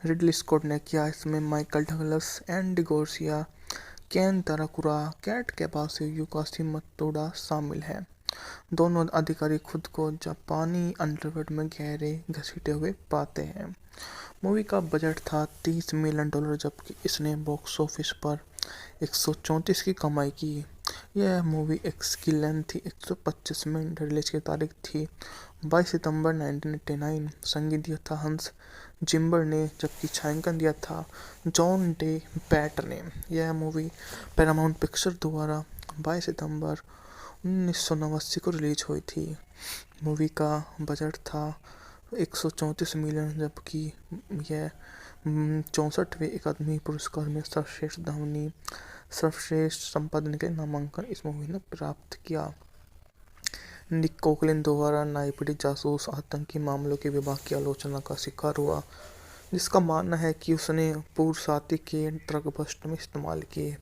रिडली स्कॉट ने किया। इसमें माइकल डगलस, एंडी गार्सिया, केन ताराकुरा, कैट कैपासियो, युकासी मतोडा शामिल हैं। दोनों अधिकारी खुद को जापानी अंडरवर्ल्ड में गहरे घसीटे हुए पाते हैं। मूवी का बजट था $30 मिलियन, जबकि इसने बॉक्स ऑफिस पर 134 की कमाई की। यह मूवी की लेंथ थी 125 मिनट। रिलीज की तारीख थी 22 सितंबर 1989। संगीत दिया था हंस जिम्बर ने, जबकि छायांकन दिया था जॉन डे बैटर ने। यह मूवी पैरामाउंट पिक्चर द्वारा 22 सितंबर 1989 को रिलीज हुई थी। मूवी का बजट था 134 मिलियन, जबकि यह 64वें अकादमी पुरस्कार में सर्वश्रेष्ठ ध्वनि, सर्वश्रेष्ठ संपादन के नामांकन इस मूवी ने प्राप्त किया। निक कोकलिन द्वारा न्यायपीड़ित जासूस आतंकी मामलों के विभाग की आलोचना का शिकार हुआ, जिसका मानना है कि उसने पूर्व साथी के ड्रग बस्ट में इस्तेमाल किए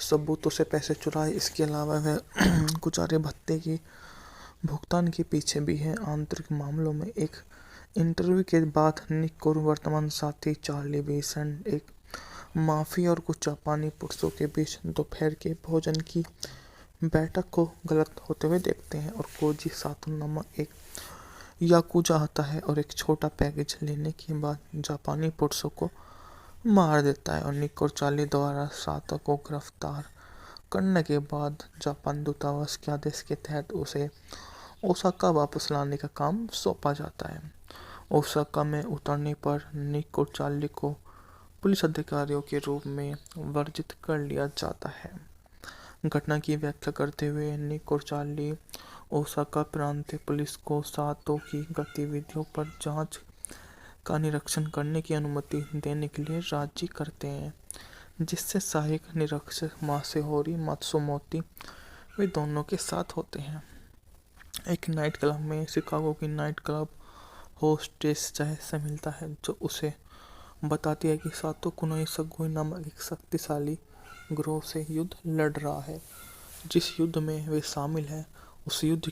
सबूतों से पैसे चुराए। इसके अलावा वह गुजारे भत्ते के भुगतान के पीछे भी है। आंतरिक मामलों में एक इंटरव्यू के बाद निक और वर्तमान साथी चार्ली बेसेंट एक माफिया और कुछ जापानी पुरुषों के बीच दोपहर के भोजन की बैठक को गलत होते हुए देखते हैं और कोजी सातो नामक एक याकुजा आता है और एक छोटा पैकेज लेने के बाद जापानी पुरुषों को मार देता है। और निक और चार्ली द्वारा सातो को गिरफ्तार करने के बाद जापान दूतावास के आदेश के तहत उसे ओसाका वापस लाने का काम सौंपा जाता है। ओसाका में उतरने पर निक और चार्ली को पुलिस अधिकारियों के रूप में वर्जित कर लिया जाता है। घटना की व्याख्या करते हुए निक और चार्ली ओसाका प्रांतीय पुलिस को सातो की गतिविधियों पर जांच का निरीक्षण करने की अनुमति देने के लिए राजी करते हैं, जिससे सहायक निरीक्षक मासेहोरी मात्सुमोतो वे दोनों के साथ होते हैं। एक नाइट क्लब में शिकागो की नाइट क्लब होस्टेस जय से मिलता है, जो उसे बताती है कि सातो कुनोई सगुई नामक एक शक्तिशाली ग्रोह से युद्ध लड़ रहा है। जिस युद्ध में वे शामिल हैं, उस युद्ध की